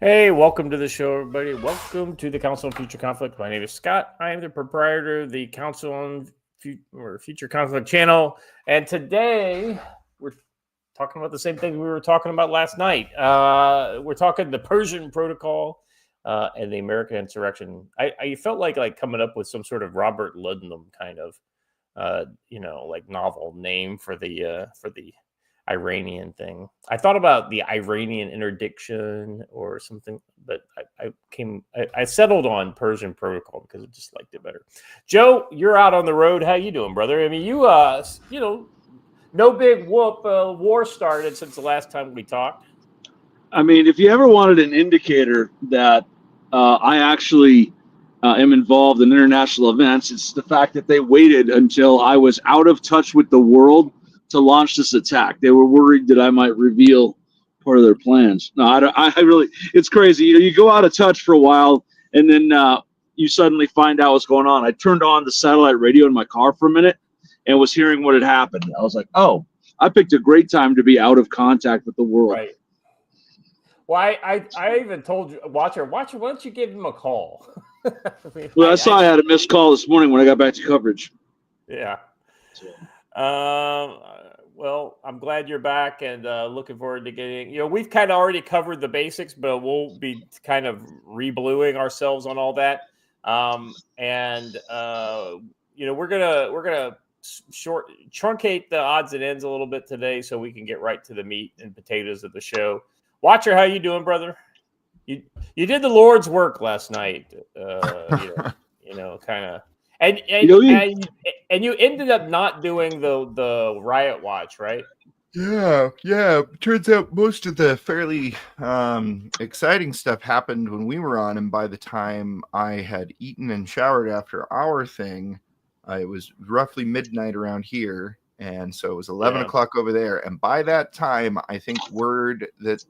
Hey, welcome to the show, everybody. Welcome to the Council on Future Conflict. My name is Scott. I am the proprietor of the Council on Future Conflict channel. And today we're talking about the same thing we were talking about last night. We're talking the Persian Protocol and the American Insurrection. I felt like coming up with some sort of Robert Ludlum kind of, like novel name for the Iranian thing. I thought about the Iranian interdiction or something, but I settled on Persian Protocol because I just liked it better. Joe, you're out on the road. How you doing, brother? I mean, no big whoop. War started since the last time we talked. I mean, if you ever wanted an indicator that I actually am involved in international events, it's the fact that they waited until I was out of touch with the world to launch this attack. They were worried that I might reveal part of their plans. No, I really, it's crazy. You go out of touch for a while, and then you suddenly find out what's going on. I turned on the satellite radio in my car for a minute and was hearing what had happened. I was like, oh, I picked a great time to be out of contact with the world. Right. Well, I even told you, Watcher, why don't you give him a call? I saw I had a missed call this morning when I got back to coverage. Yeah. Well, I'm glad you're back and looking forward to getting, we've kind of already covered the basics, but we'll be kind of re-bluing ourselves on all that. We're going to truncate the odds and ends a little bit today so we can get right to the meat and potatoes of the show. Watcher, how you doing, brother? You did the Lord's work last night, kind of. And you ended up not doing the riot watch, right? Yeah. Turns out most of the fairly exciting stuff happened when we were on, and by the time I had eaten and showered after our thing, it was roughly midnight around here, and so it was 11 o'clock over there. And by that time, I think word that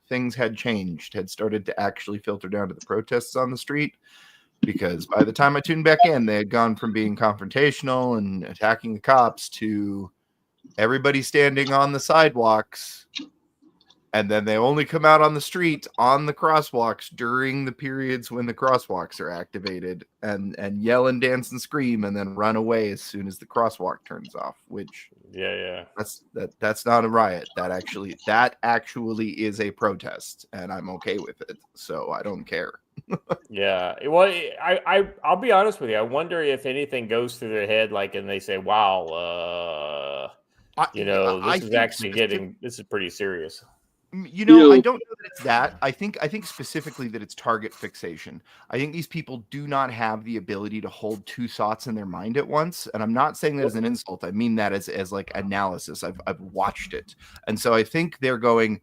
things had changed had started to actually filter down to the protests on the street. Because by the time I tuned back in, they had gone from being confrontational and attacking the cops to everybody standing on the sidewalks. And then they only come out on the street on the crosswalks during the periods when the crosswalks are activated and yell and dance and scream and then run away as soon as the crosswalk turns off, which that's not a riot. That actually is a protest, and I'm okay with it. So I don't care. Yeah. Well, I'll be honest with you. I wonder if anything goes through their head, and they say, wow, this is pretty serious. I don't know that it's that. I think specifically that it's target fixation. I think these people do not have the ability to hold two thoughts in their mind at once. And I'm not saying that as an insult. I mean that as like analysis. I've watched it. And so I think they're going,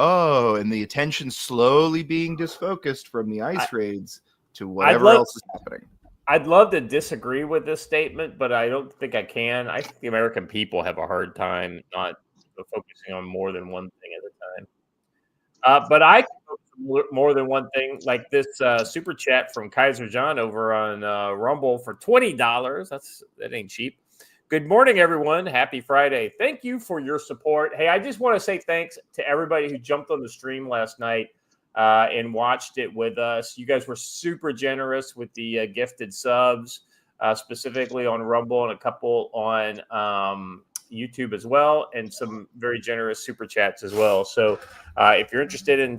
oh, and the attention slowly being disfocused from the ICE raids to whatever else is happening. I'd love to disagree with this statement, but I don't think I can. I think the American people have a hard time not focusing on more than one thing at a time. But I can focus on more than one thing, like this super chat from Kaiser John over on Rumble for $20. That ain't cheap. Good morning, everyone. Happy Friday. Thank you for your support. Hey, I just want to say thanks to everybody who jumped on the stream last night and watched it with us. You guys were super generous with the gifted subs, specifically on Rumble and a couple on YouTube as well, and some very generous super chats as well. So if you're interested in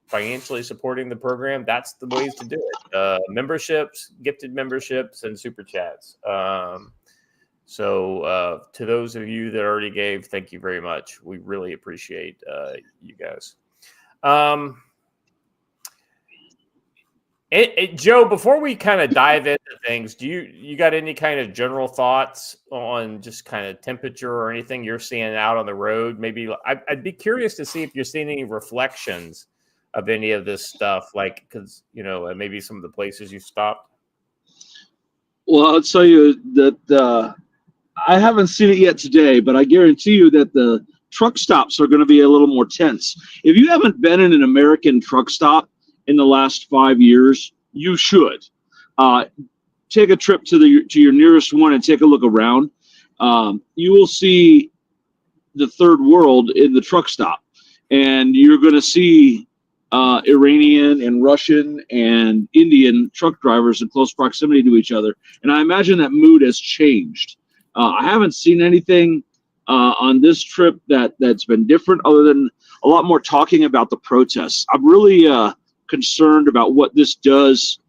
financially supporting the program, that's the ways to do it. Memberships, gifted memberships, and super chats. So to those of you that already gave, thank you very much. We really appreciate you guys. Joe, before we kind of dive into things, do you got any kind of general thoughts on just kind of temperature or anything you're seeing out on the road? Maybe I'd be curious to see if you're seeing any reflections of any of this stuff, because maybe some of the places you stopped. Well, I'll tell you that I haven't seen it yet today, but I guarantee you that the truck stops are going to be a little more tense. If you haven't been in an American truck stop in the last 5 years, you should take a trip to your nearest one and take a look around. You will see the third world in the truck stop, and you're going to see Iranian and Russian and Indian truck drivers in close proximity to each other. And I imagine that mood has changed. I haven't seen anything on this trip that's been different other than a lot more talking about the protests. I'm really concerned about what this does,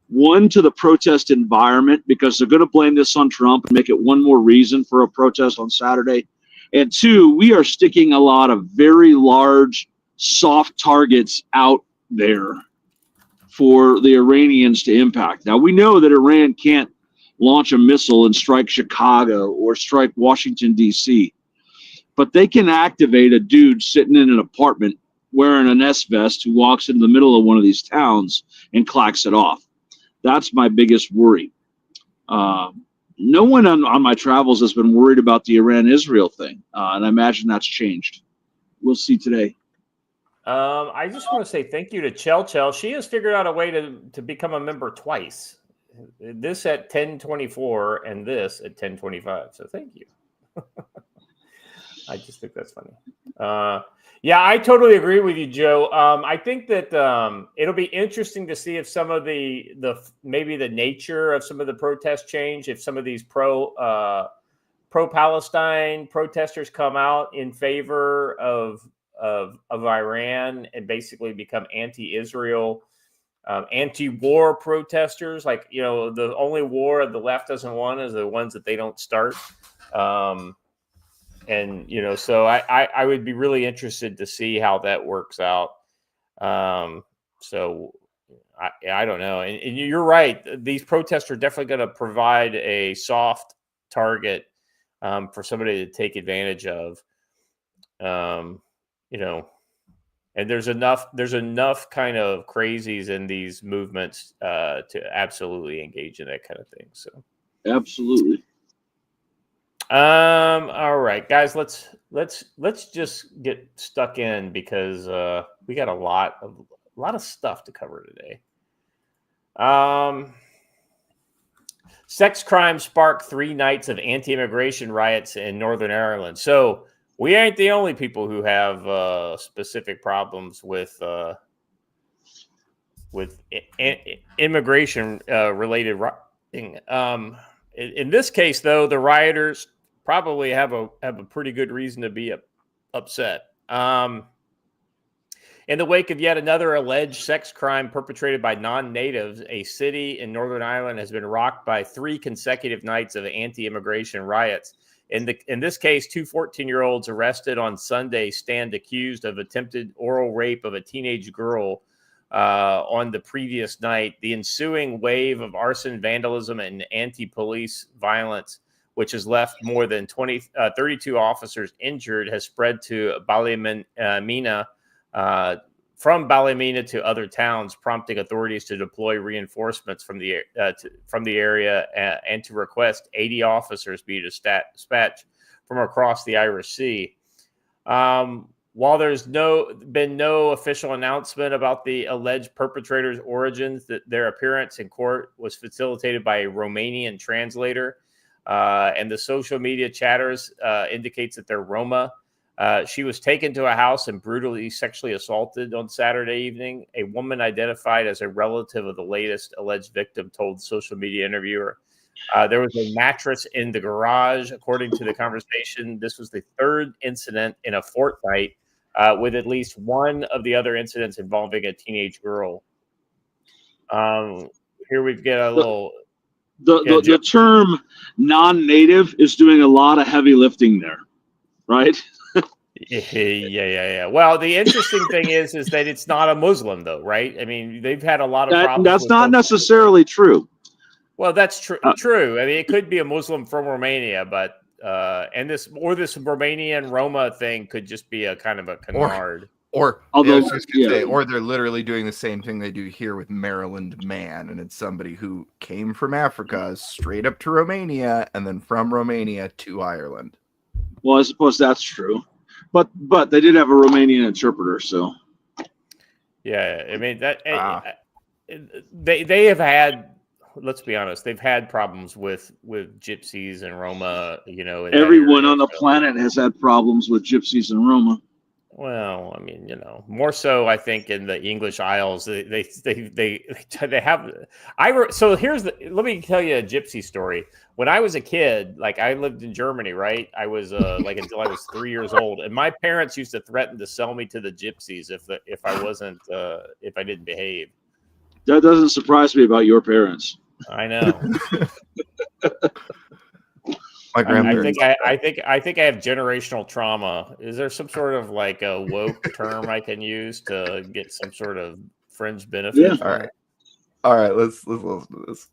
one, to the protest environment, because they're going to blame this on Trump and make it one more reason for a protest on Saturday. And two, we are sticking a lot of very large, soft targets out there for the Iranians to impact. Now, we know that Iran can't launch a missile and strike Chicago or strike Washington, D.C., but they can activate a dude sitting in an apartment wearing an S vest who walks into the middle of one of these towns and clacks it off. That's my biggest worry. No one on my travels has been worried about the Iran-Israel thing, and I imagine that's changed. We'll see today. I just want to say thank you to Chell. She has figured out a way to become a member twice. This at 10:24 and this at 10:25. So thank you. I just think that's funny. Yeah, I totally agree with you, Joe. I think that it'll be interesting to see if some of the maybe the nature of some of the protests change. If some of these pro-Palestine protesters come out in favor of Iran and basically become anti-Israel, anti-war protesters. Like, you know, the only war the left doesn't want is the ones that they don't start. And, you know, so I would be really interested to see how that works out. So I don't know. And you're right. These protests are definitely going to provide a soft target for somebody to take advantage of. You know, and there's enough kind of crazies in these movements to absolutely engage in that kind of thing. So absolutely. All right, guys, let's just get stuck in because we got a lot of stuff to cover today. Sex crimes spark 3 nights of anti-immigration riots in Northern Ireland. So we ain't the only people who have specific problems with immigration related rioting. In this case, though, the rioters probably have a pretty good reason to be upset. In the wake of yet another alleged sex crime perpetrated by non-natives, a city in Northern Ireland has been rocked by 3 consecutive nights of anti-immigration riots. In this case, 2 14-year-olds arrested on Sunday stand accused of attempted oral rape of a teenage girl on the previous night. The ensuing wave of arson, vandalism, and anti-police violence, which has left more than 32 officers injured, has spread to Ballymena, from Ballymena to other towns, prompting authorities to deploy reinforcements from the area and to request 80 officers be dispatched from across the Irish Sea. While there's been no official announcement about the alleged perpetrators' origins, that their appearance in court was facilitated by a Romanian translator, and the social media chatters indicates that they're Roma. She was taken to a house and brutally sexually assaulted on Saturday evening. A woman identified as a relative of the latest alleged victim told the social media interviewer. There was a mattress in the garage. According to the conversation, this was the 3rd incident in a fortnight, with at least one of the other incidents involving a teenage girl. Here we get a little... The term non-native is doing a lot of heavy lifting there, right? Yeah. Well, the interesting thing is that it's not a Muslim, though, right? I mean, they've had a lot of problems. That's not necessarily true. Well, that's true. True. I mean, it could be a Muslim from Romania, but this Romanian Roma thing could just be a kind of a canard. Or they're literally doing the same thing they do here with Maryland Man, and it's somebody who came from Africa straight up to Romania, and then from Romania to Ireland. Well, I suppose that's true, but they did have a Romanian interpreter, so. Yeah, I mean that they have had. Let's be honest, they've had problems with gypsies and Roma. You know, everyone on the planet has had problems with gypsies and Roma. Well, I mean, more so. I think in the English Isles, they have. So let me tell you a gypsy story. When I was a kid, like I lived in Germany, right? I was like until I was 3 years old, and my parents used to threaten to sell me to the gypsies if I wasn't if I didn't behave. That doesn't surprise me about your parents. I know. My grandparents. I think I have generational trauma. Is there some sort of like a woke term I can use to get some sort of fringe benefit? Yeah. All right. Let's listen to this.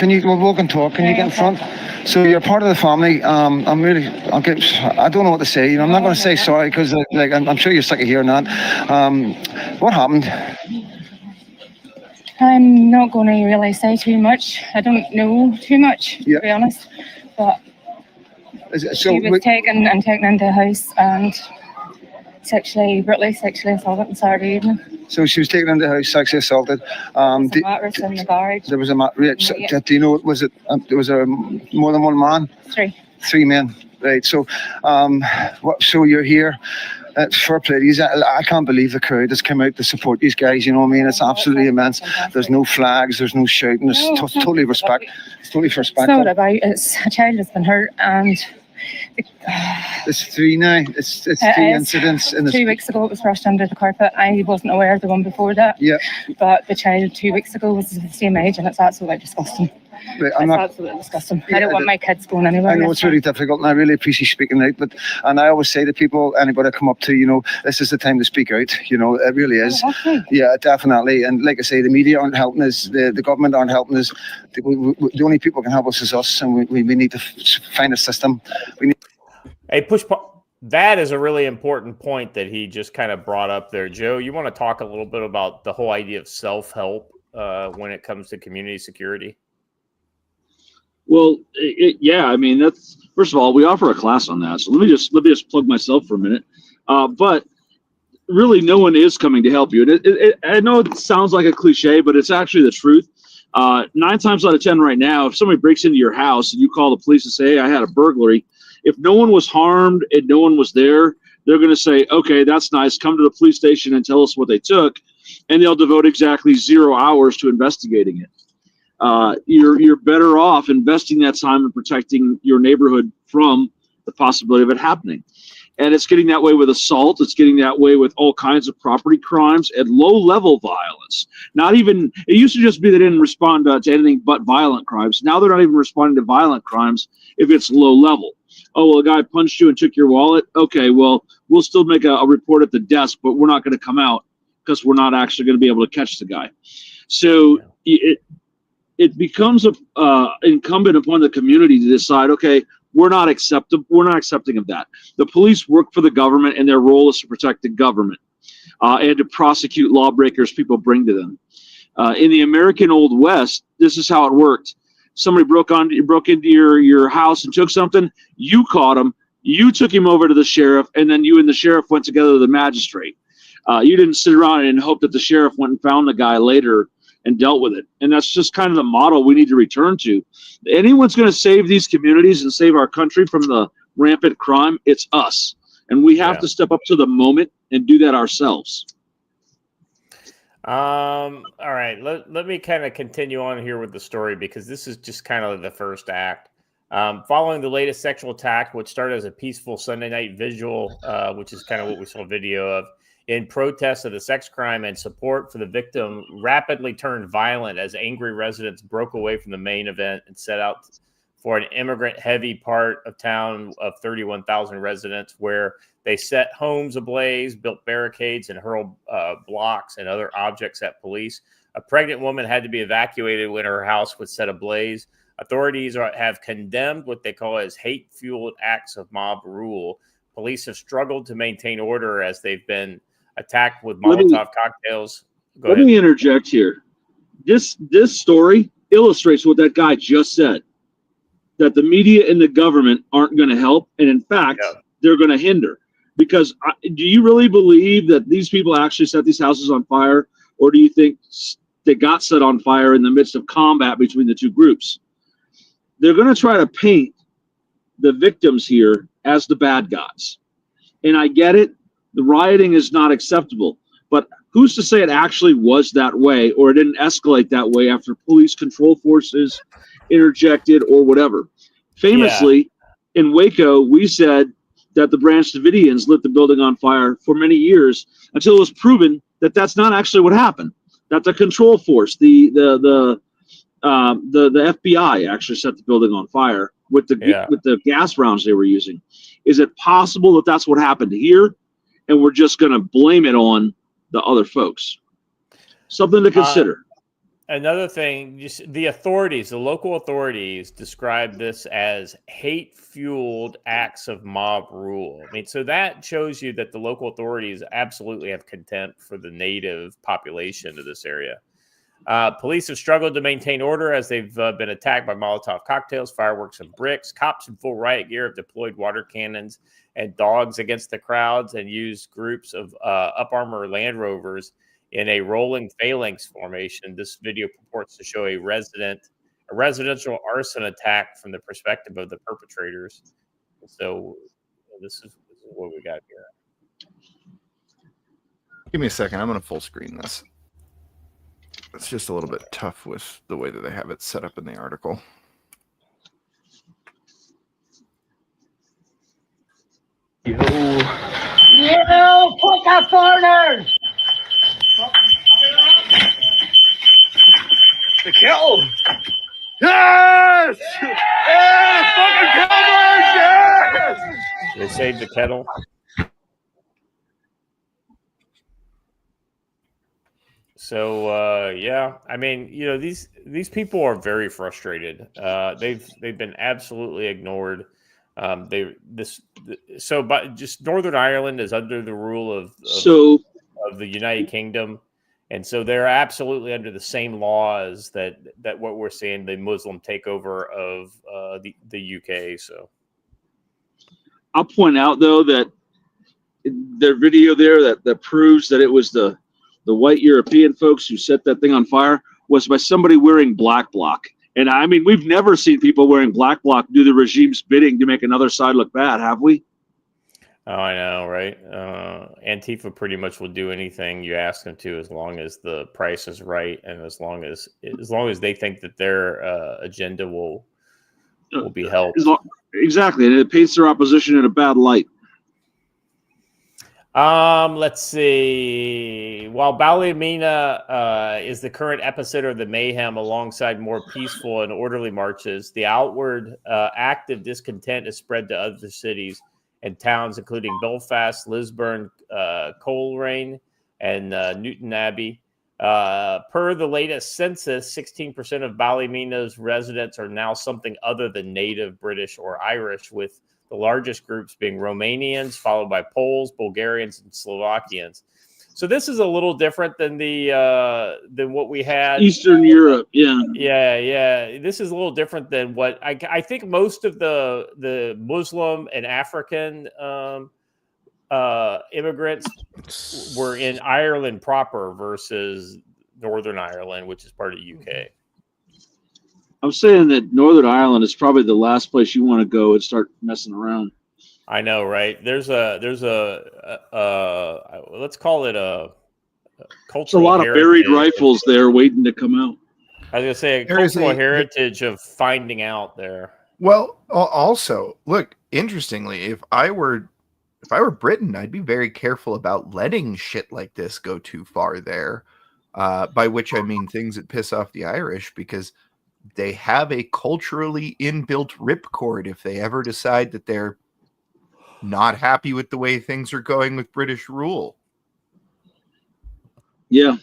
We'll walk and talk. Can you get in front? So you're part of the family. I don't know what to say. I'm not going to say sorry because I'm sure you're sick of hearing that. What happened? I'm not going to really say too much. I don't know too much, to be honest. But she was taken into a house and brutally sexually assaulted on Saturday evening. So she was taken into the house, sexually assaulted. There was a mattress in the garage. There was a mattress. Do you know, was it more than one man? 3. 3 men. Right. So, so you're here. Fair play. I can't believe the crowd has come out to support these guys. You know what I mean? It's absolutely immense. There's no flags. There's no shouting. It's totally respect. It's totally respect. It's not about. It's a child that's been hurt, and it's 3 now. It's 3 incidents. 2 weeks ago, it was brushed under the carpet. I wasn't aware of the one before that. Yeah. But the child 2 weeks ago was the same age, and it's absolutely disgusting. Absolutely disgusting. I don't want my kids going anywhere. I know it's really difficult, and I really appreciate speaking out. And I always say to people, anybody come up to, this is the time to speak out. It really is. Okay. Yeah, definitely. And like I say, the media aren't helping us. The government aren't helping us. The only people who can help us is us, and we need to find a system. Hey, that is a really important point that he just kind of brought up there. Joe, you want to talk a little bit about the whole idea of self-help when it comes to community security? Well, yeah. I mean, that's, first of all, we offer a class on that. So let me just plug myself for a minute. But really, no one is coming to help you. And I know it sounds like a cliche, but it's actually the truth. 9 times out of 10 right now, if somebody breaks into your house and you call the police and say, hey, I had a burglary, if no one was harmed and no one was there, they're going to say, okay, that's nice. Come to the police station and tell us what they took. And they'll devote exactly 0 hours to investigating it. You're better off investing that time in protecting your neighborhood from the possibility of it happening. And it's getting that way with assault. It's getting that way with all kinds of property crimes and low-level violence. It used to just be they didn't respond to anything but violent crimes. Now they're not even responding to violent crimes if it's low-level. Oh, well, a guy punched you and took your wallet. Okay, well, we'll still make a report at the desk, but we're not going to come out because we're not actually going to be able to catch the guy. So it becomes incumbent upon the community to decide, okay, we're not accepting of that. The police work for the government, and their role is to protect the government and to prosecute lawbreakers people bring to them. In the American Old West, this is how it worked. Somebody broke into your house and took something. You caught him. You took him over to the sheriff, and then you and the sheriff went together to the magistrate. You didn't sit around and hope that the sheriff went and found the guy later and dealt with it. And that's just kind of the model we need to return to. Anyone's going to save these communities and save our country from the rampant crime, it's us. And we have to step up to the moment and do that ourselves. All right. Let me kind of continue on here with the story, because this is just kind of the first act. Following the latest sexual attack, which started as a peaceful Sunday night vigil, which is kind of what we saw a video of, in protest of the sex crime and support for the victim, rapidly turned violent as angry residents broke away from the main event and set out for an immigrant-heavy part of town of 31,000 residents, where they set homes ablaze, built barricades, and hurled blocks and other objects at police. A pregnant woman had to be evacuated when her house was set ablaze. Authorities have condemned what they call as hate-fueled acts of mob rule. Police have struggled to maintain order as they've been attacked with Molotov cocktails. Let me interject here. This story illustrates what that guy just said, that the media and the government aren't going to help, and in fact, they're going to hinder. Because do you really believe that these people actually set these houses on fire, or do you think they got set on fire in the midst of combat between the two groups? They're going to try to paint the victims here as the bad guys. And I get it. The rioting is not acceptable. But who's to say it actually was that way, or it didn't escalate that way after police control forces interjected or whatever? Famously, in Waco, we said that the Branch Davidians lit the building on fire for many years until it was proven that that's not actually what happened. That the control force, the FBI actually set the building on fire with the gas rounds they were using. Is it possible that that's what happened here, and we're just going to blame it on the other folks? Something to consider. Another thing, just the local authorities describe this as hate-fueled acts of mob rule. I mean, so that shows you that the local authorities absolutely have contempt for the native population of this area. Police have struggled to maintain order as they've been attacked by Molotov cocktails, fireworks, and bricks. Cops in full riot gear have deployed water cannons and dogs against the crowds and used groups of Up Armor Land Rovers in a rolling phalanx formation. This video purports to show a residential arson attack from the perspective of the perpetrators. So this is what we got here. Give me a second. I'm going to full screen this. It's just a little bit tough with the way that they have it set up in the article. Yo, fuck that foreigners! The kettle! Yes! Yes! Fucking Cowboys! Yes! They saved the kettle. So I mean, these people are very frustrated. They've been absolutely ignored. But just Northern Ireland is under the rule of the United Kingdom, and so they're absolutely under the same laws that what we're seeing, the Muslim takeover of the UK. So I'll point out though that their video there that proves that it was the white European folks who set that thing on fire was by somebody wearing black bloc. And I mean, we've never seen people wearing black bloc do the regime's bidding to make another side look bad, have we? Oh, I know, right? Antifa pretty much will do anything you ask them to, as long as the price is right, and as long as they think that their agenda will be helped. Exactly, and it paints their opposition in a bad light. Let's see. While Ballymena is the current epicenter of the mayhem, alongside more peaceful and orderly marches, the outward active discontent is spread to other cities and towns, including Belfast, Lisburn, Coleraine, and Newton Abbey. Per the latest census, 16% of Ballymena's residents are now something other than native British or Irish, with the largest groups being Romanians, followed by Poles, Bulgarians, and Slovakians. So this is a little different than than what we had. Eastern Europe, yeah. Yeah. This is a little different than what I think most of the Muslim and African immigrants were in Ireland proper versus Northern Ireland, which is part of the UK. I'm saying that Northern Ireland is probably the last place you want to go and start messing around. I know, right? There's a let's call it a cultural. There's a lot of buried rifles there waiting to come out. I was gonna say a cultural heritage of finding out there. Well, also, look, interestingly, if I were Britain, I'd be very careful about letting shit like this go too far there. By which I mean things that piss off the Irish, because they have a culturally inbuilt ripcord if they ever decide that they're not happy with the way things are going with British rule. Yeah.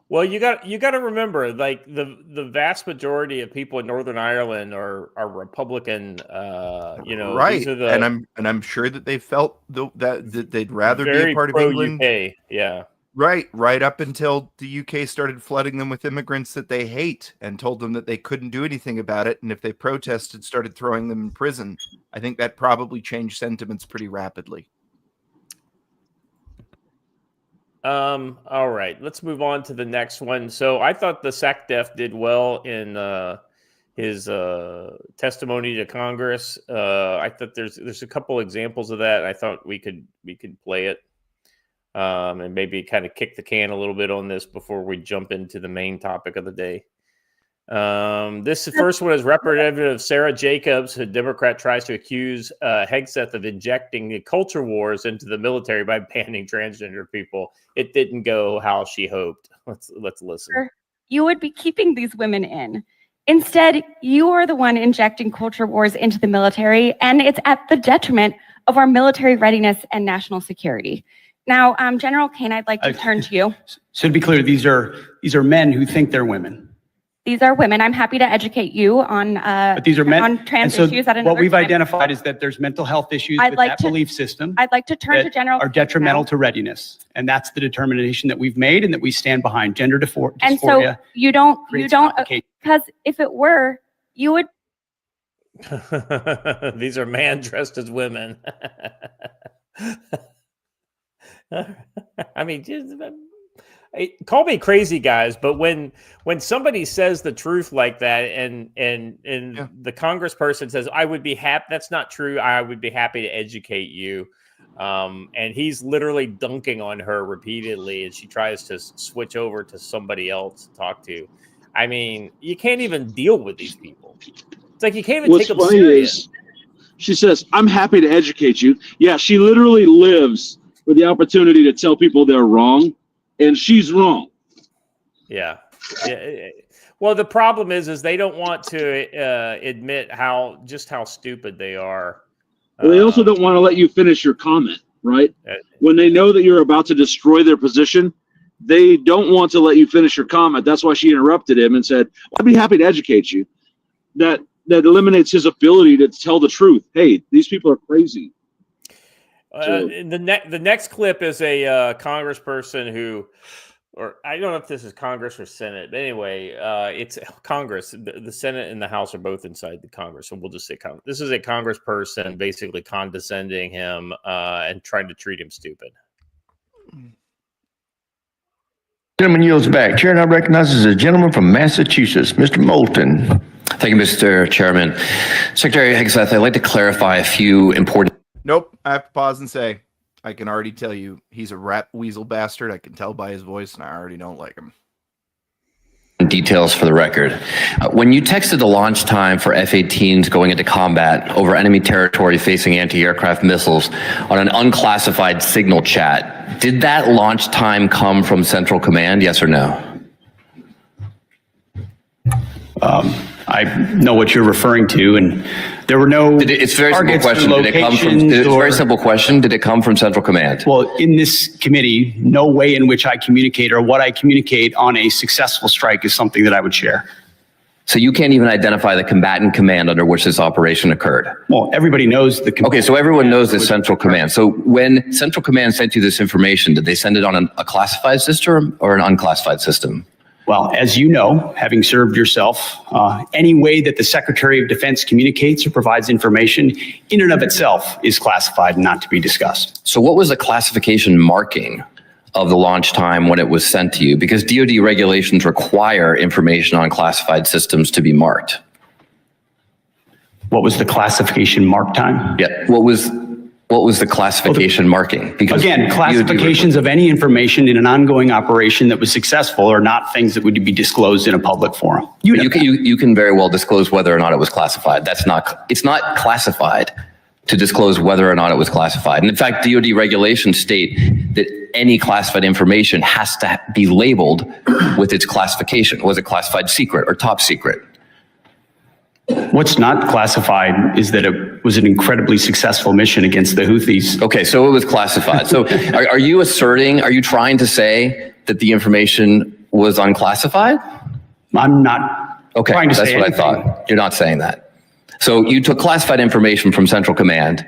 Well, you got to remember, like the vast majority of people in Northern Ireland are Republican. Right. These are and I'm sure that they felt that they'd rather be a part of England. UK. Yeah. Right up until the UK started flooding them with immigrants that they hate and told them that they couldn't do anything about it, and if they protested, started throwing them in prison. I think that probably changed sentiments pretty rapidly. All right, let's move on to the next one. So I thought the SACDEF did well in his testimony to Congress. I thought there's a couple examples of that. I thought we could play it. and maybe kind of kick the can a little bit on this before we jump into the main topic of the day. This first one is Representative Sarah Jacobs, a Democrat, tries to accuse Hegseth of injecting the culture wars into the military by banning transgender people. It didn't go how she hoped. Let's listen. You would be keeping these women in. Instead, you are the one injecting culture wars into the military, and it's at the detriment of our military readiness and national security. Now, General Kane, I'd like to turn to you. So to be clear, these are men who think they're women. These are women. I'm happy to educate you on but these are men on trans so issues at another what we've time. identified is that there's mental health issues with that belief system. I'd like to turn to General are detrimental to readiness, and that's the determination that we've made and that we stand behind. Gender dysphoria. And so you don't because if it were, you would. These are men dressed as women. I mean, just, call me crazy, guys, but when somebody says the truth like that, and the congressperson says, "I would be happy," that's not true. I would be happy to educate you, and he's literally dunking on her repeatedly, and she tries to switch over to somebody else to talk to. I mean, you can't even deal with these people. It's like you can't even take them serious. She says, "I'm happy to educate you." Yeah, she literally lives for the opportunity to tell people they're wrong. And she's wrong. Yeah. Well, the problem is they don't want to admit how stupid they are. Well, they also don't want to let you finish your comment, right? When they know that you're about to destroy their position, they don't want to let you finish your comment. That's why she interrupted him and said, "I'd be happy to educate you." That eliminates his ability to tell the truth. Hey, these people are crazy. The next clip is a congressperson who, or I don't know if this is Congress or Senate, but anyway, it's Congress. The Senate and the House are both inside the Congress, so we'll just say Congress. This is a congressperson basically condescending him and trying to treat him stupid. Gentleman yields back. Chair now recognizes a gentleman from Massachusetts, Mr. Moulton. Thank you, Mr. Chairman. Secretary Hegseth, I'd like to clarify a few important. Nope. I have to pause and say, I can already tell you he's a rat weasel bastard. I can tell by his voice, and I already don't like him. Details for the record. When you texted the launch time for F-18s going into combat over enemy territory facing anti-aircraft missiles on an unclassified signal chat, did that launch time come from Central Command, yes or no? I know what you're referring to, and there were no it's a very simple question. Did it come from? It's a very simple question. Did it come from Central Command? Well, in this committee, no way in which I communicate or what I communicate on a successful strike is something that I would share. So you can't even identify the combatant command under which this operation occurred? Well, everybody knows the command. Okay, so everyone knows the Central Command. So when Central Command sent you this information, did they send it on a classified system or an unclassified system? Well, as you know, having served yourself, any way that the Secretary of Defense communicates or provides information in and of itself is classified and not to be discussed. So what was the classification marking of the launch time when it was sent to you? Because DoD regulations require information on classified systems to be marked. What was the classification mark time? Yeah, what was the classification marking? Because again, classifications of any information in an ongoing operation that was successful are not things that would be disclosed in a public forum. You can very well disclose whether or not it was classified. It's not classified to disclose whether or not it was classified. And in fact, DoD regulations state that any classified information has to be labeled with its classification. Was it classified secret or top secret? What's not classified is that it was an incredibly successful mission against the Houthis. Okay, so it was classified. So are you trying to say that the information was unclassified? I'm not trying to say anything. That's what I thought. You're not saying that. So you took classified information from Central Command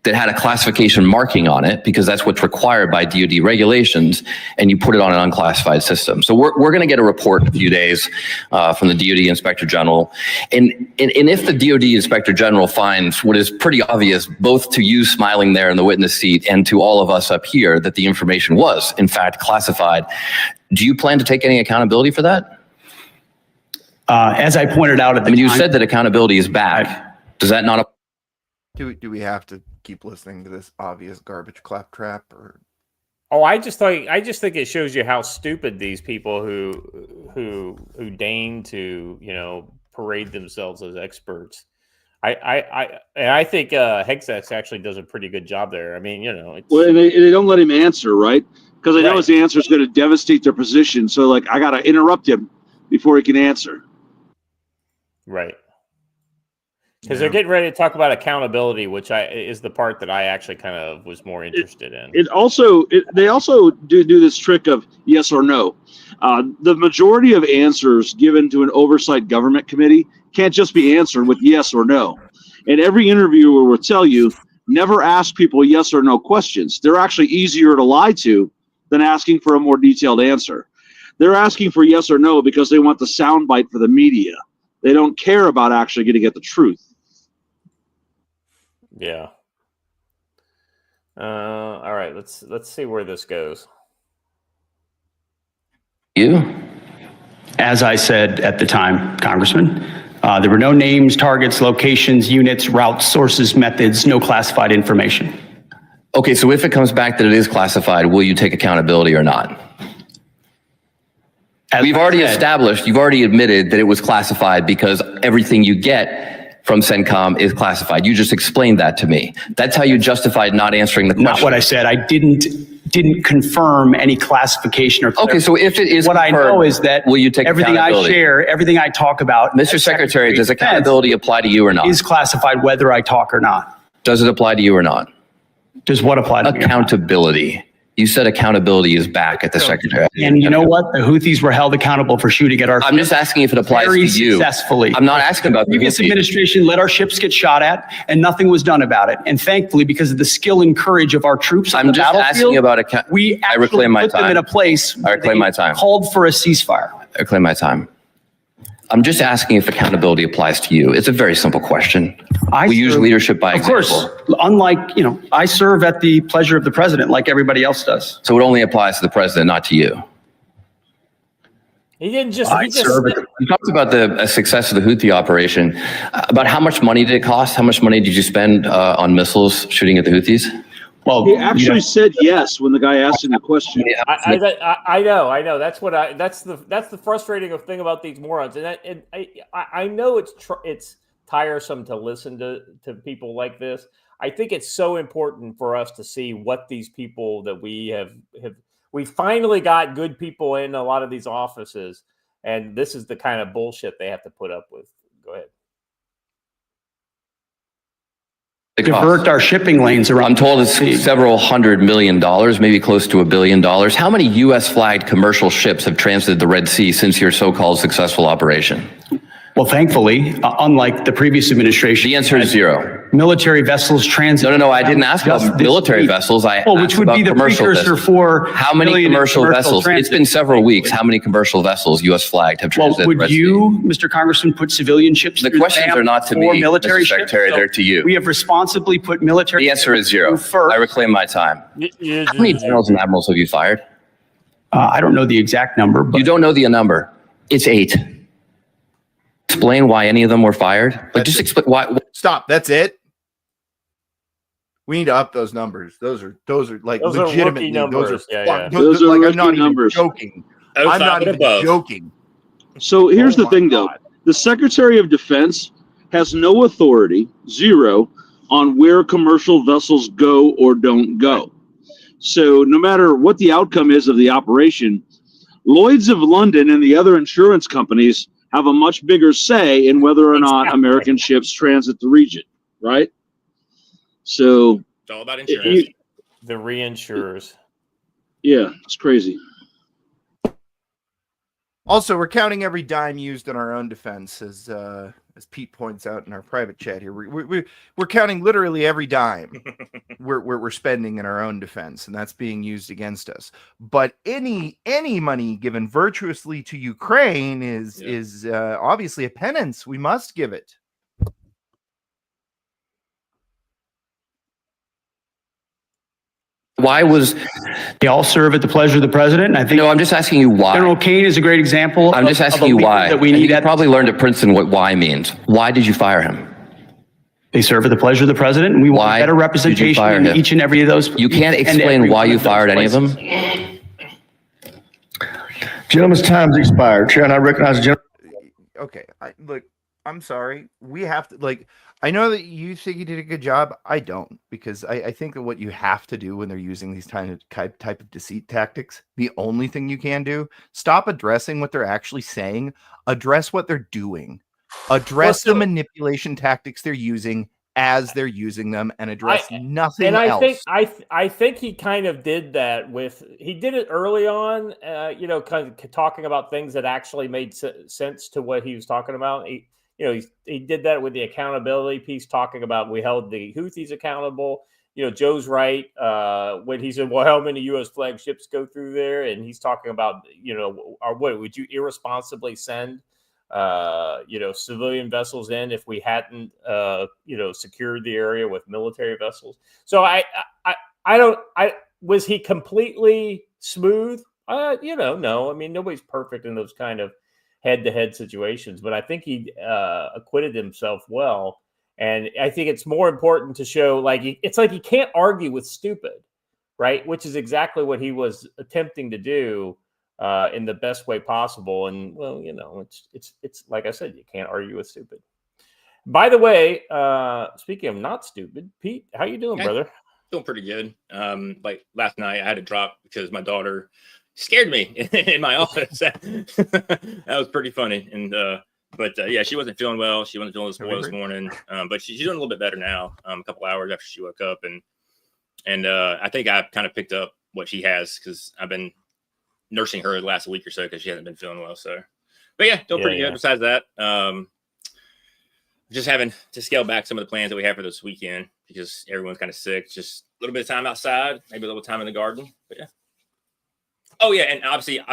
that had a classification marking on it, because that's what's required by DoD regulations, and you put it on an unclassified system. So we're going to get a report in a few days from the DoD Inspector General. And if the DoD Inspector General finds what is pretty obvious, both to you smiling there in the witness seat and to all of us up here, that the information was, in fact, classified, do you plan to take any accountability for that? As I pointed out at the time, you said that accountability is back. Does that not? Do we have to keep listening to this obvious garbage claptrap, or Oh, I just think it shows you how stupid these people who deign to parade themselves as experts. I think Hexex actually does a pretty good job there. I mean, well, and they don't let him answer, right? Because they know his answer is going to devastate their position. So, like, I got to interrupt him before he can answer. Right. Because they're getting ready to talk about accountability, which is the part that I actually kind of was more interested in. They also do this trick of yes or no. The majority of answers given to an oversight government committee can't just be answered with yes or no. And every interviewer will tell you, never ask people yes or no questions. They're actually easier to lie to than asking for a more detailed answer. They're asking for yes or no because they want the soundbite for the media. They don't care about actually getting at the truth. Yeah. All right. Let's see where this goes. As I said at the time, Congressman, there were no names, targets, locations, units, routes, sources, methods, no classified information. Okay, so if it comes back that it is classified, will you take accountability or not? We've already established, you've already admitted that it was classified because everything you get from CENTCOM is classified. You just explained that to me. That's how you justified not answering the question. Not what I said. I didn't confirm any classification or okay, so if it is what I know is that will you take everything I share, everything I talk about, Mr. Secretary, does accountability apply to you or not? Is classified whether I talk or not. Does it apply to you or not? Does what apply to me? Accountability. You said accountability is back at the Secretary. And you know what? The Houthis were held accountable for shooting at our ships. I'm just asking if it applies to you. Successfully. I'm not asking about the previous administration let our ships get shot at and nothing was done about it. And thankfully, because of the skill and courage of our troops on the battlefield, asking about we actually put them in a place I reclaim my time. Called for a ceasefire. I reclaim my time. I'm just asking if accountability applies to you. It's a very simple question. We use leadership by example. Of course, unlike, I serve at the pleasure of the president like everybody else does. So it only applies to the president, not to you. He didn't just. You talked about the success of the Houthi operation. About how much money did it cost? How much money did you spend on missiles shooting at the Houthis? Well, he actually said yes when the guy asked him the question. I know. That's the frustrating thing about these morons, and I know it's tiresome to listen to people like this. I think it's so important for us to see what these people that we finally got good people in a lot of these offices, and this is the kind of bullshit they have to put up with. Go ahead. Divert our shipping lanes around. I'm told it's several $100 million, maybe close to $1 billion. How many U.S. flagged commercial ships have transited the Red Sea since your so-called successful operation? Well, thankfully, unlike the previous administration, the answer is zero. Military vessels transit. No. I didn't ask about military vessels. Which would be the precursor for how many commercial vessels? It's been several weeks. How many commercial vessels, U.S. flagged, have transited? Well, would you, Mr. Congressman, put civilian ships? The questions are not to me, Mr. Secretary. They're to you. We have responsibly put military. The answer is zero. I reclaim my time. How many generals and admirals have you fired? I don't know the exact number. But you don't know the number. It's 8. Explain why any of them were fired. Just explain why. Stop. That's it. We need to up those numbers. Those are like those legitimately numbers. Those are like I'm not numbers. Even joking. I'm not even joking. So here's the thing, though. The Secretary of Defense has no authority, zero, on where commercial vessels go or don't go. So no matter what the outcome is of the operation, Lloyd's of London and the other insurance companies have a much bigger say in whether or not American ships transit the region, right? So it's all about insurance. The reinsurers. Yeah, it's crazy. Also, we're counting every dime used in our own defense, as Pete points out in our private chat here. We're counting literally every dime we're spending in our own defense, and that's being used against us. But any money given virtuously to Ukraine is obviously a penance. We must give it. Why was they all serve at the pleasure of the president? And I think I'm just asking you why. General Kane is a great example. I'm just asking you why. That we need. You probably learned at Princeton what why means. Why did you fire him? They serve at the pleasure of the president, and we want better representation in each and every of those. You can't explain why you fired any of them? Gentleman's time's expired. Chair, and I recognize the gentleman. Okay, look, I'm sorry. We have to, like, I know that you think you did a good job. I don't, because I think that what you have to do when they're using these type of deceit tactics, the only thing you can do, stop addressing what they're actually saying, address what they're doing, address the manipulation tactics they're using as they're using them, and address nothing else. I think he kind of did that he did it early on, kind of talking about things that actually made sense to what he was talking about. He did that with the accountability piece, talking about we held the Houthis accountable. Joe's right when he said, well, how many U.S. flagships go through there? And he's talking about, or what would you irresponsibly send, civilian vessels in if we hadn't, secured the area with military vessels. So was he completely smooth? No. I mean, nobody's perfect in those kind of head-to-head situations, but I think he acquitted himself well. And I think it's more important to show, it's like you can't argue with stupid, right? Which is exactly what he was attempting to do in the best way possible. And, well, it's like I said, you can't argue with stupid. By the way, speaking of not stupid, Pete, how you doing, brother? Doing pretty good. Like last night, I had to drop because my daughter scared me in my office. That was pretty funny. And but yeah, she wasn't feeling well. She wasn't feeling as well this morning. But she's doing a little bit better now. A couple hours after she woke up, and I think I kind of picked up what she has because I've been nursing her the last week or so because she hasn't been feeling well. So, but yeah, doing pretty good. Besides that, just having to scale back some of the plans that we have for this weekend because everyone's kind of sick. Just a little bit of time outside, maybe a little time in the garden. But yeah. Oh yeah, and obviously,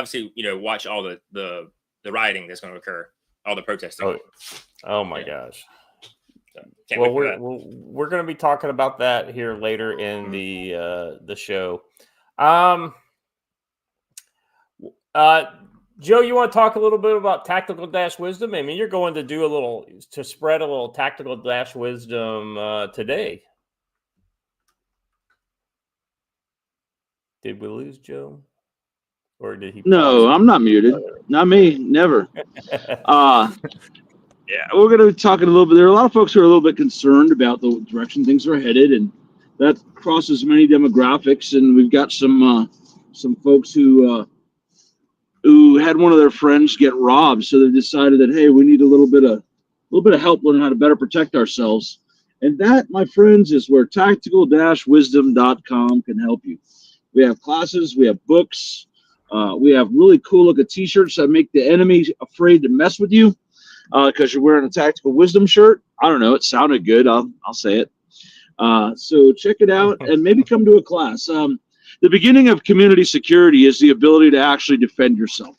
watch all the rioting that's going to occur, all the protesting. Oh my gosh! Well, we're going to be talking about that here later in the show. Joe, you want to talk a little bit about tactical dash wisdom? I mean, you're going to spread a little tactical dash wisdom today. Did we lose Joe? Or did he? No, I'm not muted. Not me. Never. Yeah, we're going to be talking a little bit. There are a lot of folks who are a little bit concerned about the direction things are headed, and that crosses many demographics. And we've got some folks who had one of their friends get robbed, so they decided that, hey, we need a little bit of help learning how to better protect ourselves. And that, my friends, is where tactical-wisdom.com can help you. We have classes, we have books. We have really cool looking t-shirts that make the enemy afraid to mess with you because you're wearing a tactical wisdom shirt. I don't know. It sounded good. I'll say it. So check it out and maybe come to a class. The beginning of community security is the ability to actually defend yourself.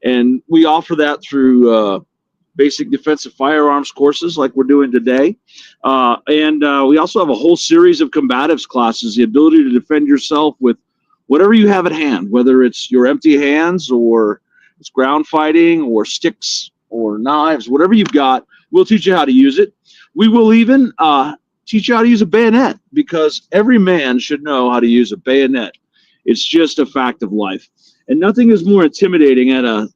And we offer that through basic defensive firearms courses like we're doing today. And we also have a whole series of combatives classes, the ability to defend yourself with whatever you have at hand, whether it's your empty hands or it's ground fighting or sticks or knives, whatever you've got, we'll teach you how to use it. We will even teach you how to use a bayonet because every man should know how to use a bayonet. It's just a fact of life. And nothing is more intimidating at a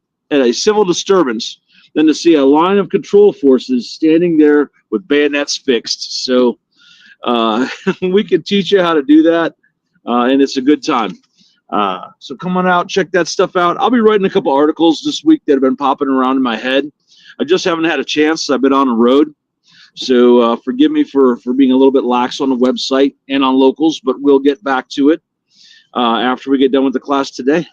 civil disturbance than to see a line of control forces standing there with bayonets fixed. So we can teach you how to do that. And it's a good time. So come on out, check that stuff out. I'll be writing a couple articles this week that have been popping around in my head. I just haven't had a chance. I've been on the road. So forgive me for being a little bit lax on the website and on locals, but we'll get back to it after we get done with the class today.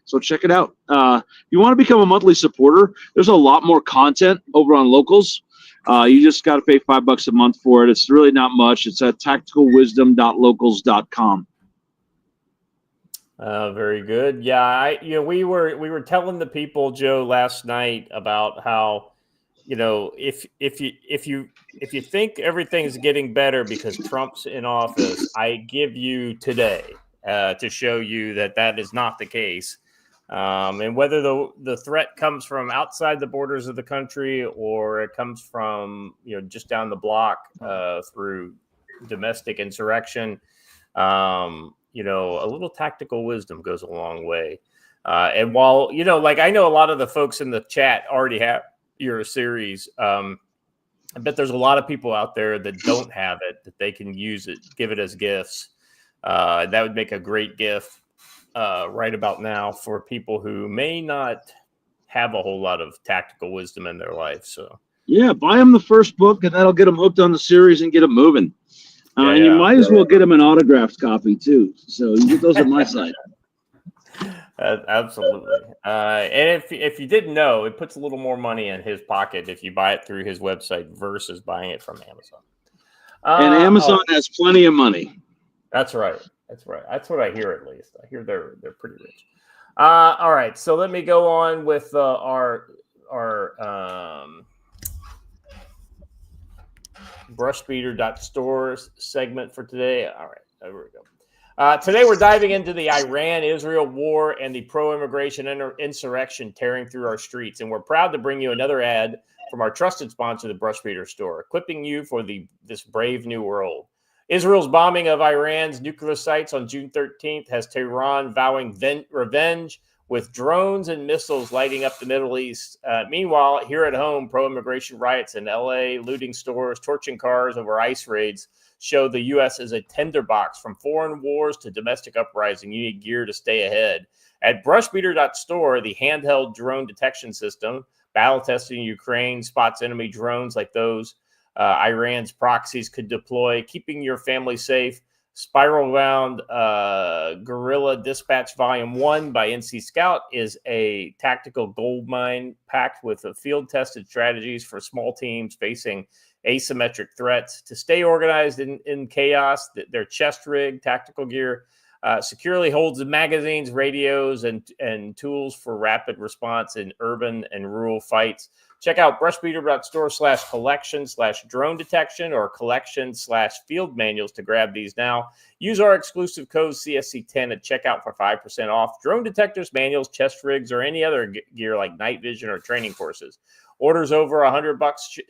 So check it out. If you want to become a monthly supporter, there's a lot more content over on locals. You just got to pay $5 a month for it. It's really not much. It's at tacticalwisdom.locals.com. Very good. Yeah, we were telling the people, Joe, last night about how, if you think everything's getting better because Trump's in office, I give you today to show you that is not the case. And whether the threat comes from outside the borders of the country or it comes from just down the block through domestic insurrection, a little tactical wisdom goes a long way. And while I know a lot of the folks in the chat already have your series, I bet there's a lot of people out there that don't have it, that they can use it, give it as gifts. That would make a great gift right about now for people who may not have a whole lot of tactical wisdom in their life. So yeah, buy them the first book, and that'll get them hooked on the series and get them moving. And you might as well get them an autographed copy too. So you get those at my site. Absolutely. And if you didn't know, it puts a little more money in his pocket if you buy it through his website versus buying it from Amazon. And Amazon has plenty of money. That's right. That's right. That's what I hear, at least. I hear they're pretty rich. All right. So let me go on with our brushbeater.stores segment for today. All right. There we go. Today we're diving into the Iran-Israel war and the pro-immigration insurrection tearing through our streets. And we're proud to bring you another ad from our trusted sponsor, the Brushbeater Store, equipping you for this brave new world. Israel's bombing of Iran's nuclear sites on June 13th has Tehran vowing revenge with drones and missiles lighting up the Middle East. Meanwhile, here at home, pro-immigration riots in L.A., looting stores, torching cars over ICE raids show the U.S. as a tinderbox. From foreign wars to domestic uprising, you need gear to stay ahead. At brushbeater.store, the handheld drone detection system, battle testing Ukraine, spots enemy drones like those Iran's proxies could deploy, keeping your family safe. Spiral Bound Guerrilla Dispatch Volume 1 by NC Scout is a tactical goldmine packed with field-tested strategies for small teams facing asymmetric threats. To stay organized in chaos, their chest-rig tactical gear securely holds the magazines, radios, and tools for rapid response in urban and rural fights. Check out brushbeater.store/collection/drone detection or collection/field manuals to grab these now. Use our exclusive code CSC10 at checkout for 5% off drone detectors, manuals, chest rigs, or any other gear like night vision or training courses. Orders over $100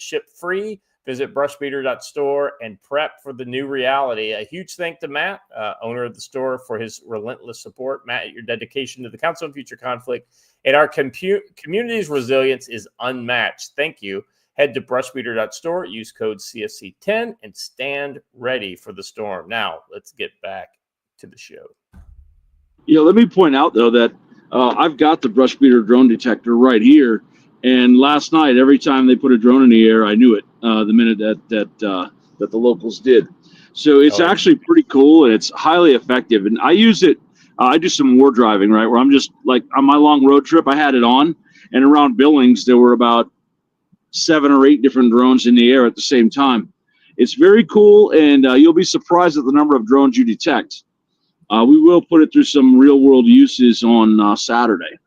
ship free. Visit brushbeater.store and prep for the new reality. A huge thank to Matt, owner of the store, for his relentless support. Matt, your dedication to the Council on Future Conflict and our community's resilience is unmatched. Thank you. Head to brushbeater.store, use code CSC10, and stand ready for the storm. Now, let's get back to the show. Let me point out, though, that I've got the Brushbeater drone detector right here. And last night, every time they put a drone in the air, I knew it the minute that the locals did. So it's actually pretty cool, and it's highly effective. And I use it. I do some war driving, right, where I'm just like on my long road trip, I had it on. And around Billings, there were about 7 or 8 different drones in the air at the same time. It's very cool, and you'll be surprised at the number of drones you detect. We will put it through some real-world uses on Saturday.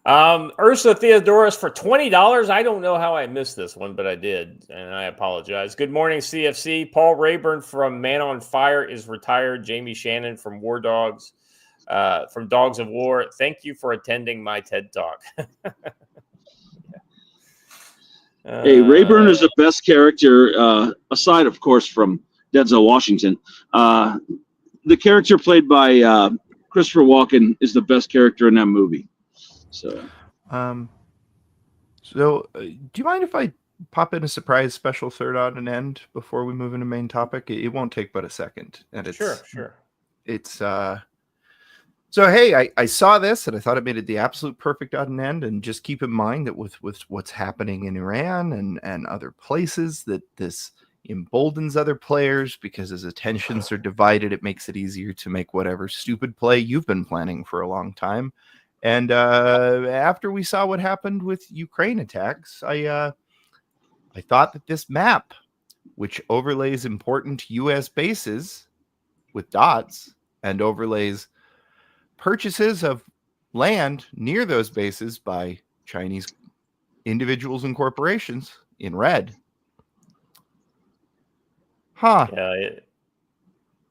Ursula Theodoros for $20. I don't know how I missed this one, but I did, and I apologize. Good morning, CFC. Paul Rayburn from Man on Fire is retired. Jamie Shannon from War Dogs, from Dogs of War. Thank you for attending my TED Talk. Hey, Rayburn is the best character, aside, of course, from Denzel Washington. The character played by Christopher Walken is the best character in that movie. So, do you mind if I pop in a surprise special third on and end before we move into main topic? It won't take but a second. And it's sure. It's so hey, I saw this and I thought it made it the absolute perfect odd and end. And just keep in mind that with what's happening in Iran and other places, that this emboldens other players, because as attentions are divided, it makes it easier to make whatever stupid play you've been planning for a long time. And after we saw what happened with Ukraine attacks, I thought that this map, which overlays important U.S. bases with dots and overlays purchases of land near those bases by Chinese individuals and corporations in red. Yeah, a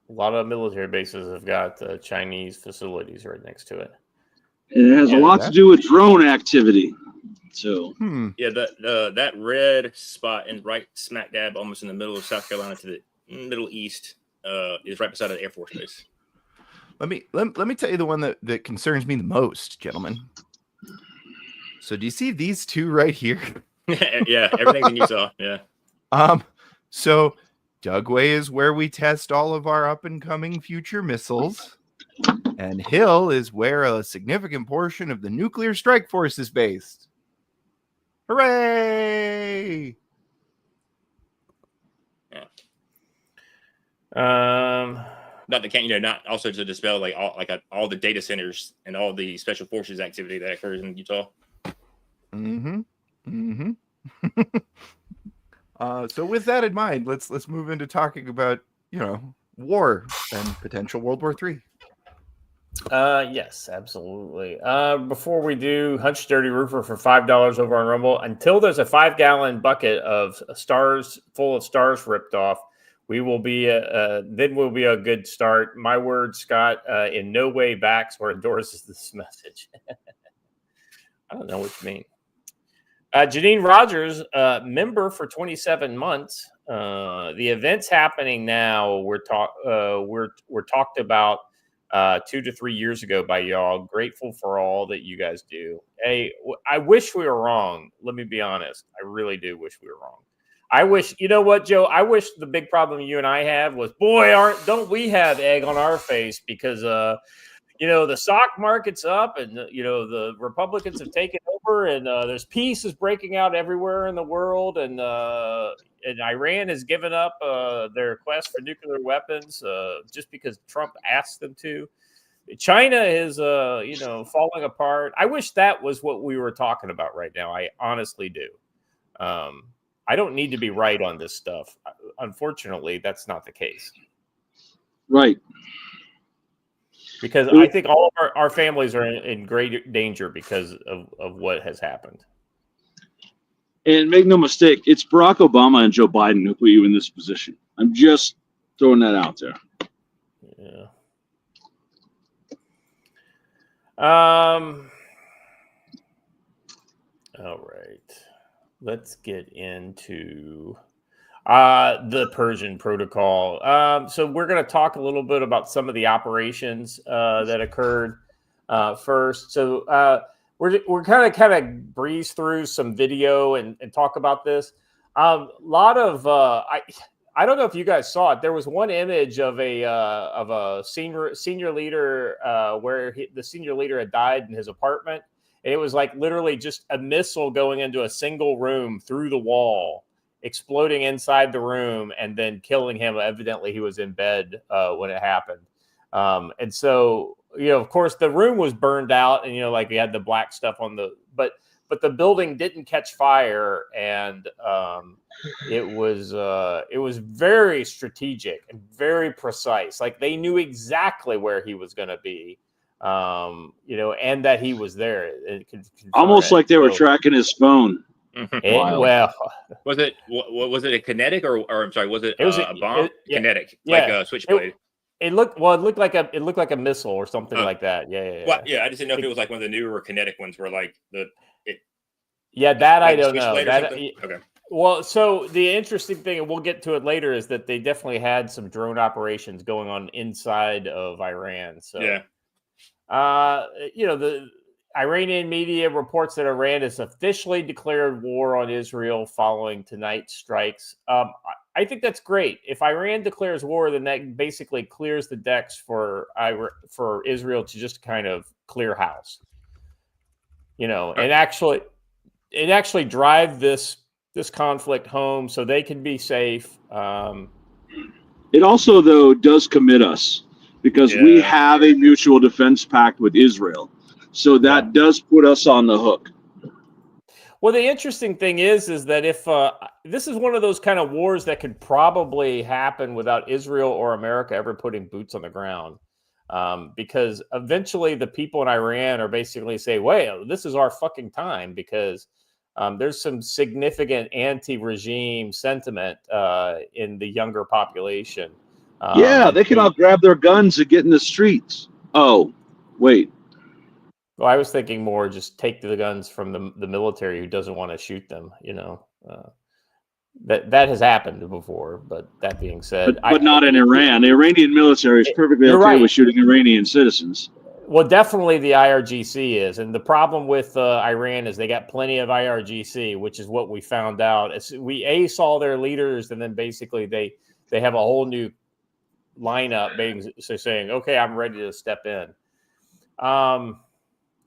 lot of military bases have got Chinese facilities right next to it. And it has a lot to do with drone activity. So yeah, that red spot and right smack dab almost in the middle of South Carolina to the Middle East is right beside the Air Force Base. Let me tell you the one that concerns me the most, gentlemen. So do you see these two right here? Yeah, everything's in Utah. Yeah. So Dugway is where we test all of our up and coming future missiles, and Hill is where a significant portion of the nuclear strike force is based. Hooray! Not the not also to dispel all the data centers and all the special forces activity that occurs in Utah. So with that in mind, let's move into talking about war and potential World War III. Yes, absolutely. Before we do, Hunch Dirty Roofer for $5 over on Rumble. Until there's a 5-gallon bucket of stars full of stars ripped off, we will be then we'll be a good start. My word, Scott, in no way backs or endorses this message. I don't know what you mean. Janine Rogers, member for 27 months. The events happening now we're talked about 2 to 3 years ago by y'all. Grateful for all that you guys do. Hey, I wish we were wrong. Let me be honest. I really do wish we were wrong. I wish, you know what, Joe? I wish the big problem you and I have was, don't we have egg on our face because, the stock market's up and, the Republicans have taken over and there's peace is breaking out everywhere in the world. And Iran has given up their quest for nuclear weapons just because Trump asked them to. China is, falling apart. I wish that was what we were talking about right now. I honestly do. I don't need to be right on this stuff. Unfortunately, that's not the case. Right. Because I think all of our families are in great danger because of what has happened. And make no mistake, it's Barack Obama and Joe Biden who put you in this position. I'm just throwing that out there. Yeah. All right. Let's get into the Persian protocol. So we're going to talk a little bit about some of the operations that occurred first. So we're kind of breeze through some video and talk about this. A lot of I don't know if you guys saw it. There was one image of a senior leader where the senior leader had died in his apartment. And it was like literally just a missile going into a single room through the wall, exploding inside the room, and then killing him. Evidently, he was in bed when it happened. And so, of course, the room was burned out, and we had the black stuff on but the building didn't catch fire, and it was very strategic and very precise. Like they knew exactly where he was going to be. And that he was there. Almost like they were tracking his phone. Well, was it a kinetic or I'm sorry, was it a bomb? Kinetic, like a switchblade. It looked like a missile or something like that. Yeah. Well, yeah, I just didn't know if it was like one of the newer kinetic ones where like that I don't know. Okay. Well, so the interesting thing, and we'll get to it later, is that they definitely had some drone operations going on inside of Iran. So yeah. The Iranian media reports that Iran has officially declared war on Israel following tonight's strikes. I think that's great. If Iran declares war, then that basically clears the decks for Israel to just kind of clear house, and actually drive this conflict home so they can be safe. It also, though, does commit us. Because we have a mutual defense pact with Israel. So that does put us on the hook. Well, the interesting thing is that if this is one of those kind of wars that could probably happen without Israel or America ever putting boots on the ground. Because eventually the people in Iran are basically saying, well, this is our fucking time because there's some significant anti-regime sentiment in the younger population. They can all grab their guns and get in the streets. Oh, wait. Well, I was thinking more just take the guns from the military who doesn't want to shoot them. That has happened before. But that being said, but not in Iran. The Iranian military is perfectly okay right. with shooting Iranian citizens. Well, definitely the IRGC is, and the problem with Iran is they got plenty of IRGC, which is what we found out. We saw their leaders, and then basically they have a whole new lineup, saying, "Okay, I'm ready to step in."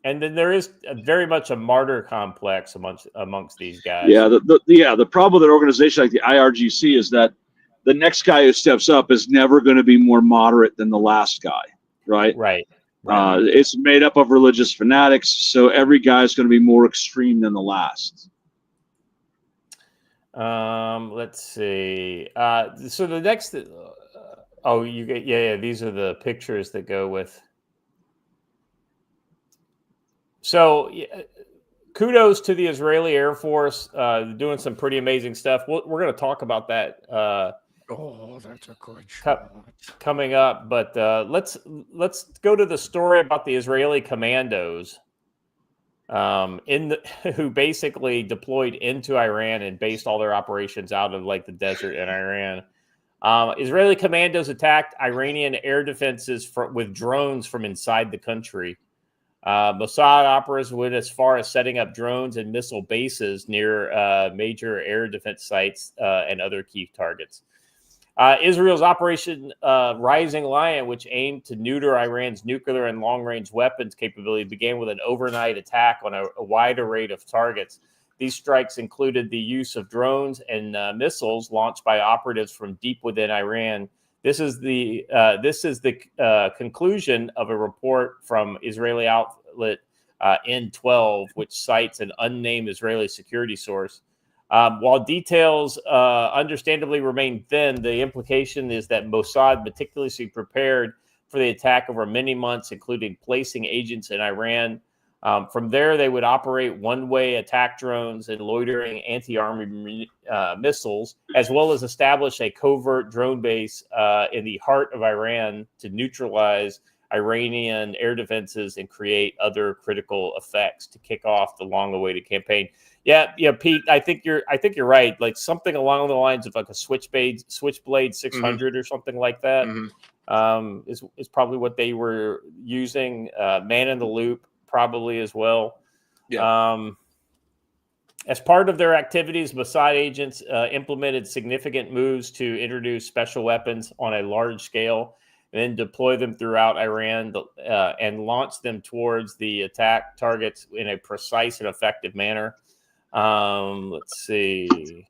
And then there is very much a martyr complex amongst these guys. Yeah, the problem with an organization like the IRGC is that the next guy who steps up is never going to be more moderate than the last guy, right? Right. It's made up of religious fanatics, so every guy is going to be more extreme than the last. Let's see. So the next, these are the pictures that go with. So, kudos to the Israeli Air Force, doing some pretty amazing stuff. We're going to talk about that. That's a good shot. Coming up, but let's go to the story about the Israeli commandos, who basically deployed into Iran and based all their operations out of like the desert in Iran. Israeli commandos attacked Iranian air defenses with drones from inside the country. Mossad operatives went as far as setting up drones and missile bases near major air defense sites and other key targets. Israel's Operation Rising Lion, which aimed to neuter Iran's nuclear and long-range weapons capability, began with an overnight attack on a wide array of targets. These strikes included the use of drones and missiles launched by operatives from deep within Iran. This is the conclusion of a report from Israeli outlet N12, which cites an unnamed Israeli security source. While details understandably remain thin, the implication is that Mossad meticulously prepared for the attack over many months, including placing agents in Iran. From there, they would operate one-way attack drones and loitering anti-army missiles, as well as establish a covert drone base in the heart of Iran to neutralize Iranian air defenses and create other critical effects to kick off the long-awaited campaign. Yeah, Pete, I think you're right. Like something along the lines of like a Switchblade 600 or something like that is probably what they were using. Man in the Loop probably as well. Yeah. As part of their activities, Mossad agents implemented significant moves to introduce special weapons on a large scale, and then deploy them throughout Iran and launch them towards the attack targets in a precise and effective manner. Let's see.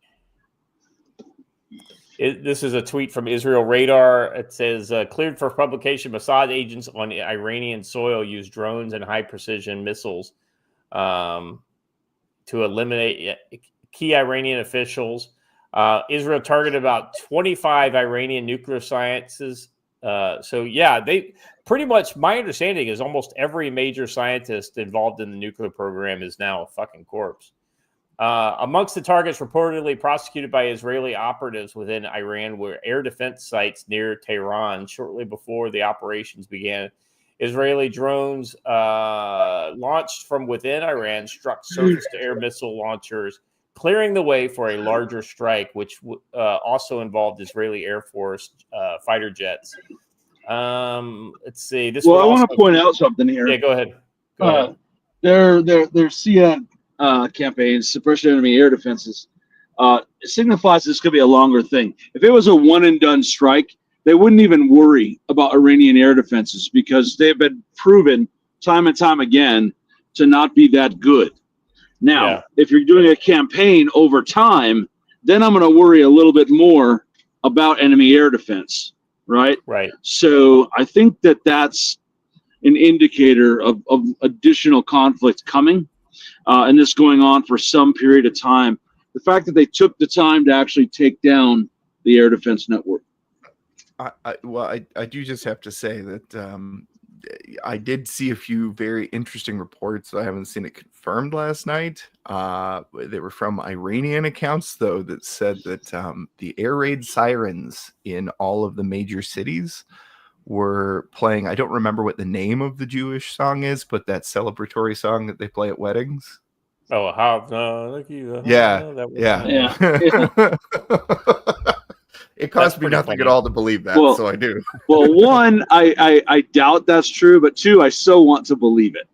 This is a tweet from Israel Radar. It says, cleared for publication, Mossad agents on Iranian soil use drones and high-precision missiles to eliminate key Iranian officials. Israel targeted about 25 Iranian nuclear scientists. They pretty much, my understanding is almost every major scientist involved in the nuclear program is now a fucking corpse. Amongst the targets reportedly prosecuted by Israeli operatives within Iran were air defense sites near Tehran. Shortly before the operations began, Israeli drones launched from within Iran struck surface-to-air missile launchers, clearing the way for a larger strike, which also involved Israeli Air Force fighter jets. Let's see. I want to point out something here. Yeah, go ahead. Their CN campaigns, suppression enemy air defenses, it signifies this could be a longer thing. If it was a one-and-done strike, they wouldn't even worry about Iranian air defenses because they've been proven time and time again to not be that good. Now, if you're doing a campaign over time, then I'm going to worry a little bit more about enemy air defense, right? Right. So I think that that's an indicator of additional conflict coming, and this going on for some period of time. The fact that they took the time to actually take down the air defense network. I do just have to say that I did see a few very interesting reports. I haven't seen it confirmed last night. They were from Iranian accounts, though, that said that the air raid sirens in all of the major cities were playing. I don't remember what the name of the Jewish song is, but that celebratory song that they play at weddings. Oh, how look you. Yeah, That was, yeah. It cost me nothing funny. at all to believe that, Well- so I do. Well, one, I doubt that's true, but two, I so want to believe it.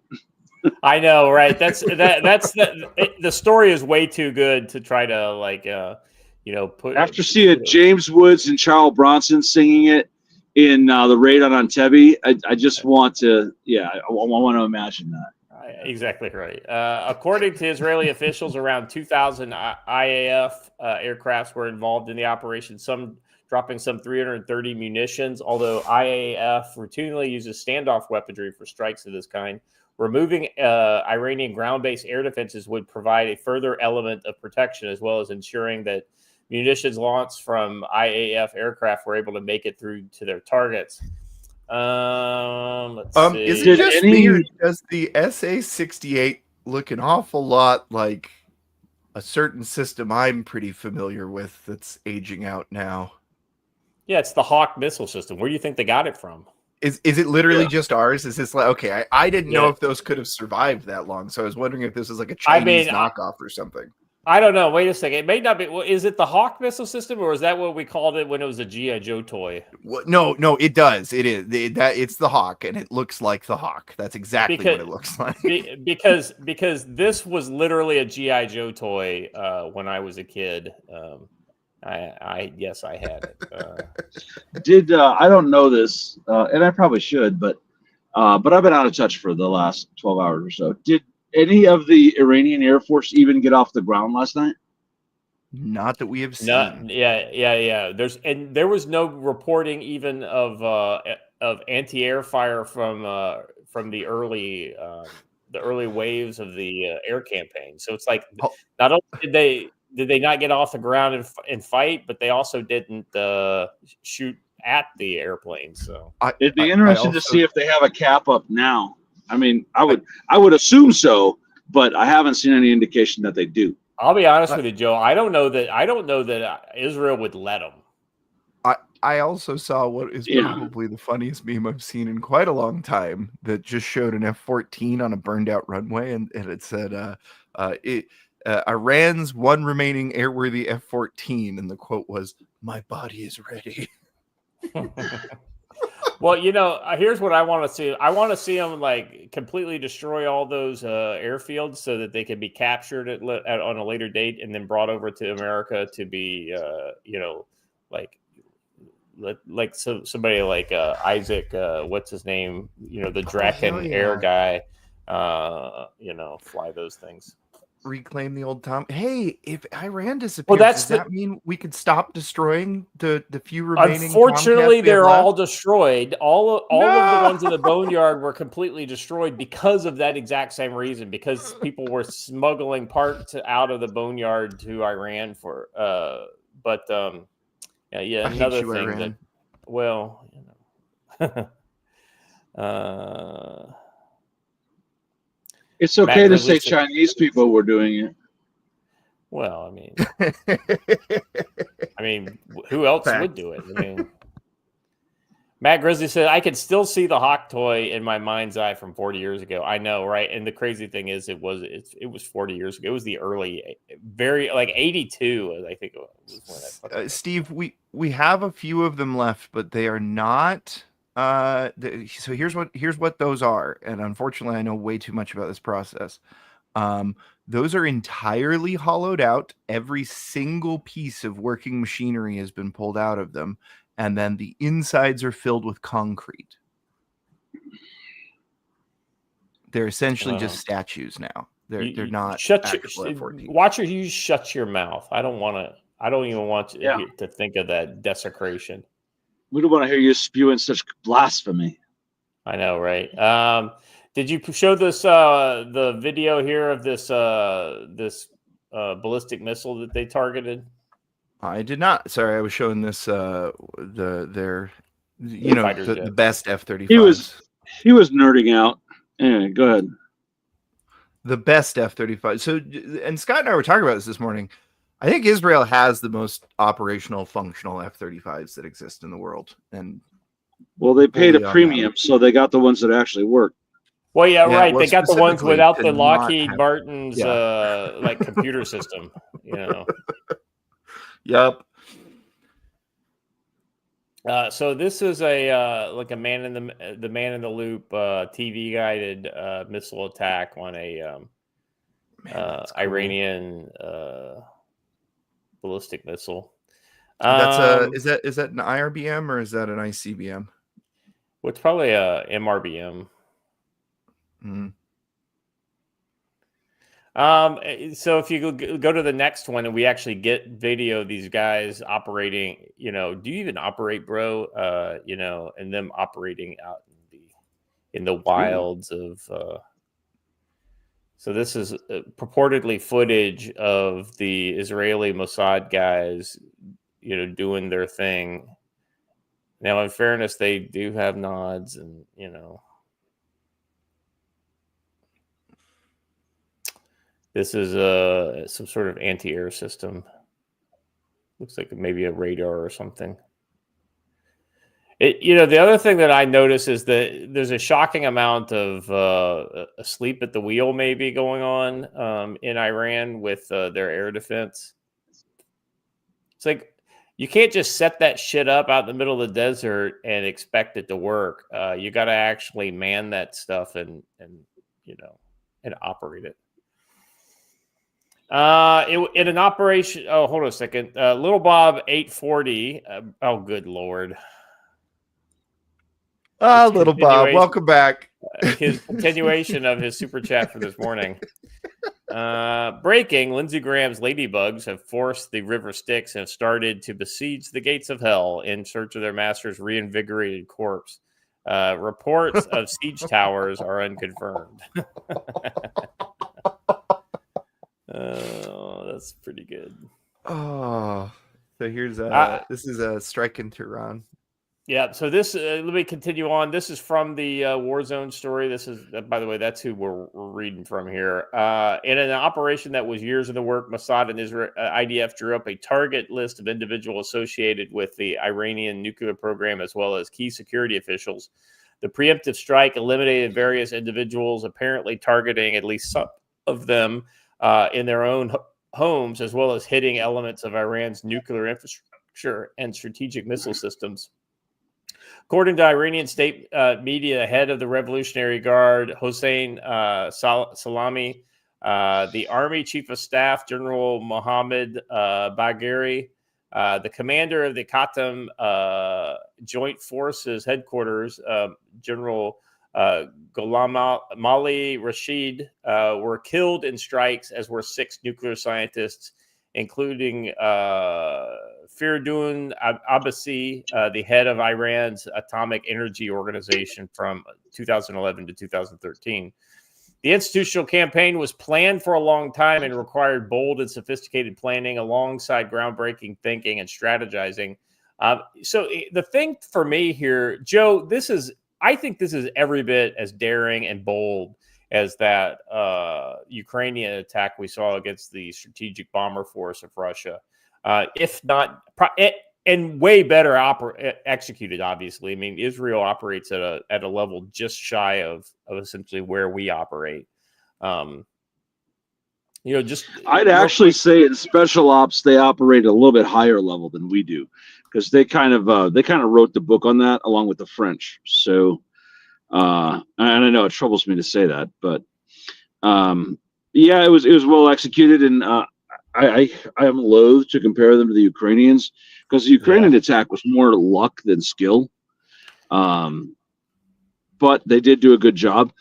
I know, right? The story is way too good to try to like, put. After seeing James Woods and Charles Bronson singing it in the raid on Entebbe, I just want to, I want to imagine that. Exactly right. According to Israeli officials, around 2,000 IAF aircrafts were involved in the operation, some dropping some 330 munitions, although IAF routinely uses standoff weaponry for strikes of this kind. Removing Iranian ground-based air defenses would provide a further element of protection, as well as ensuring that munitions launched from IAF aircraft were able to make it through to their targets. Let's see. Is it just me, or does the SA-68 look an awful lot like a certain system I'm pretty familiar with that's aging out now? Yeah, it's the Hawk missile system. Where do you think they got it from? Is it literally just ours? Is this like, okay, I didn't know if those could have survived that long, so I was wondering if this is like a Chinese knockoff or something. I don't know. Wait a second. It may not be. Well, is it the Hawk missile system, or is that what we called it when it was a G.I. Joe toy? No, it does. It is. It's the Hawk, and it looks like the Hawk. That's exactly what it looks like. because this was literally a G.I. Joe toy when I was a kid. Yes, I had it. I don't know this, and I probably should, but I've been out of touch for the last 12 hours or so. Did any of the Iranian Air Force even get off the ground last night? Not that we have seen. No, yeah. There was no reporting even of anti-air fire from the early waves of the air campaign. So it's like not only did they not get off the ground and fight, but they also didn't shoot at the airplanes. So it'd be interesting to see if they have a cap up now. I mean, I would assume so, but I haven't seen any indication that they do. I'll be honest with you, Joe. I don't know that Israel would let them. I also saw what is probably the funniest meme I've seen in quite a long time that just showed an F-14 on a burned out runway, and it said, Iran's one remaining airworthy F-14, and the quote was, "My body is ready." Well, here's what I want to see. I want to see them like completely destroy all those airfields so that they can be captured on a later date and then brought over to America to be, somebody like Isaac, what's his name? The Draken Air guy. Fly those things. Reclaim the old Tom. Hey, if Iran disappears, does that mean we could stop destroying the few remaining? Unfortunately, they're all destroyed. All of the ones in the boneyard were completely destroyed because of that exact same reason. Because people were smuggling parts out of the boneyard to Iran for. Another thing that, it's okay to say Chinese people were doing it. Well, I mean, who else would do it? Matt Grizzly said, "I could still see the Hawk toy in my mind's eye from 40 years ago." I know, right? And the crazy thing is, it was 40 years ago. It was the early, very like 82, I think it was. When Steve, we have a few of them left, but they are not. So here's what those are, and unfortunately I know way too much about this process. Those are entirely hollowed out. Every single piece of working machinery has been pulled out of them, and then the insides are filled with concrete. They're essentially just statues now. They're not actual F-14. Watch you shut your mouth. I don't even want to think of that desecration. We don't want to hear you spewing such blasphemy. I know, right? Did you show this the video here of this ballistic missile that they targeted? I did not. Sorry, I was showing this the best F-35s. He was nerding out. Anyway, go ahead. The best F-35. So, and Scott and I were talking about this morning. I think Israel has the most operational, functional F-35s that exist in the world, and Well, they paid a fully on that. premium, so they got the ones that actually work. Well, yeah, Yeah, right. well, They got the ones specifically without to the not Lockheed have- Martin's yeah. like computer system. You know. Yep. So this is a like a man in the man in the loop TV guided missile attack on a That's cool. Iranian ballistic missile. That's is that an IRBM or is that an ICBM? Well, it's probably a MRBM. So if you go to the next one and we actually get video of these guys operating, you know, do you even operate, bro? You know, and them operating out in the wilds of. So this is purportedly footage of the Israeli Mossad guys, you know, doing their thing. Now, in fairness, they do have nods, and you know. This is some sort of anti-air system. Looks like maybe a radar or something. You know, the other thing that I notice is that there's a shocking amount of asleep at the wheel maybe going on in Iran with their air defense. It's like you can't just set that shit up out in the middle of the desert and expect it to work. You got to actually man that stuff and you know and operate it. In an operation. Oh, hold on a second. Little Bob 840. Oh, good Lord. Little Bob, welcome back. His continuation of his super chat for this morning. Breaking: Lindsey Graham's ladybugs have forced the river Styx and have started to besiege the gates of hell in search of their master's reinvigorated corpse. Reports of siege towers are unconfirmed. Oh, that's pretty good. Oh, so here's this is a strike into Iran. Yeah. So this, let me continue on. This is from the Warzone story. This is, by the way, that's who we're reading from here. In an operation that was years in the work, Mossad and Israel, IDF drew up a target list of individuals associated with the Iranian nuclear program, as well as key security officials. The preemptive strike eliminated various individuals, apparently targeting at least some of them in their own homes, as well as hitting elements of Iran's nuclear infrastructure and strategic missile systems. According to Iranian state media, head of the Revolutionary Guard, Hossein Salami, the Army Chief of Staff, General Mohammad Bagheri, the commander of the Qatam Joint Forces Headquarters, General Ghulam Ali Rashid, were killed in strikes, as were 6 nuclear scientists, including Firdun Abbasi, the head of Iran's Atomic Energy Organization from 2011 to 2013. The institutional campaign was planned for a long time and required bold and sophisticated planning alongside groundbreaking thinking and strategizing. So the thing for me here, Joe, I think this is every bit as daring and bold as that Ukrainian attack we saw against the strategic bomber force of Russia, if not, and way better executed. Obviously, I mean, Israel operates at a level just shy of essentially where we operate. You know, just I'd actually say in special ops they operate at a little bit higher level than we do, because they kind of wrote the book on that along with the French. So. And I know it troubles me to say that, but yeah, it was well executed, and I am loath to compare them to the Ukrainians, because the Ukrainian attack was more luck than skill. But they did do a good job.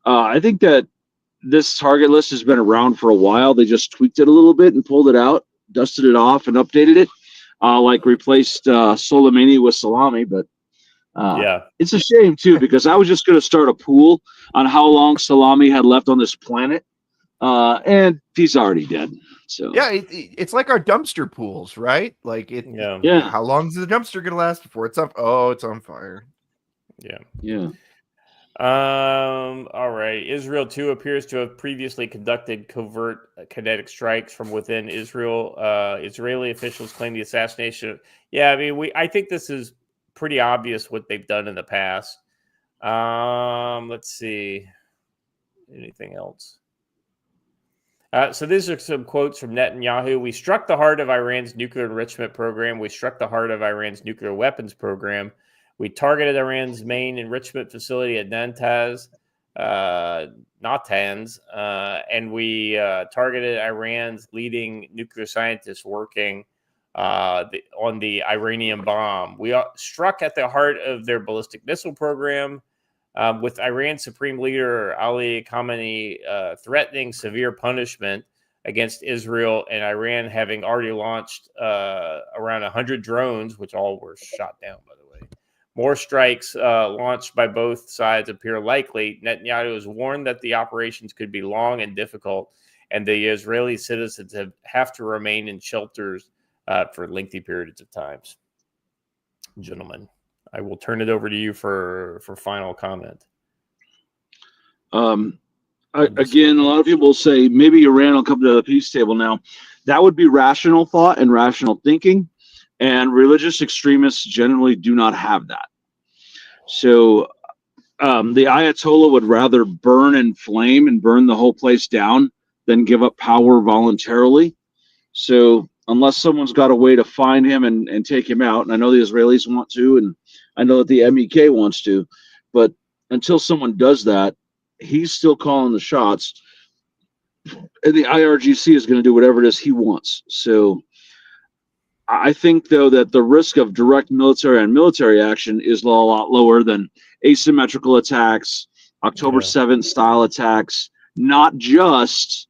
I think that this target list has been around for a while. They just tweaked it a little bit and pulled it out, dusted it off, and updated it, like replaced Soleimani with Salami, but. Yeah, it's a shame too, because I was just going to start a pool on how long Salami had left on this planet, and he's already dead. So yeah, it's like our dumpster pools, right? Like yeah. How long is the dumpster going to last before it's up? Oh, it's on fire. Yeah. All right. Israel too appears to have previously conducted covert kinetic strikes from within Israel. Israeli officials claim the assassination. Yeah, I mean, I think this is pretty obvious what they've done in the past. Let's see. Anything else? So these are some quotes from Netanyahu. We struck the heart of Iran's nuclear enrichment program. We struck the heart of Iran's nuclear weapons program. We targeted Iran's main enrichment facility at Natanz, and we targeted Iran's leading nuclear scientists working on the Iranian bomb. We struck at the heart of their ballistic missile program, with Iran's Supreme Leader Ali Khamenei threatening severe punishment against Israel, and Iran having already launched around 100 drones, which all were shot down, by the way. More strikes launched by both sides appear likely. Netanyahu has warned that the operations could be long and difficult, and the Israeli citizens have to remain in shelters for lengthy periods of times. Gentlemen, I will turn it over to you for final comment. Again, a lot of people say maybe Iran will come to the peace table now. That would be rational thought and rational thinking, and religious extremists generally do not have that. So the Ayatollah would rather burn and flame and burn the whole place down than give up power voluntarily. So unless someone's got a way to find him and take him out, and I know the Israelis want to, and I know that the MEK wants to, but until someone does that, he's still calling the shots, and the IRGC is going to do whatever it is he wants. So I think, though, that the risk of direct military on military action is a lot lower than asymmetrical attacks, October 7th style attacks, not just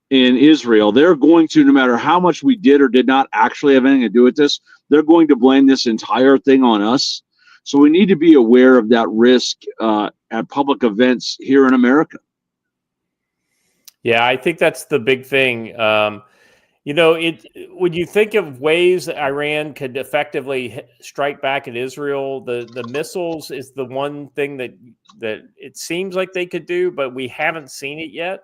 in Israel. They're going to, no matter how much we did or did not actually have anything to do with this, they're going to blame this entire thing on us. So we need to be aware of that risk at public events here in America. Yeah, I think that's the big thing. When you think of ways that Iran could effectively strike back at Israel, the missiles is the one thing that it seems like they could do, but we haven't seen it yet.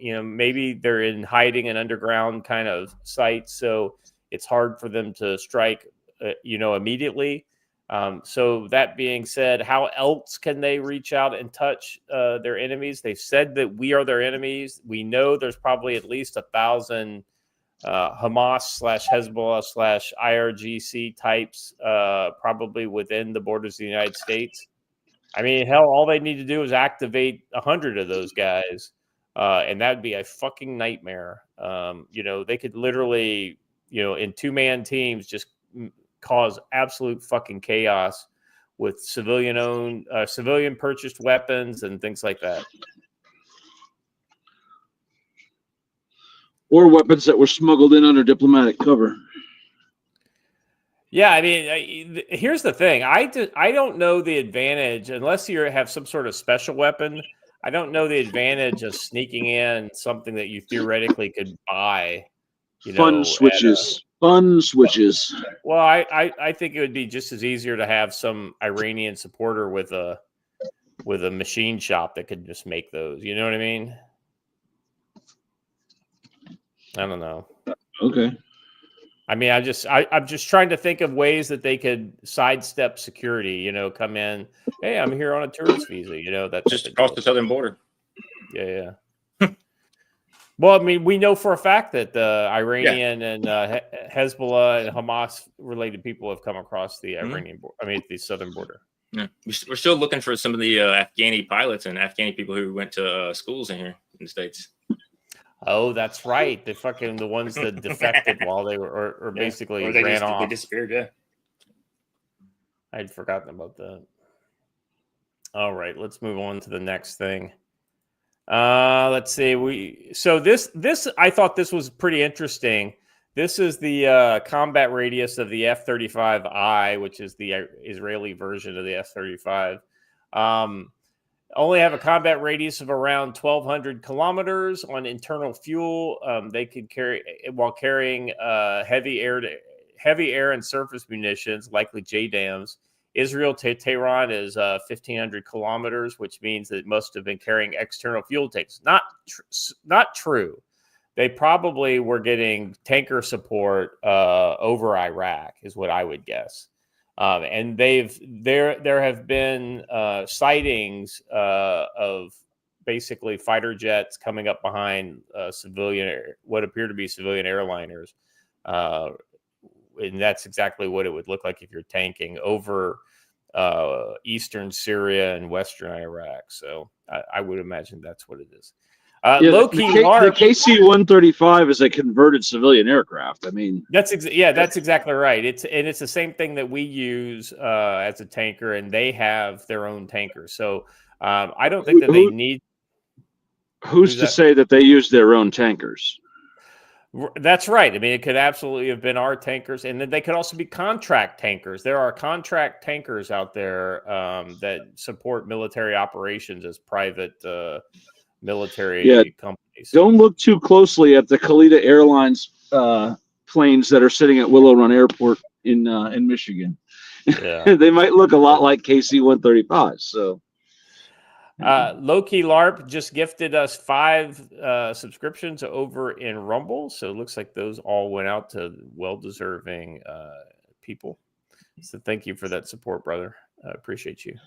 Maybe they're in hiding in underground kind of sites, so it's hard for them to strike, immediately. So that being said, how else can they reach out and touch their enemies? They've said that we are their enemies. We know there's probably at least 1,000 Hamas/Hezbollah/IRGC types probably within the borders of the United States. I mean, hell, all they need to do is activate 100 of those guys, and that'd be a fucking nightmare. They could literally, in two-man teams, just cause absolute fucking chaos with civilian purchased weapons and things like that. Or weapons that were smuggled in under diplomatic cover. Yeah, I mean, here's the thing. I don't know the advantage, unless you have some sort of special weapon. I don't know the advantage of sneaking in something that you theoretically could buy. Fun switches. Well, I think it would be just as easier to have some Iranian supporter with a machine shop that could just make those. You know what I mean? I don't know. Okay. I mean, I'm just trying to think of ways that they could sidestep security. Come in. Hey, I'm here on a tourist visa. That's just across the southern border. Yeah. Well, I mean, we know for a fact that the Iranian and Hezbollah and Hamas related people have come across the Iranian border. I mean, the southern border. Yeah, we're still looking for some of the Afghani pilots and Afghani people who went to schools in here in the States. Oh, that's right. The ones that defected while they were, or basically or they ran off. They disappeared. Yeah, I'd forgotten about that. All right, let's move on to the next thing. Let's see. This I thought this was pretty interesting. This is the combat radius of the F-35I, which is the Israeli version of the F-35. Only have a combat radius of around 1,200 kilometers on internal fuel. They could carry while carrying heavy air and surface munitions, likely JDAMs. Israel to Tehran is 1,500 kilometers, which means that it must have been carrying external fuel tanks. Not true. They probably were getting tanker support over Iraq, is what I would guess. And there have been sightings of basically fighter jets coming up behind what appear to be civilian airliners, and that's exactly what it would look like if you're tanking over eastern Syria and western Iraq. So I would imagine that's what it is. The KC-135 is a converted civilian aircraft. I mean, that's exactly right. It's the same thing that we use as a tanker, and they have their own tankers. So I don't think that they need. Who's to say that they use their own tankers? That's right. I mean, it could absolutely have been our tankers, and then they could also be contract tankers. There are contract tankers out there that support military operations as private military companies. Don't look too closely at the Khalida Airlines planes that are sitting at Willow Run Airport in Michigan. Yeah. They might look a lot like KC-135. So. Loki LARP just gifted us 5 subscriptions over in Rumble. So it looks like those all went out to well-deserving people. So thank you for that support, brother. I appreciate you.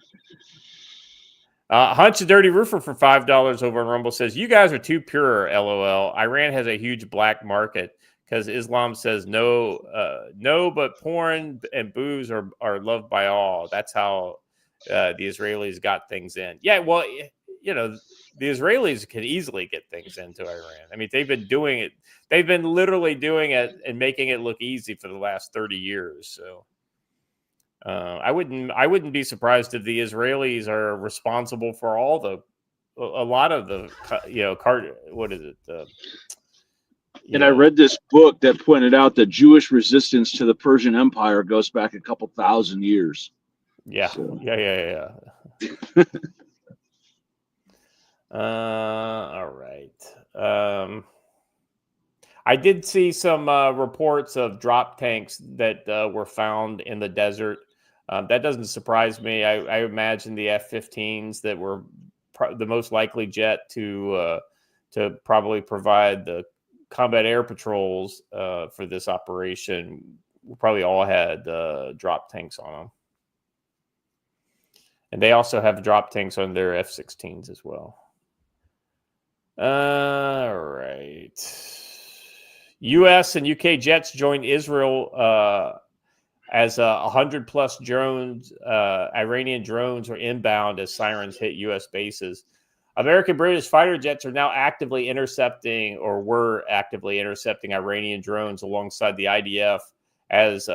Hunch a Dirty Roofer for $5 over on Rumble says, you guys are too pure, LOL. Iran has a huge black market because Islam says no, but porn and booze are loved by all. That's how the Israelis got things in. Yeah, well, you know, the Israelis can easily get things into Iran. I mean, they've been doing it. They've been literally doing it and making it look easy for the last 30 years. So I wouldn't be surprised if the Israelis are responsible for a lot of the, what is it? I read this book that pointed out that Jewish resistance to the Persian Empire goes back a couple thousand years. Yeah. So. Yeah. All right. I did see some reports of drop tanks that were found in the desert. That doesn't surprise me. I imagine the F-15s that were the most likely jet to probably provide the combat air patrols for this operation probably all had drop tanks on them. And they also have drop tanks on their F-16s as well. All right. U.S. and UK jets joined Israel as 100 plus drones, Iranian drones are inbound as sirens hit U.S. bases. American British fighter jets are now were actively intercepting Iranian drones alongside the IDF as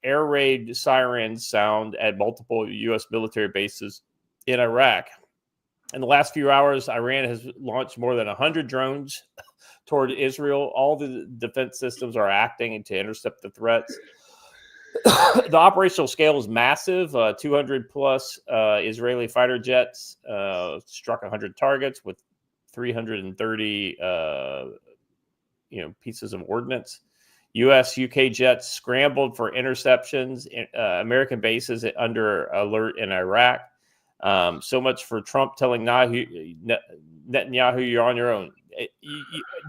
air raid sirens sound at multiple U.S. military bases in Iraq. In the last few hours, Iran has launched more than 100 drones toward Israel. All the defense systems are acting to intercept the threats. The operational scale is massive. 200 plus Israeli fighter jets struck 100 targets with 330 pieces of ordnance. U.S. UK jets scrambled for interceptions. American bases under alert in Iraq. So much for Trump telling Netanyahu, you're on your own.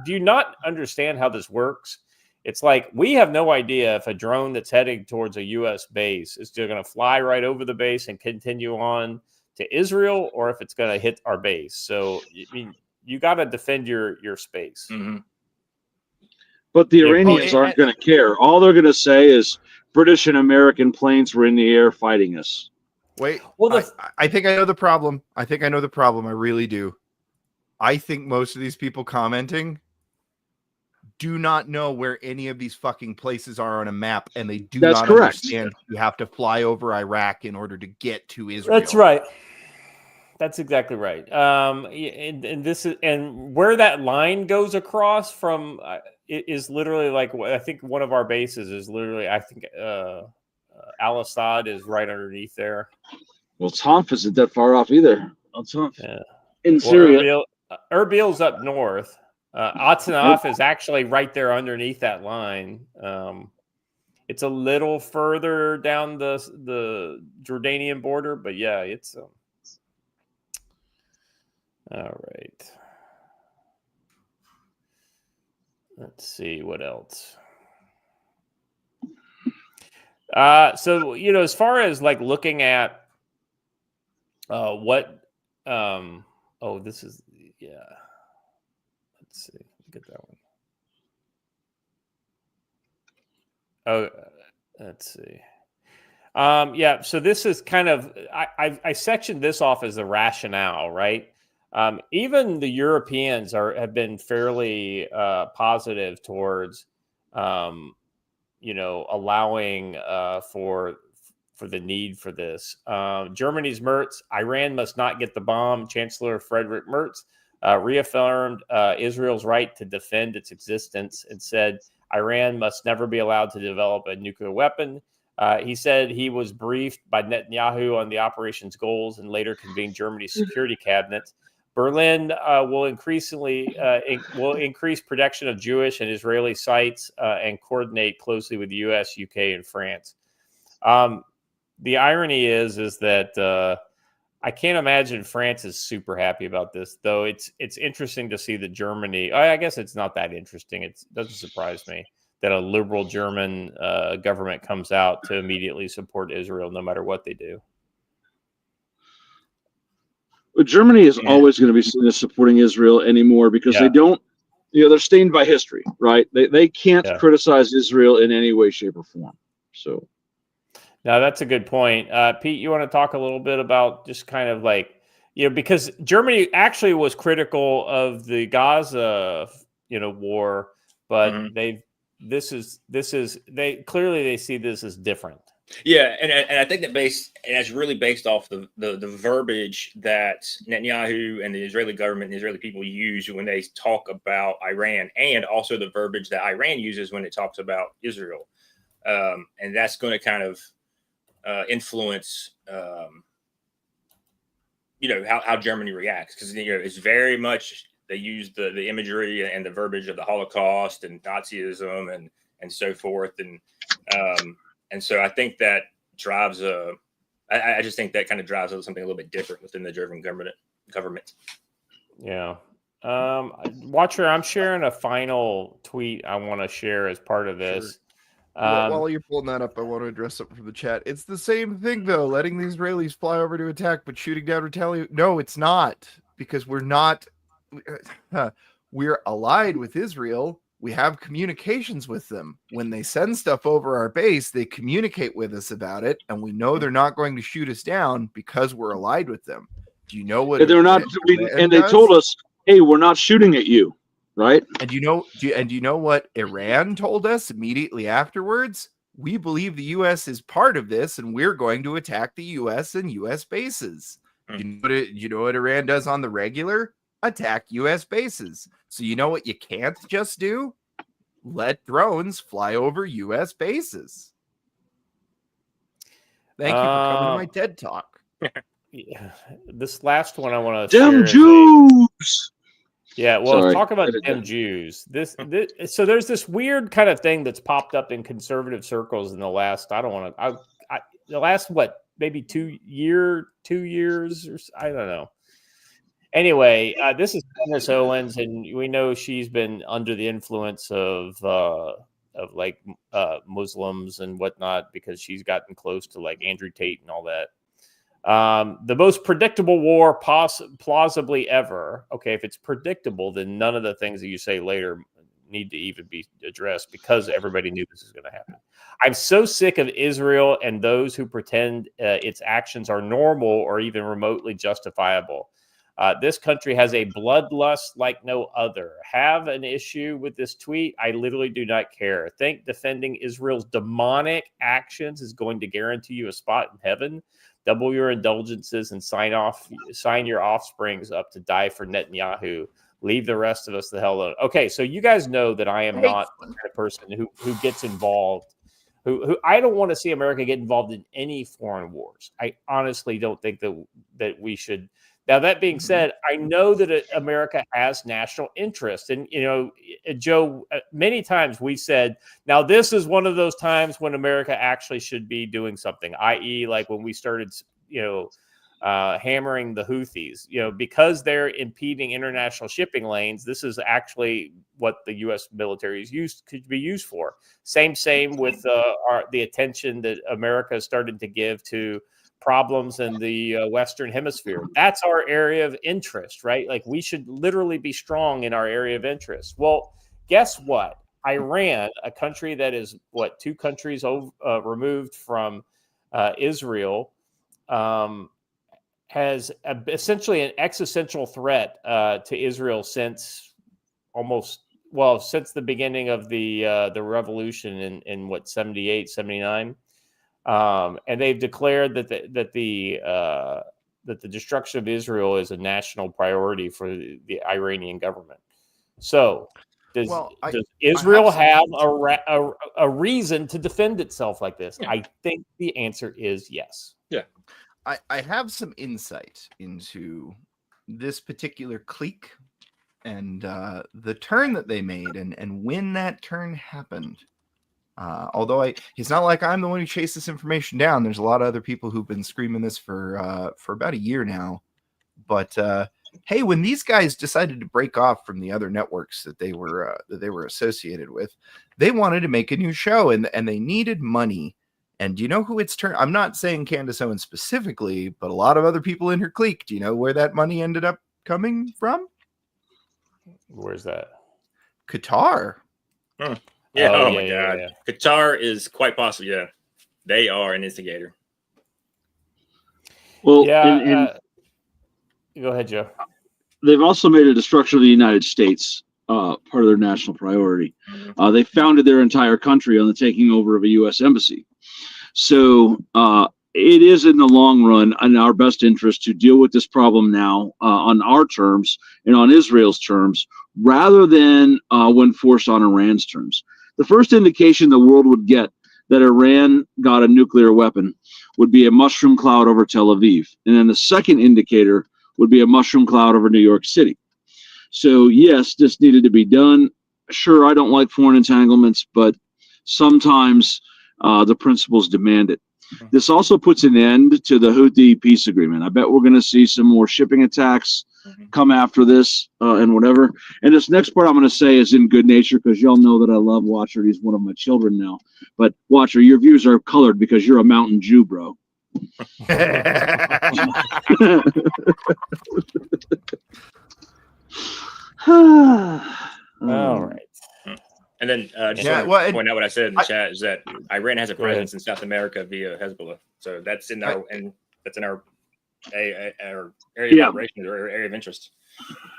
Do you not understand how this works? It's like we have no idea if a drone that's heading towards a U.S. base is still going to fly right over the base and continue on to Israel, or if it's going to hit our base. So, I mean, you got to defend your space. Mm-hmm. But the Iranians aren't going to care. All they're going to say is British and American planes were in the air fighting us. Wait, I think I know the problem. I really do. I think most of these people commenting do not know where any of these fucking places are on a map, and they do not understand you have to fly over Iraq in order to get to Israel. That's right. That's exactly right. And where that line goes across from is literally like, I think one of our bases is literally, Al-Assad is right underneath there. Well, Tanf isn't that far off either. Yeah. In Syria. Erbil's up north. Atanaf is actually right there underneath that line. It's a little further down the Jordanian border, but yeah, it's all right. Let's see what else. So as far as like looking at what this is let's see, get that one. Let's see. So this is kind of I sectioned this off as the rationale, right? Even the Europeans have been fairly positive towards allowing for the need for this. Germany's Merz, Iran must not get the bomb. Chancellor Friedrich Merz reaffirmed Israel's right to defend its existence and said Iran must never be allowed to develop a nuclear weapon. He said he was briefed by Netanyahu on the operation's goals and later convened Germany's security cabinet. Berlin will increase protection of Jewish and Israeli sites and coordinate closely with the U.S., UK, and France. The irony is that I can't imagine France is super happy about this, though. It's interesting to see that Germany. I guess it's not that interesting. It doesn't surprise me that a liberal German government comes out to immediately support Israel, no matter what they do. But Germany is always going to be seen as supporting Israel anymore because they don't, they're stained by history, right? They can't criticize Israel in any way, shape, or form. So, now that's a good point. Pete, you want to talk a little bit about just kind of like, because Germany actually was critical of the Gaza, war, but they clearly see this as different. Yeah, and I think that's really based off the verbiage that Netanyahu and the Israeli government and the Israeli people use when they talk about Iran, and also the verbiage that Iran uses when it talks about Israel. And that's going to kind of influence, how Germany reacts, because it's very much they use the imagery and the verbiage of the Holocaust and Nazism and so forth, and so I think that drives I just think that kind of drives something a little bit different within the German government. Yeah. Watcher, I'm sharing a final tweet I want to share as part of this. Sure. While you're pulling that up, I want to address something from the chat. It's the same thing, though, letting the Israelis fly over to attack, but shooting down retaliate. No, it's not, because we're not. We're allied with Israel. We have communications with them. When they send stuff over our base, they communicate with us about it, and we know they're not going to shoot us down because we're allied with them. Do you know what they're not? And they told us, "Hey, we're not shooting at you," right? And do you know what Iran told us immediately afterwards? We believe the U.S. is part of this, and we're going to attack the U.S. and U.S. bases. You know what Iran does on the regular? Attack U.S. bases. So you know what you can't just do? Let drones fly over U.S. bases. Thank you for coming to my TED Talk. Yeah. This last one I want to share. Jews! Talk about them Jews. So there's this weird kind of thing that's popped up in conservative circles in the last, maybe 2 years, or I don't know. Anyway, this is Candace Owens, and we know she's been under the influence of Muslims and whatnot, because she's gotten close to like Andrew Tate and all that. The most predictable war plausibly ever. Okay, if it's predictable, then none of the things that you say later need to even be addressed, because everybody knew this was going to happen. I'm so sick of Israel and those who pretend its actions are normal or even remotely justifiable. This country has a bloodlust like no other. Have an issue with this tweet? I literally do not care. Think defending Israel's demonic actions is going to guarantee you a spot in heaven? Double your indulgences and sign your offsprings up to die for Netanyahu. Leave the rest of us the hell alone. Okay, so you guys know that I am not the kind of person who gets involved. Who I don't want to see America get involved in any foreign wars. I honestly don't think that we should. Now, that being said, I know that America has national interest. And, Joe, many times we said, now this is one of those times when America actually should be doing something, i.e. like when we started, hammering the Houthis. Because they're impeding international shipping lanes. This is actually what the U.S. military could be used for. Same with the attention that America started to give to problems in the Western Hemisphere. That's our area of interest, right? Like, we should literally be strong in our area of interest. Well, guess what? Iran, a country that is 2 countries removed from Israel, has essentially an existential threat to Israel since the beginning of the revolution in 78, 79. And they've declared that the destruction of Israel is a national priority for the Iranian government. So, does Israel have a reason to defend itself like this? Yeah. I think the answer is yes. Yeah. I have some insight into this particular clique and the turn that they made and when that turn happened. Although it's not like I'm the one who chased this information down. There's a lot of other people who've been screaming this for about a year now. But hey, when these guys decided to break off from the other networks that they were associated with, they wanted to make a new show and they needed money. And do you know who it's turned? I'm not saying Candace Owens specifically, but a lot of other people in her clique. Do you know where that money ended up coming from? Where's that? Qatar. Yeah. Oh my God. Yeah. Qatar is quite possible. Yeah. They are an instigator. Well, yeah. Go ahead, Joe. They've also made a destruction of the United States part of their national priority. They founded their entire country on the taking over of a U.S. embassy. So it is in the long run in our best interest to deal with this problem now on our terms and on Israel's terms, rather than when forced on Iran's terms. The first indication the world would get that Iran got a nuclear weapon would be a mushroom cloud over Tel Aviv. And then the second indicator would be a mushroom cloud over New York City. So yes, this needed to be done. Sure, I don't like foreign entanglements, but sometimes the principles demand it. This also puts an end to the Houthi peace agreement. I bet we're going to see some more shipping attacks come after this and whatever. And this next part I'm going to say is in good nature because y'all know that I love Watcher. He's one of my children now. But Watcher, your views are colored because you're a mountain Jew, bro. All right. And then just want to point out what I said in the chat is that Iran has a presence in South America via Hezbollah. So that's in our area of operations or area of interest.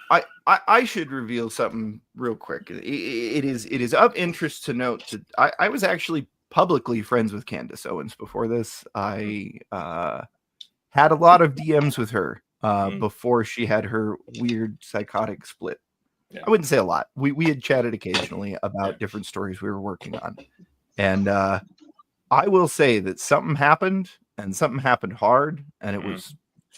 I should reveal something real quick. It is of interest to note that I was actually publicly friends with Candace Owens before this. I had a lot of DMs with her before she had her weird psychotic split. Yeah. I wouldn't say a lot. We had chatted occasionally about different stories we were working on. And I will say that something happened and something happened hard. And it was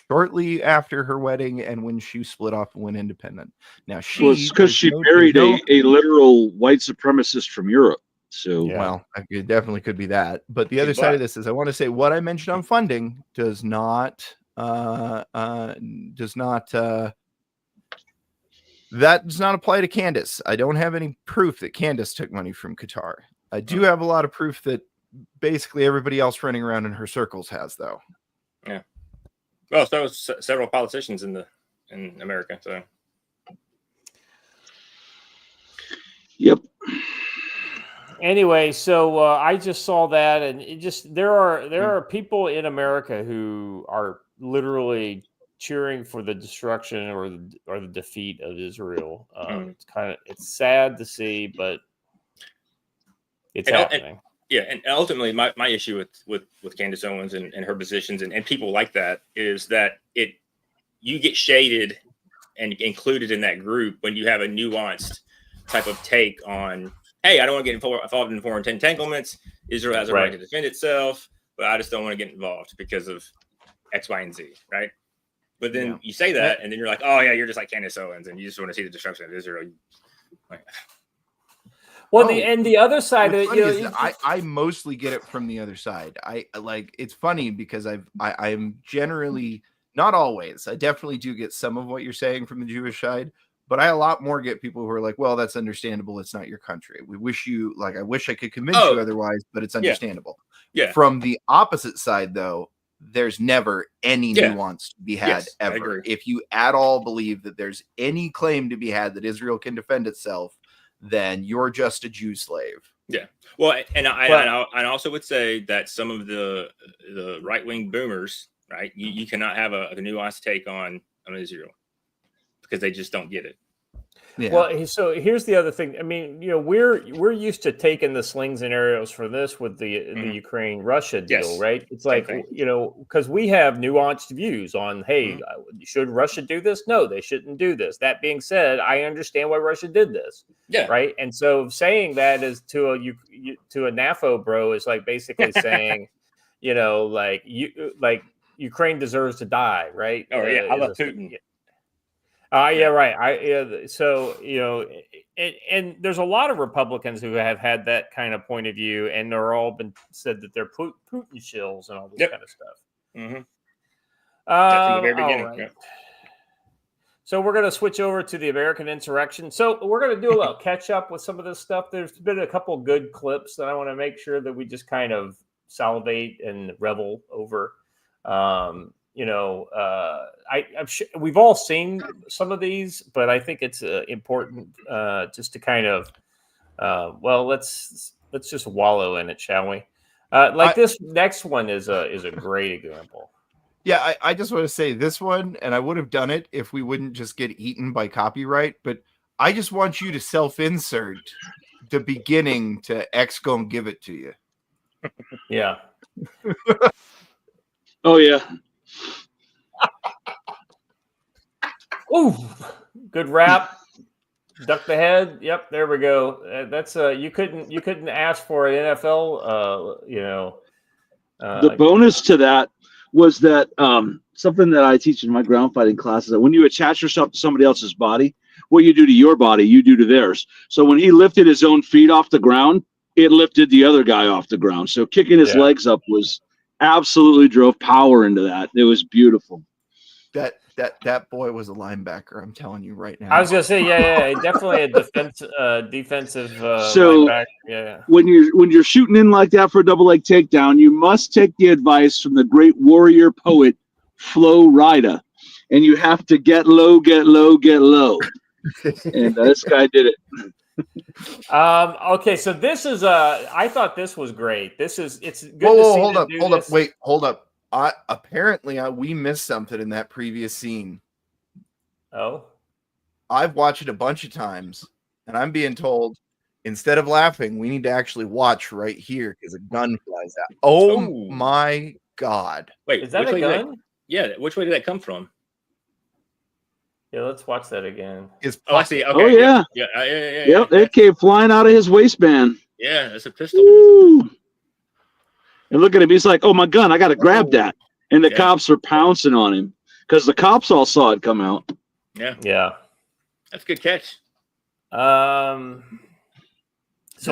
shortly after her wedding and when she split off and went independent. Now it's because she married a literal white supremacist from Europe. So well, it definitely could be that. But the other side of this is I want to say what I mentioned on funding does not that does not apply to Candace. I don't have any proof that Candace took money from Qatar. I do have a lot of proof that basically everybody else running around in her circles has, though. Yeah. Well, so several politicians in America. So. Yep. Anyway, so I just saw that, and it just there are people in America who are literally cheering for the destruction or the defeat of Israel. It's sad to see, but it's happening. And ultimately, my issue with Candace Owens and her positions and people like that is that you get shaded and included in that group when you have a nuanced type of take on, hey, I don't want to get involved in foreign entanglements. Israel has a right to defend itself, but I just don't want to get involved because of X, Y, and Z, right? But then you say that, and then you're like, oh, yeah, you're just like Candace Owens, and you just want to see the destruction of Israel. Well, the other side of it, I mostly get it from the other side. It's funny because I'm generally not always. I definitely do get some of what you're saying from the Jewish side, but I a lot more get people who are like, well, that's understandable. It's not your country. We wish you, like, I wish I could convince you otherwise, but it's understandable. Yeah. From the opposite side, though, there's never any nuance to be had ever. If you at all believe that there's any claim to be had that Israel can defend itself, then you're just a Jew slave. Yeah. Well, and I also would say that some of the right-wing boomers, right, you cannot have a nuanced take on Israel because they just don't get it. Yeah. Well, so here's the other thing. I mean, you know, we're used to taking the slings and arrows for this with the Ukraine-Russia deal, right? It's like, you know, because we have nuanced views on, hey, should Russia do this? No, they shouldn't do this. That being said, I understand why Russia did this. Yeah. Right. And so saying that is to a NAFO bro is like basically saying, you know, like Ukraine deserves to die, right? Oh yeah, I love Putin. Yeah, right. So, you know, and there's a lot of Republicans who have had that kind of point of view, and they're all been said that they're Putin shills and all this kind of stuff. Mm-hmm. From the very beginning. Right. Yep. So we're going to switch over to the American Insurrection. So we're going to do a little catch up with some of this stuff. There's been a couple good clips that I want to make sure that we just kind of salivate and revel over. You know, I'm sure we've all seen some of these, but I think it's important just to kind of, let's just wallow in it, shall we? This next one is a great example. Yeah, I just want to say this one, and I would have done it if we wouldn't just get eaten by copyright, but I just want you to self-insert the beginning to X gonna give it to you. Yeah. Oh, yeah. Ooh, good rap. Duck the head. Yep, there we go. That's you couldn't ask for an NFL. You know, the bonus to that was that something that I teach in my ground fighting classes, that when you attach yourself to somebody else's body, what you do to your body, you do to theirs. So when he lifted his own feet off the ground, it lifted the other guy off the ground. So kicking his legs up was absolutely drove power into that. It was beautiful. That boy was a linebacker. I'm telling you right now. I was gonna say, definitely a defensive. So linebacker. Yeah. When you're shooting in like that for a double leg takedown, you must take the advice from the great warrior poet Flo Rida, and you have to get low, get low, get low. And this guy did it. Okay, so this is I thought this was great. It's good whoa, to see. Hold up. Apparently, we missed something in that previous scene. Oh, I've watched it a bunch of times, and I'm being told instead of laughing, we need to actually watch right here because a gun flies out. Oh my God! Wait, is that a gun? Which way did that come from? Yeah, let's watch that again. I see. Okay. Oh yeah. Yep, it came flying out of his waistband. Yeah, it's a pistol. Woo. And look at him. He's like, "Oh, my gun! I got to grab that!" And the cops are pouncing on him because the cops all saw it come out. Yeah, that's a good catch. So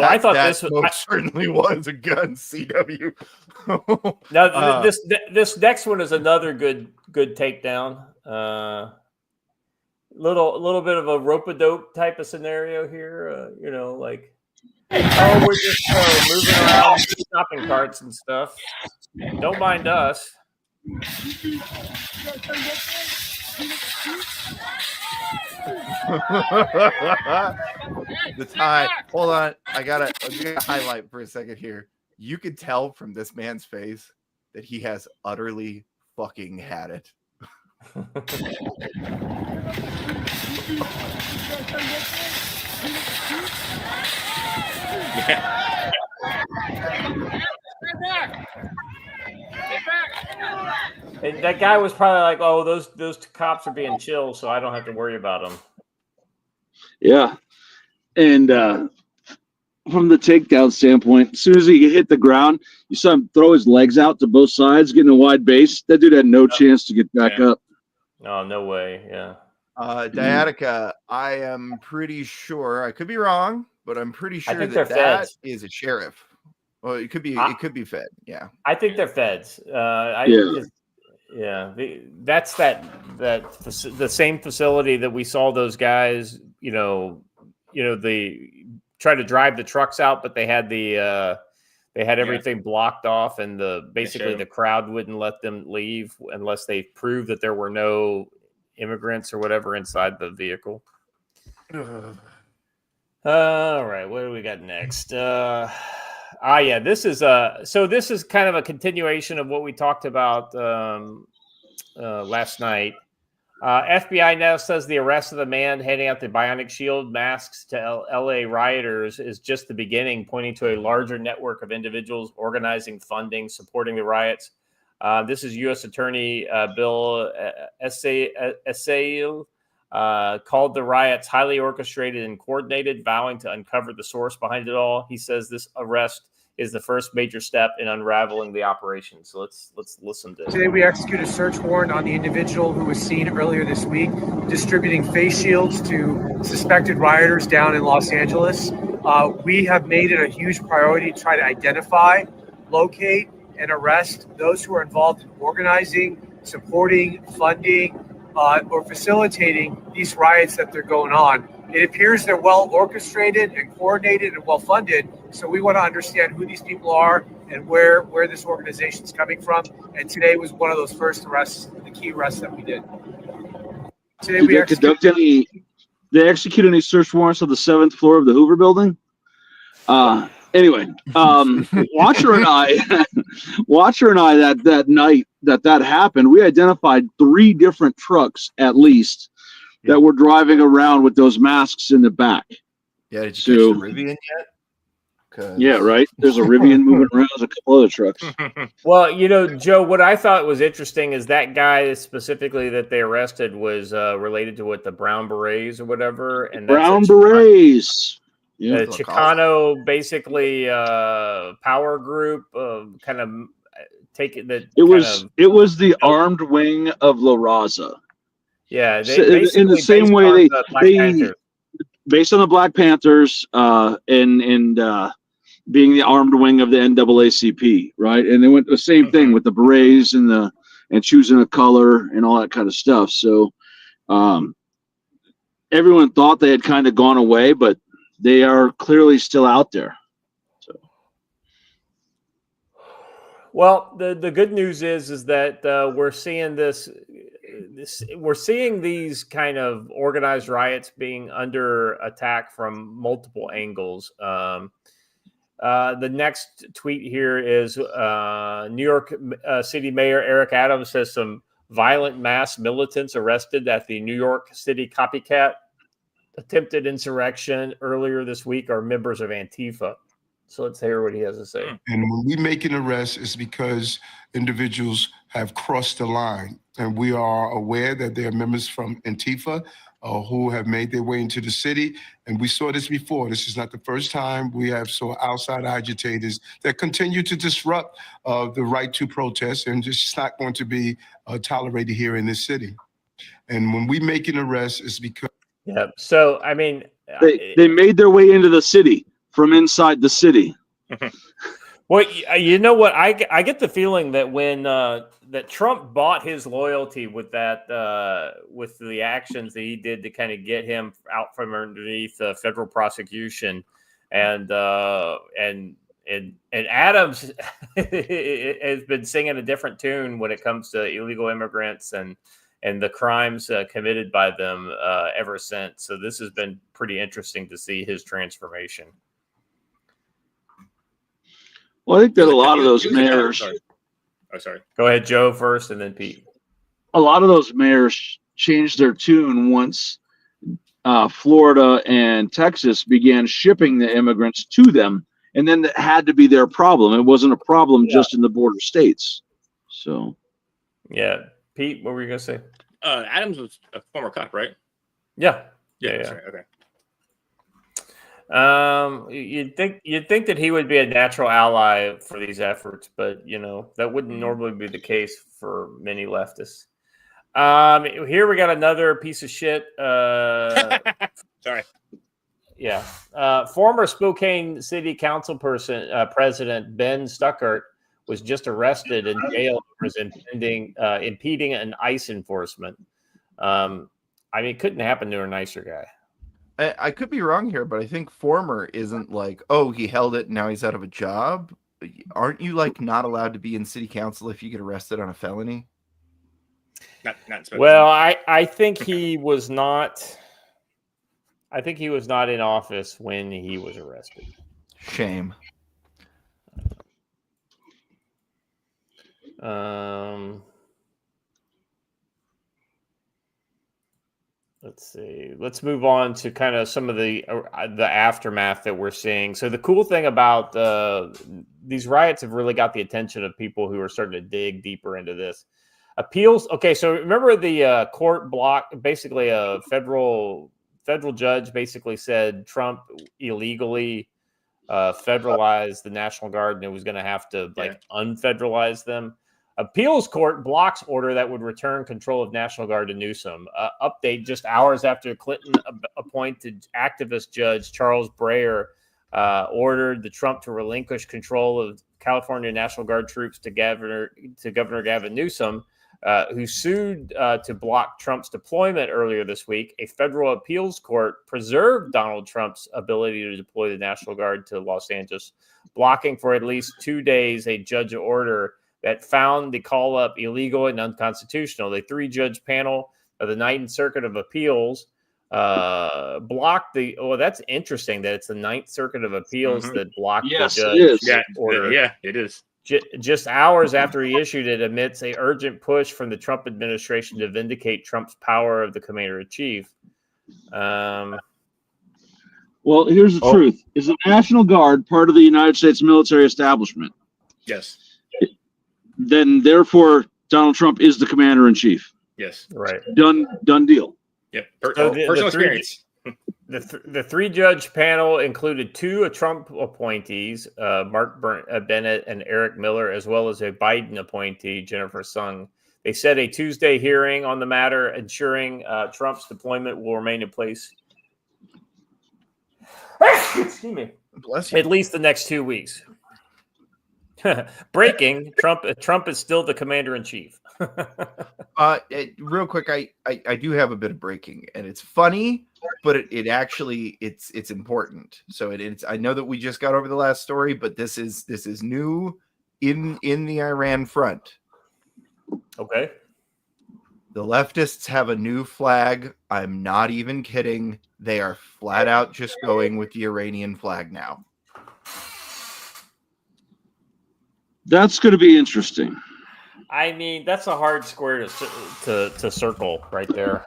I thought this certainly was a gun. CW. Now this next one is another good takedown. Little bit of a rope-a-dope type of scenario here. You know, like. Oh, we're just moving around, shopping carts and stuff. Don't mind us. The tie. Hold on. I gotta highlight for a second here. You could tell from this man's face that he has utterly fucking had it. And that guy was probably like, "Oh, those cops are being chill, so I don't have to worry about them." Yeah, and from the takedown standpoint, as soon as he hit the ground, you saw him throw his legs out to both sides, getting a wide base. That dude had no chance to get back up. Oh, no way. Yeah. Diatica, I am pretty sure, I could be wrong, but I'm pretty sure that is a sheriff. Well, it could be Fed. Yeah. I think they're feds. Yeah, that's the same facility that we saw those guys. They tried to drive the trucks out, but they had everything blocked off, and basically the crowd wouldn't let them leave unless they proved that there were no immigrants or whatever inside the vehicle. All right, what do we got next? This is this is kind of a continuation of what we talked about last night. FBI now says the arrest of the man handing out the bionic shield masks to LA rioters is just the beginning, pointing to a larger network of individuals organizing, funding, supporting the riots. This is U.S. Attorney Bill Essayil. Called the riots highly orchestrated and coordinated, vowing to uncover the source behind it all. He says this arrest is the first major step in unraveling the operation. So let's listen to it. Today we executed a search warrant on the individual who was seen earlier this week distributing face shields to suspected rioters down in Los Angeles. We have made it a huge priority to try to identify, locate, and arrest those who are involved in organizing, supporting, funding, or facilitating these riots that they're going on. It appears they're well orchestrated and coordinated and well funded. So we want to understand who these people are and where this organization is coming from. And today was one of those first arrests, the key arrests that we did. Today Did they execute any search warrants on the 7th floor of the Hoover Building? Anyway, Watcher and I that night that happened, we identified 3 different trucks at least that were driving around with those masks in the back. Yeah, did you catch the Rivian yet? Yeah, right. There's a Rivian moving around. There's a couple other trucks. Well, Joe, what I thought was interesting is that guy specifically that they arrested was related to the Brown Berets or whatever. And Brown Berets. Yeah, the Chicano, basically, power group, kind of taking the. It was the armed wing of La Raza. Yeah, in the same way they based on the Black Panthers, and being the armed wing of the NAACP, right? And they went the same thing with the berets and choosing a color and all that kind of stuff. So, everyone thought they had kind of gone away, but they are clearly still out there. So, well, the good news is that we're seeing we're seeing these kind of organized riots being under attack from multiple angles. The next tweet here is New York City Mayor Eric Adams says some violent mass militants arrested at the New York City copycat attempted insurrection earlier this week are members of Antifa. So let's hear what he has to say. And when we make an arrest, it's because individuals have crossed the line. And we are aware that there are members from Antifa who have made their way into the city. And we saw this before. This is not the first time we have saw outside agitators that continue to disrupt the right to protest, and just not going to be tolerated here in this city. And when we make an arrest, it's because... Yeah. So, I mean... They made their way into the city from inside the city. Well, you know what? I get the feeling that when that Trump bought his loyalty with with the actions that he did to kind of get him out from underneath federal prosecution, and Adams has been singing a different tune when it comes to illegal immigrants and the crimes committed by them ever since. So this has been pretty interesting to see his transformation. Well, I think that a lot of those mayors. Oh, sorry. Go ahead, Joe, first, and then Pete. A lot of those mayors changed their tune once Florida and Texas began shipping the immigrants to them, and then that had to be their problem. It wasn't a problem just in the border states. So, yeah, Pete, what were you gonna say? Adams was a former cop, right? Yeah. Right. Okay. You'd think that he would be a natural ally for these efforts, but that wouldn't normally be the case for many leftists. Here we got another piece of shit. Sorry. Yeah. Former Spokane City Council president Ben Stuckert was just arrested in jail for impeding an ICE enforcement. I mean, it couldn't happen to a nicer guy. I could be wrong here, but I think former isn't like, oh, he held it and now he's out of a job. Aren't you like not allowed to be in city council if you get arrested on a felony? Not well, I think he was not. I think he was not in office when he was arrested. Shame. Let's see. Let's move on to kind of some of the aftermath that we're seeing. So the cool thing about these riots have really got the attention of people who are starting to dig deeper into this. Appeals. Okay, so remember the court blocked, basically a federal judge basically said Trump illegally federalized the National Guard and it was going to have to unfederalize them. Appeals court blocks order that would return control of National Guard to Newsom. Update just hours after Clinton appointed activist judge Charles Breyer ordered the Trump to relinquish control of California National Guard troops to Governor Gavin Newsom, who sued to block Trump's deployment earlier this week. A federal appeals court preserved Donald Trump's ability to deploy the National Guard to Los Angeles, blocking for at least 2 days a judge order that found the call-up illegal and unconstitutional. The 3-judge panel of the Ninth Circuit of Appeals blocked the. Oh, that's interesting that it's the Ninth Circuit of Appeals that blocked the judge order. Yeah, it is. Just hours after he issued it, amidst an urgent push from the Trump administration to vindicate Trump's power of the commander-in-chief. Well, here's the truth. Is the National Guard part of the United States military establishment? Yes. Then, therefore, Donald Trump is the commander-in-chief. Yes. Right. Done deal. Yep. Personal experience. The 3-judge panel included 2 Trump appointees, Mark Bennett and Eric Miller, as well as a Biden appointee, Jennifer Sung. They said a Tuesday hearing on the matter, ensuring Trump's deployment will remain in place. Excuse me. Bless you. At least the next 2 weeks. Breaking: Trump is still the commander-in-chief. Real quick, I do have a bit of breaking, and it's funny, but it actually it's important. So it's I know that we just got over the last story, but this is new in the Iran front. Okay. The leftists have a new flag. I'm not even kidding. They are flat out just going with the Iranian flag now. That's going to be interesting. I mean, that's a hard square to circle right there.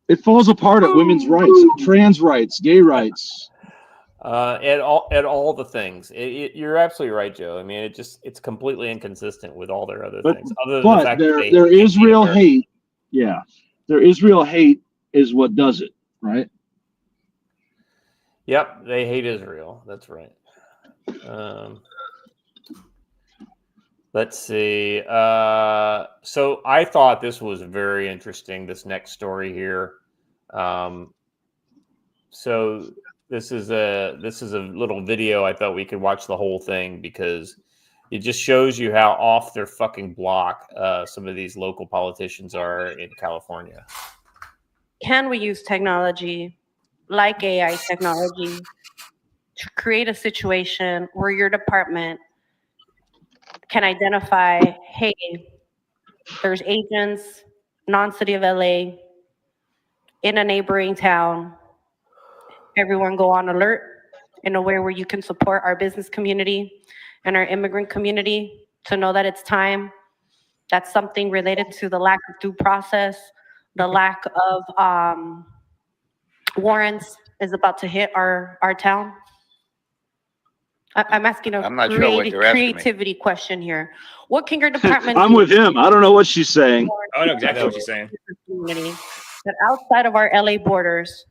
It falls apart at women's rights, trans rights, gay rights. At all the things. You're absolutely right, Joe. I mean, it's completely inconsistent with all their other things. Other than the fact that there is real hate. Yeah, there is real hate is what does it, right? Yep, they hate Israel. That's right. Let's see. So I thought this was very interesting, this next story here. So this is a little video. I thought we could watch the whole thing because it just shows you how off their fucking block some of these local politicians are in California. Can we use technology like AI technology to create a situation where your department can identify, hey, there's agents, non-city of LA, in a neighboring town. Everyone go on alert in a way where you can support our business community and our immigrant community to know that it's time. That's something related to the lack of due process, the lack of warrants is about to hit our town. I'm asking a creativity question here. What can your department I'm with him. I don't know what she's saying. I know exactly what she's saying. That outside of our LA borders,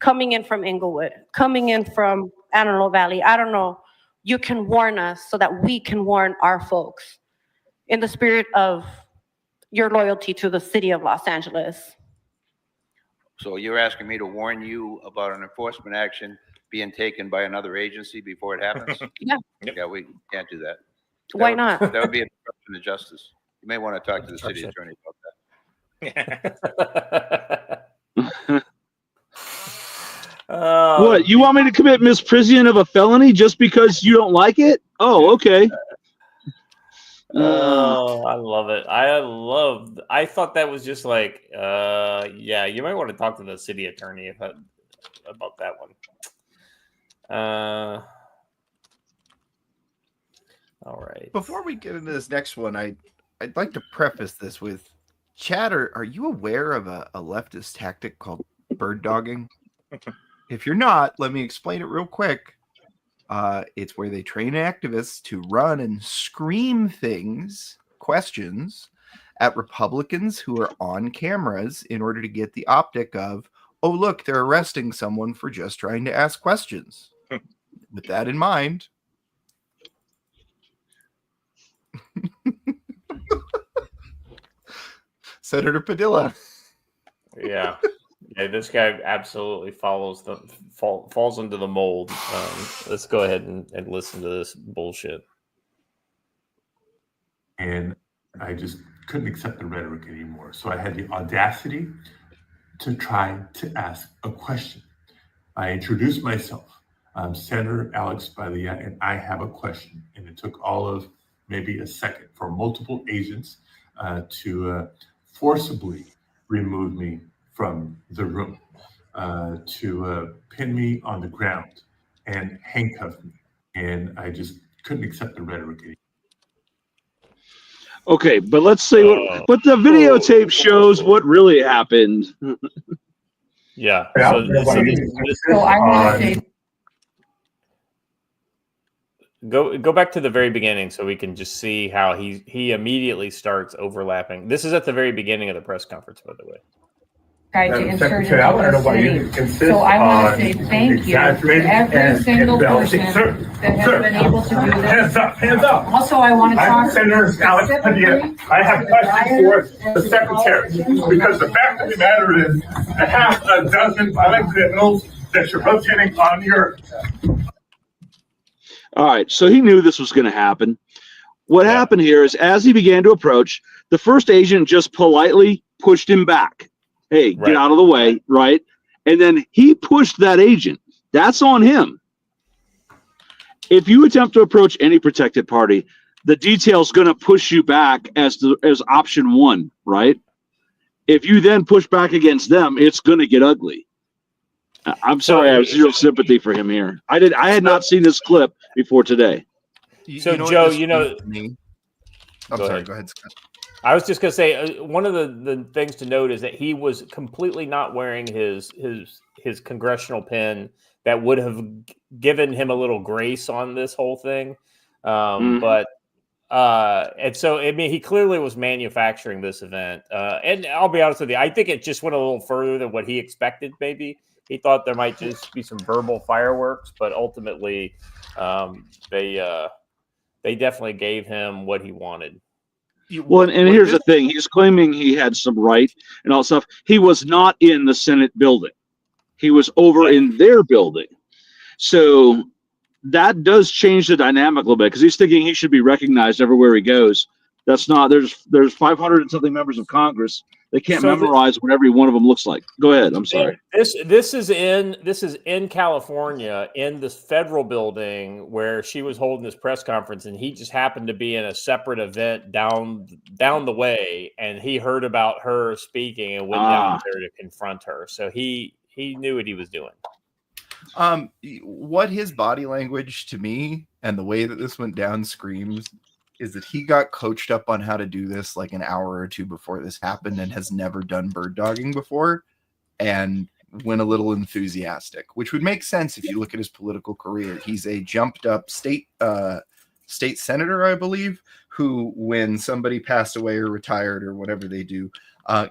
coming in from Inglewood, coming in from Antelope Valley, I don't know, you can warn us so that we can warn our folks in the spirit of your loyalty to the city of Los Angeles. So you're asking me to warn you about an enforcement action being taken by another agency before it happens? Yeah. Yeah, we can't do that. Why not? That would be an obstruction of justice. You may want to talk to the city attorney about that. What, you want me to commit misprision of a felony just because you don't like it? Oh, okay. Oh, I love it. I thought that was just like, yeah, you might want to talk to the city attorney about that one. All right. Before we get into this next one, I'd like to preface this with, Chad, are you aware of a leftist tactic called bird dogging? If you're not, let me explain it real quick. It's where they train activists to run and scream questions at Republicans who are on cameras in order to get the optic of, oh, look, they're arresting someone for just trying to ask questions. With that in mind. Senator Padilla. Yeah. Yeah, this guy absolutely falls into the mold. Let's go ahead and listen to this bullshit. And I just couldn't accept the rhetoric anymore. So I had the audacity to try to ask a question. I introduced myself. I'm Senator Alex Balia, and I have a question. And it took all of maybe a second for multiple agents to forcibly remove me from the room, to pin me on the ground and handcuff me. And I just couldn't accept the rhetoric anymore. Okay, but let's say but the videotape shows what really happened. Yeah. Go back to the very beginning so we can just see how he immediately starts overlapping. This is at the very beginning of the press conference, by the way. To insert into the city. So I want to say thank you to every single person that has been able to do this. Hands up. Also, I want to talk I'm Senator Alex Padilla. I have questions for the secretary because the fact of the matter is a half a dozen violent criminals that you're rotating on your. All right, so he knew this was going to happen. What happened here is as he began to approach, the first agent just politely pushed him back. Hey, get out of the way, right? And then he pushed that agent. That's on him. If you attempt to approach any protected party, the detail's going to push you back as option one, right? If you then push back against them, it's going to get ugly. I'm sorry, I have zero sympathy for him here. I had not seen this clip before today. So, Joe, I'm sorry, go ahead, Scott. I was just going to say, one of the things to note is that he was completely not wearing his congressional pin that would have given him a little grace on this whole thing. And so, I mean, he clearly was manufacturing this event. And I'll be honest with you, I think it just went a little further than what he expected, maybe. He thought there might just be some verbal fireworks, but ultimately they definitely gave him what he wanted. Well, and here's the thing. He's claiming he had some right and all stuff. He was not in the Senate building. He was over in their building. So that does change the dynamic a little bit because he's thinking he should be recognized everywhere he goes. That's not, there's 500 and something members of Congress. They can't memorize what every one of them looks like. Go ahead. I'm sorry. This is in California, in this federal building where she was holding this press conference, and he just happened to be in a separate event down the way, and he heard about her speaking and went down there to confront her. So he knew what he was doing. What his body language to me and the way that this went down screams is that he got coached up on how to do this like an hour or two before this happened and has never done bird dogging before and went a little enthusiastic, which would make sense if you look at his political career. He's a jumped up state senator, I believe, who, when somebody passed away or retired or whatever they do,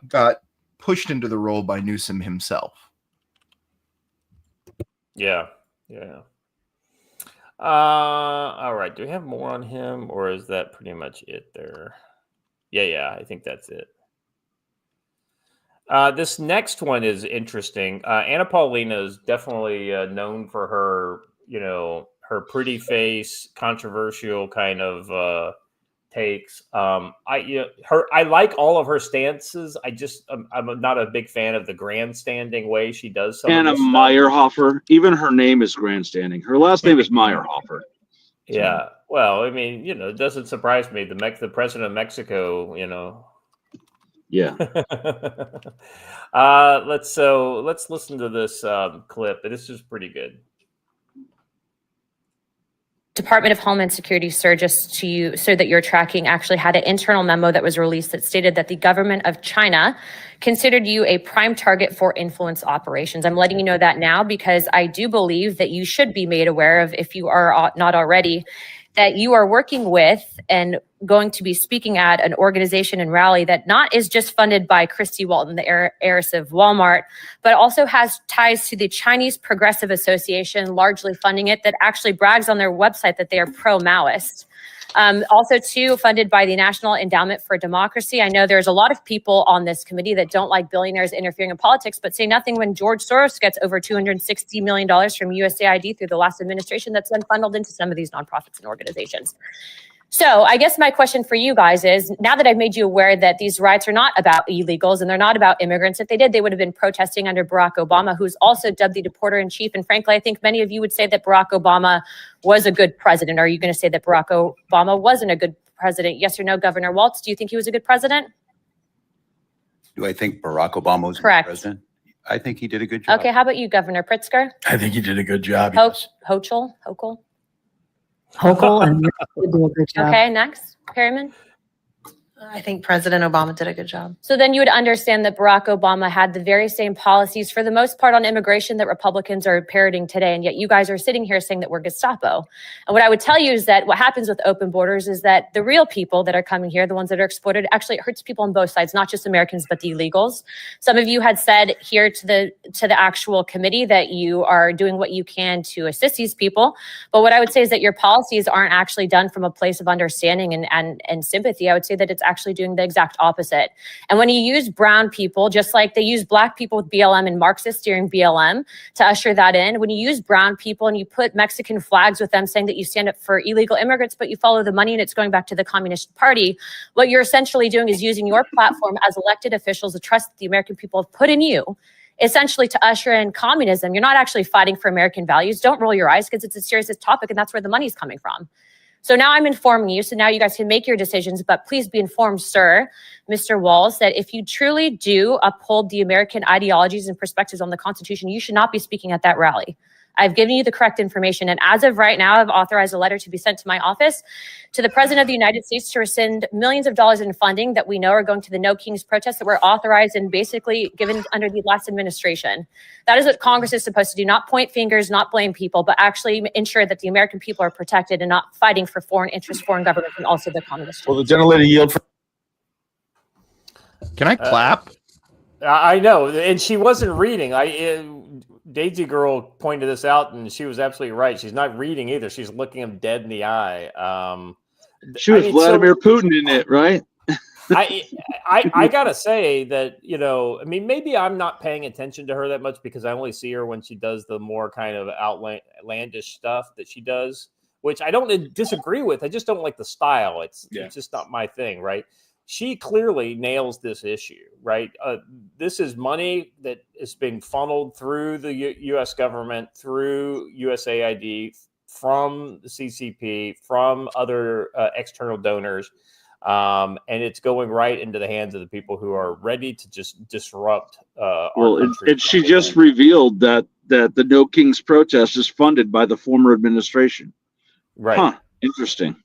got pushed into the role by Newsom himself. Yeah. All right. Do we have more on him, or is that pretty much it there? Yeah. I think that's it. This next one is interesting. Anna Paulina is definitely known for her, her pretty face, controversial kind of takes. I like all of her stances. I'm not a big fan of the grandstanding way she does some Anna of this stuff. Meyerhofer. Even her name is grandstanding. Her last name is Meyerhofer. Yeah. Well, I mean, it doesn't surprise me. The president of Mexico, Yeah. Let's listen to this clip. This is pretty good. Department of Homeland Security, sir, just to you, so that you're tracking, actually had an internal memo that was released that stated that the government of China considered you a prime target for influence operations. I'm letting you know that now because I do believe that you should be made aware of, if you are not already, that you are working with and going to be speaking at an organization and rally that not is just funded by Christy Walton, the heiress of Walmart, but also has ties to the Chinese Progressive Association, largely funding it, that actually brags on their website that they are pro-Maoist. Also, too, funded by the National Endowment for Democracy. I know there's a lot of people on this committee that don't like billionaires interfering in politics, but say nothing when George Soros gets over $260 million from USAID through the last administration that's then funneled into some of these nonprofits and organizations. So I guess my question for you guys is, now that I've made you aware that these riots are not about illegals and they're not about immigrants, if they did, they would have been protesting under Barack Obama, who's also dubbed the deporter-in-chief. And frankly, I think many of you would say that Barack Obama was a good president. Are you going to say that Barack Obama wasn't a good president? Yes or no, Governor Waltz? Do you think he was a good president? Do I think Barack Obama was correct? President? I think he did a good job. Okay, how about you, Governor Pritzker? I think he did a good job. Hochul? Hochul and did a good job. Okay, next, Perryman. I think President Obama did a good job. So then you would understand that Barack Obama had the very same policies for the most part on immigration that Republicans are parroting today. And yet you guys are sitting here saying that we're Gestapo. And what I would tell you is that what happens with open borders is that the real people that are coming here, the ones that are exploited, actually it hurts people on both sides, not just Americans, but the illegals. Some of you had said here to the actual committee that you are doing what you can to assist these people. But what I would say is that your policies aren't actually done from a place of understanding and sympathy. I would say that it's actually doing the exact opposite. And when you use brown people, just like they use black people with BLM and Marxists during BLM to usher that in, when you use brown people and you put Mexican flags with them saying that you stand up for illegal immigrants, but you follow the money and it's going back to the Communist Party, what you're essentially doing is using your platform as elected officials, the trust that the American people have put in you, essentially to usher in communism. You're not actually fighting for American values. Don't roll your eyes because it's a serious topic and that's where the money's coming from. So now I'm informing you, so now you guys can make your decisions, but please be informed, sir, Mr. Walls, that if you truly do uphold the American ideologies and perspectives on the Constitution, you should not be speaking at that rally. I've given you the correct information, and as of right now, I've authorized a letter to be sent to my office to the President of the United States to rescind millions of dollars in funding that we know are going to the No Kings protests that were authorized and basically given under the last administration. That is what Congress is supposed to do, not point fingers, not blame people, but actually ensure that the American people are protected and not fighting for foreign interests, foreign governments, and also the communist. Will the gentlelady yield for? Can I clap? I know, and she wasn't reading. Daisy Girl pointed this out, and she was absolutely right. She's not reading either. She's looking him dead in the eye. She was Vladimir Putin in it, right? I gotta say that, I mean, maybe I'm not paying attention to her that much because I only see her when she does the more kind of outlandish stuff that she does, which I don't disagree with. I just don't like the style. It's just not my thing, right? She clearly nails this issue, right? This is money that is being funneled through the U.S. government, through USAID, from the CCP, from other external donors, and it's going right into the hands of the people who are ready to just disrupt our country. And she just revealed that the No Kings protest is funded by the former administration. Right. Huh. Interesting.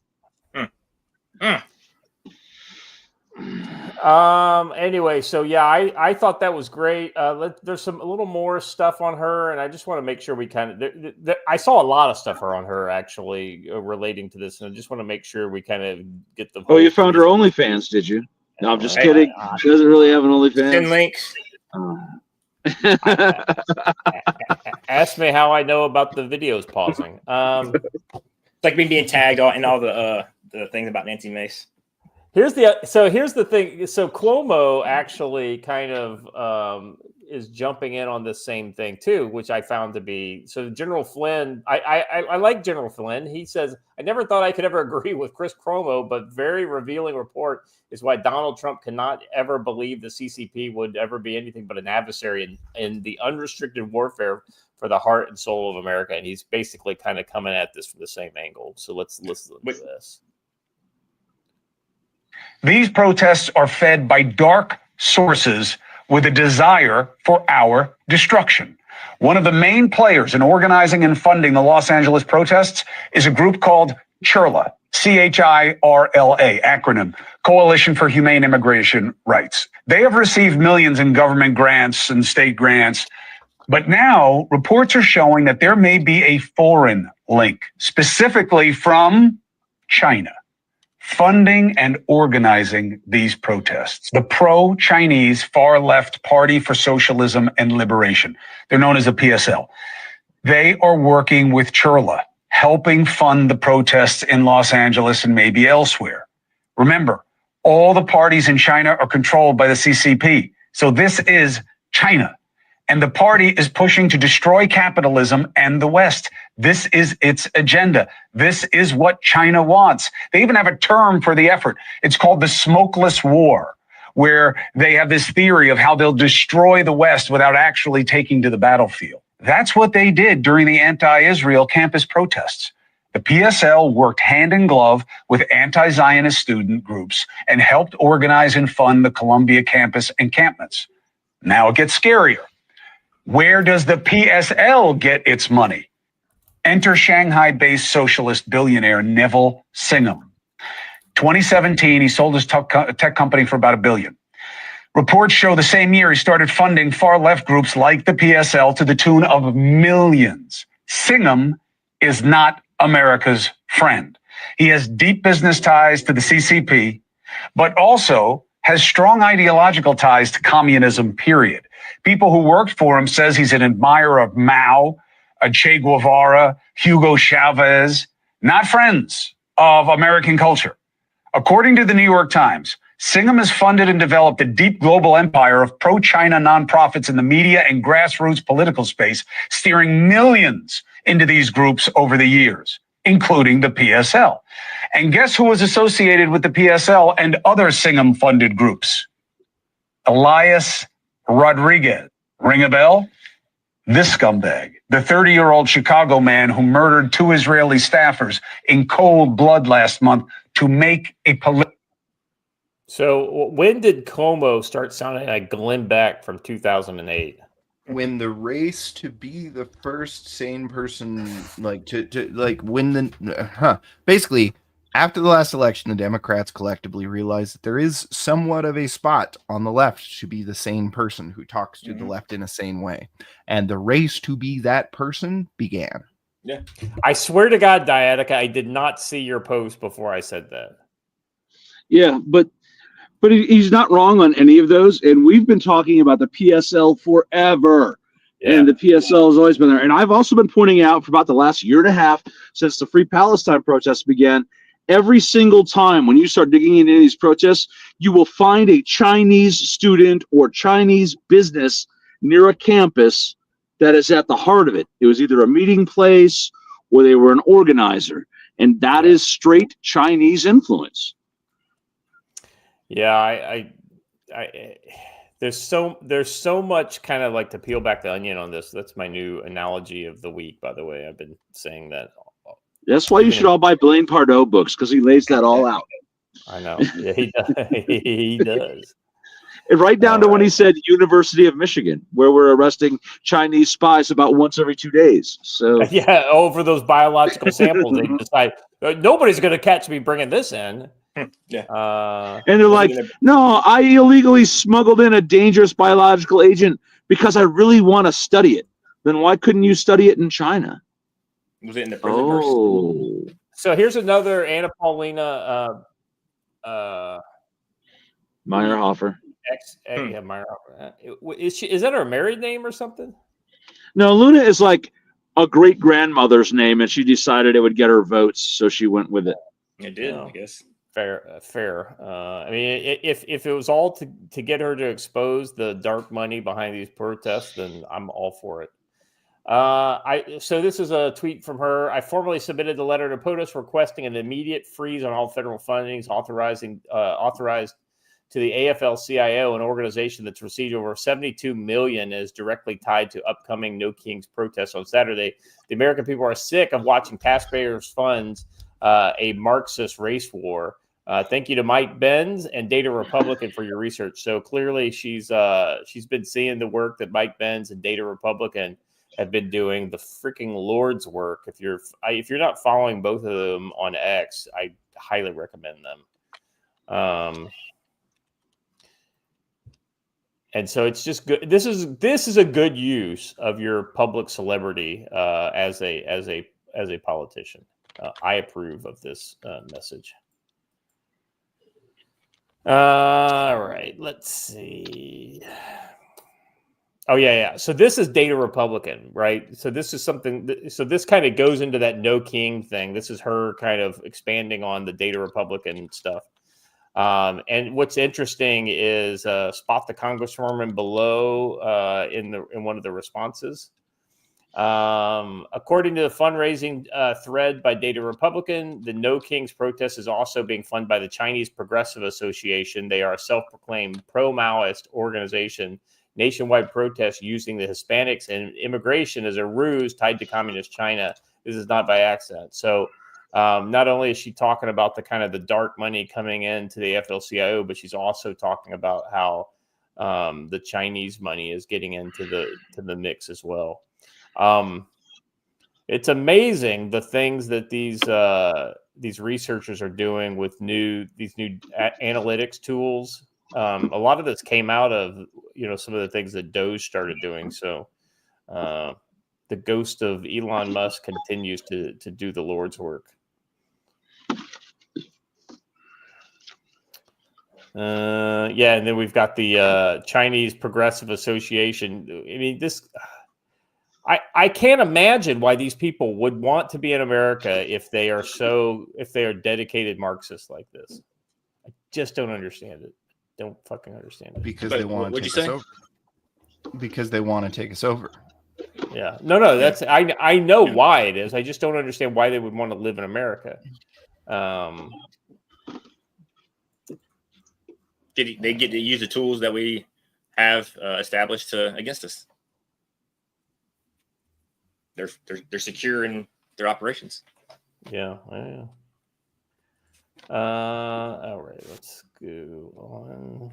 Anyway, so yeah, I thought that was great. There's a little more stuff on her, and I just want to make sure we kind of I saw a lot of stuff on her actually relating to this, and I just want to make sure we kind of get the. Oh, you found her OnlyFans, did you? No, I'm just kidding. She doesn't really have an OnlyFans. 10 links. Ask me how I know about the videos pausing. It's like me being tagged in all the things about Nancy Mace. Here's the thing. So Cuomo actually kind of is jumping in on this same thing too, which I found to be so. General Flynn, I like General Flynn. He says, "I never thought I could ever agree with Chris Cuomo, but very revealing report is why Donald Trump cannot ever believe the CCP would ever be anything but an adversary in the unrestricted warfare for the heart and soul of America." And he's basically kind of coming at this from the same angle. So let's listen to this. These protests are fed by dark sources with a desire for our destruction. One of the main players in organizing and funding the Los Angeles protests is a group called CHIRLA, CHIRLA, acronym, Coalition for Humane Immigration Rights. They have received millions in government grants and state grants, but now reports are showing that there may be a foreign link, specifically from China, funding and organizing these protests. The pro-Chinese far-left Party for Socialism and Liberation, they're known as the PSL. They are working with CHIRLA, helping fund the protests in Los Angeles and maybe elsewhere. Remember, all the parties in China are controlled by the CCP. So this is China. And the party is pushing to destroy capitalism and the West. This is its agenda. This is what China wants. They even have a term for the effort. It's called the smokeless war, where they have this theory of how they'll destroy the West without actually taking to the battlefield. That's what they did during the anti-Israel campus protests. The PSL worked hand in glove with anti-Zionist student groups and helped organize and fund the Columbia campus encampments. Now it gets scarier. Where does the PSL get its money? Enter Shanghai-based socialist billionaire Neville Singham. 2017, he sold his tech company for about $1 billion. Reports show the same year he started funding far-left groups like the PSL to the tune of millions. Singham is not America's friend. He has deep business ties to the CCP, but also has strong ideological ties to communism, period. People who worked for him says he's an admirer of Mao, Che Guevara, Hugo Chavez, not friends of American culture. According to the New York Times, Singham has funded and developed a deep global empire of pro-China nonprofits in the media and grassroots political space, steering millions into these groups over the years, including the PSL. And guess who was associated with the PSL and other Singham-funded groups? Elias Rodriguez. Ring a bell? This scumbag, the 30-year-old Chicago man who murdered 2 Israeli staffers in cold blood last month to make a political. So when did Cuomo start sounding like Glenn Beck from 2008? When the race to be the first sane person, like to like win the basically after the last election, the Democrats collectively realized that there is somewhat of a spot on the left to be the sane person who talks to the left in a sane way, and the race to be that person began. Yeah, I swear to God, Diatica, I did not see your post before I said that. Yeah, but he's not wrong on any of those. And we've been talking about the PSL forever. Yeah. And the PSL has always been there. And I've also been pointing out for about the last year and a half since the Free Palestine protests began, every single time when you start digging into these protests, you will find a Chinese student or Chinese business near a campus that is at the heart of it. It was either a meeting place or they were an organizer. And that is straight Chinese influence. Yeah, I there's so much kind of like to peel back the onion on this. That's my new analogy of the week, by the way. I've been saying that. That's why you should all buy Blaine Pardoe books, because he lays that all out. I know. Yeah, he does. He does. And right down to when he said University of Michigan, where we're arresting Chinese spies about once every 2 days. So yeah, over those biological samples, they decide nobody's going to catch me bringing this in. Yeah. And they're like, no, I illegally smuggled in a dangerous biological agent because I really want to study it. Then why couldn't you study it in China? Was it in the prison? So here's another Anna Paulina Meyerhofer. Yeah, Meyerhofer. Is that her married name or something? No, Luna is like a great grandmother's name, and she decided it would get her votes, so she went with it. It did, I guess. fair. I mean, if it was all to get her to expose the dark money behind these protests, then I'm all for it. So this is a tweet from her. I formally submitted the letter to POTUS requesting an immediate freeze on all federal fundings, authorized to the AFL-CIO, an organization that's received over $72 million, is directly tied to upcoming No Kings protests on Saturday. The American people are sick of watching taxpayers' funds a Marxist race war. Thank you to Mike Benz and Data Republican for your research. So clearly, she's been seeing the work that Mike Benz and Data Republican have been doing, the freaking Lord's work. If you're not following both of them on X, I highly recommend them. And so it's just good. This is a good use of your public celebrity as a politician. I approve of this message. All right, let's see. Oh yeah. So this is Data Republican, right? So this is something. So this kind of goes into that No King thing. This is her kind of expanding on the Data Republican stuff. And what's interesting is spot the Congresswoman below in one of the responses. According to the fundraising thread by Data Republican, the No Kings protest is also being funded by the Chinese Progressive Association. They are a self-proclaimed pro-Maoist organization. Nationwide protests using the Hispanics and immigration as a ruse tied to communist China. This is not by accident. So not only is she talking about the kind of the dark money coming into the AFL-CIO, but she's also talking about how the Chinese money is getting into the mix as well. It's amazing the things that these researchers are doing with these new analytics tools. A lot of this came out of some of the things that Doge started doing. So the ghost of Elon Musk continues to do the Lord's work. Yeah, and then we've got the Chinese Progressive Association. I mean, I can't imagine why these people would want to be in America if they are dedicated Marxists like this. I just don't understand it. Don't fucking understand it. Because they want to take us over. Because they want to take us over. Yeah. No, that's I know why it is. I just don't understand why they would want to live in America. They get to use the tools that we have established against us. They're secure in their operations. Yeah. All right, let's go on.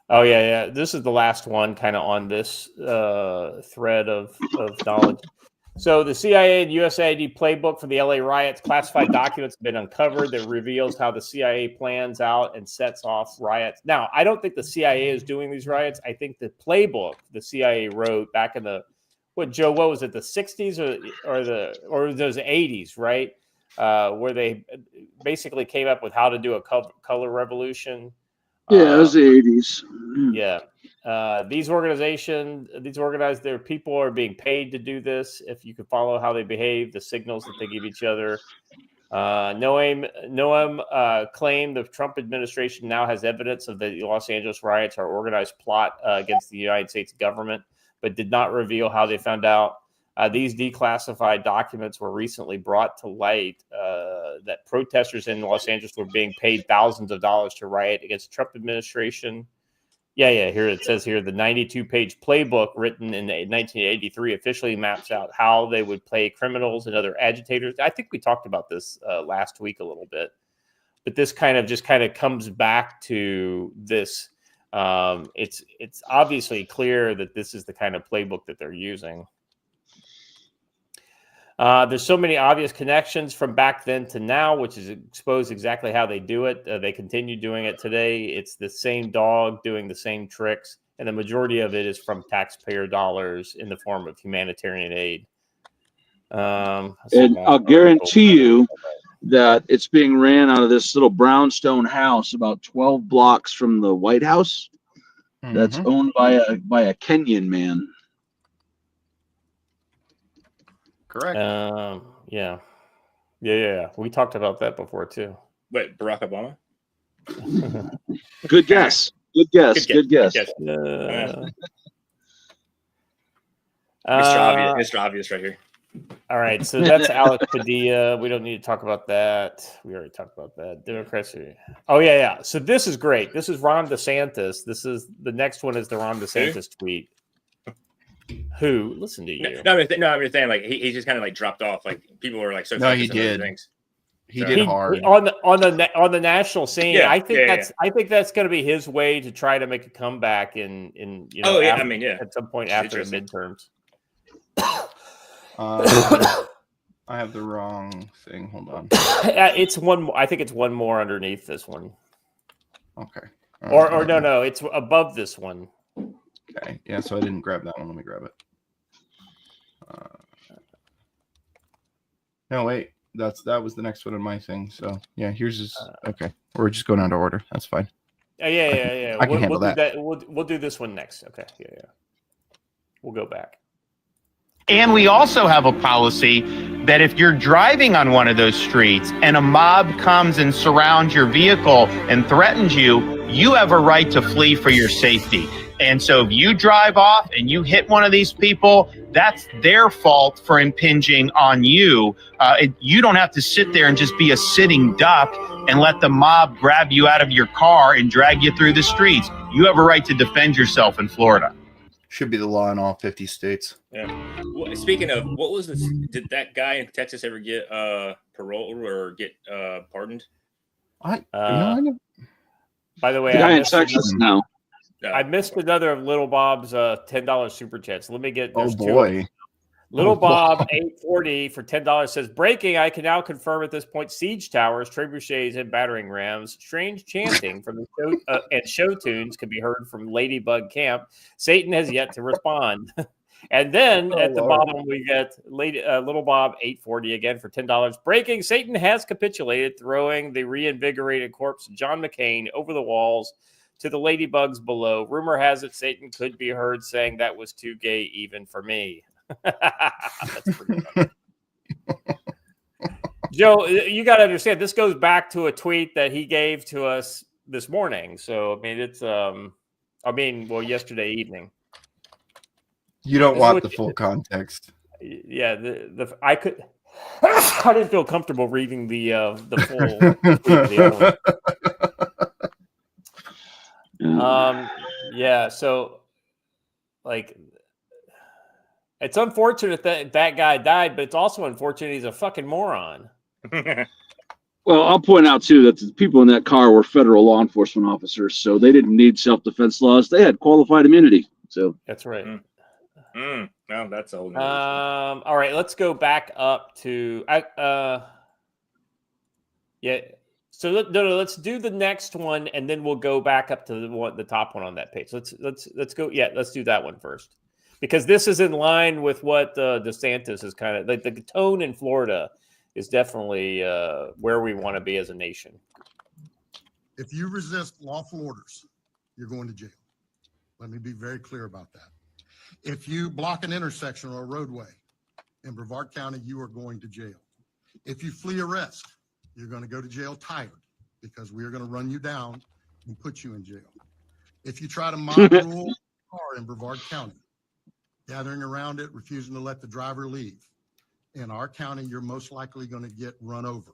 Oh yeah. This is the last one, kind of on this thread of knowledge. So the CIA and USAID playbook for the LA riots, classified documents have been uncovered that reveals how the CIA plans out and sets off riots. Now, I don't think the CIA is doing these riots. I think the playbook the CIA wrote back in what was it, the 60s or those 80s, right? Where they basically came up with how to do a color revolution. Yeah, it was the 80s. Yeah. These organized their people are being paid to do this. If you can follow how they behave, the signals that they give each other. Noam claimed the Trump administration now has evidence of the Los Angeles riots are organized plot against the United States government, but did not reveal how they found out. These declassified documents were recently brought to light that protesters in Los Angeles were being paid thousands of dollars to riot against the Trump administration. Yeah. Here it says here the 92-page playbook written in 1983 officially maps out how they would play criminals and other agitators. I think we talked about this last week a little bit, but this kind of comes back to this. It's obviously clear that this is the kind of playbook that they're using. There's so many obvious connections from back then to now, which is exposed exactly how they do it. They continue doing it today. It's the same dog doing the same tricks, and the majority of it is from taxpayer dollars in the form of humanitarian aid. And I'll guarantee you that it's being ran out of this little brownstone house about 12 blocks from the White House. That's owned by a Kenyan man. Correct. Yeah. We talked about that before too. What, Barack Obama? Good guess. Good guess. Good guess. Mr. Obvious right here. All right, so that's Alex Padilla. We don't need to talk about that. We already talked about that. Democracy. Oh yeah. So this is great. This is Ron DeSantis. This is the next one is the Ron DeSantis tweet. Who? Listen to you. No, I'm just saying, like he just kind of like dropped off. Like people were like so. No, he focused on other did. things. He did hard on the national scene. Yeah, I think that's going to be his way to try to make a comeback in at some point after the midterms. I have the wrong thing. Hold on. It's one. I think it's one more underneath this one. Okay. Or no, it's above this one. Okay. Yeah. So I didn't grab that one. Let me grab it. No, wait. That was the next one in my thing. So yeah, here's his. Okay, we're just going out of order. That's fine. Yeah. I can handle we'll that. We'll do this one next. Okay. Yeah. We'll go back. And we also have a policy that if you're driving on one of those streets and a mob comes and surrounds your vehicle and threatens you, you have a right to flee for your safety. And so if you drive off and you hit one of these people, that's their fault for impinging on you. You don't have to sit there and just be a sitting duck and let the mob grab you out of your car and drag you through the streets. You have a right to defend yourself in Florida. Should be the law in all 50 states. Yeah. Well, speaking of, what was this? Did that guy in Texas ever get paroled or get pardoned? I know. By the way, The guy in Texas now. I missed another of Little Bob's $10 super chats. Let me get. Oh There's boy. two. Little Bob 840 for $10 says, breaking, I can now confirm at this point siege towers, trebuchets, and battering rams. Strange chanting from the show and show tunes can be heard from Ladybug Camp. Satan has yet to respond. And then at the bottom, we get Little Bob 840 again for $10. Breaking, Satan has capitulated, throwing the reinvigorated corpse of John McCain over the walls to the ladybugs below. Rumor has it Satan could be heard saying that was too gay even for me. That's pretty funny. Joe, you got to understand, this goes back to a tweet that he gave to us this morning. So, I mean, it's, yesterday evening. You don't want the full context. Yeah, I didn't feel comfortable reading the full tweet of the other one. Yeah, so like, it's unfortunate that that guy died, but it's also unfortunate he's a fucking moron. Well, I'll point out too that the people in that car were federal law enforcement officers, so they didn't need self-defense laws. They had qualified immunity. So that's right. No, that's old. All right, let's go back up to yeah. So let's do the next one, and then we'll go back up to the top one on that page. Let's go. Yeah, let's do that one first, because this is in line with what DeSantis is kind of like. The tone in Florida is definitely where we want to be as a nation. If you resist lawful orders, you're going to jail. Let me be very clear about that. If you block an intersection or a roadway in Brevard County, you are going to jail. If you flee arrest, you're going to go to jail tired, because we are going to run you down and put you in jail. If you try to mob rule a car in Brevard County, gathering around it, refusing to let the driver leave, in our county, you're most likely going to get run over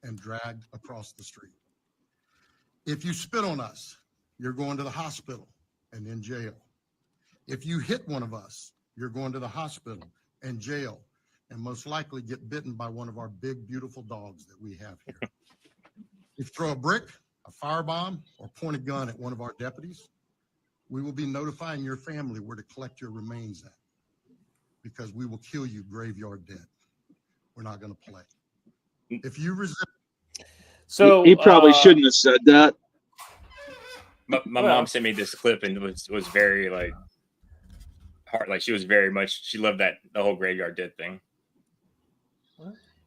and dragged across the street. If you spit on us, you're going to the hospital and in jail. If you hit one of us, you're going to the hospital and jail, and most likely get bitten by one of our big, beautiful dogs that we have here. If you throw a brick, a firebomb, or point a gun at one of our deputies, we will be notifying your family where to collect your remains at, because we will kill you graveyard dead. We're not going to play. If you resist. So he probably shouldn't have said that. My mom sent me this clip and was very like hard. Like she was very much, she loved the whole graveyard dead thing.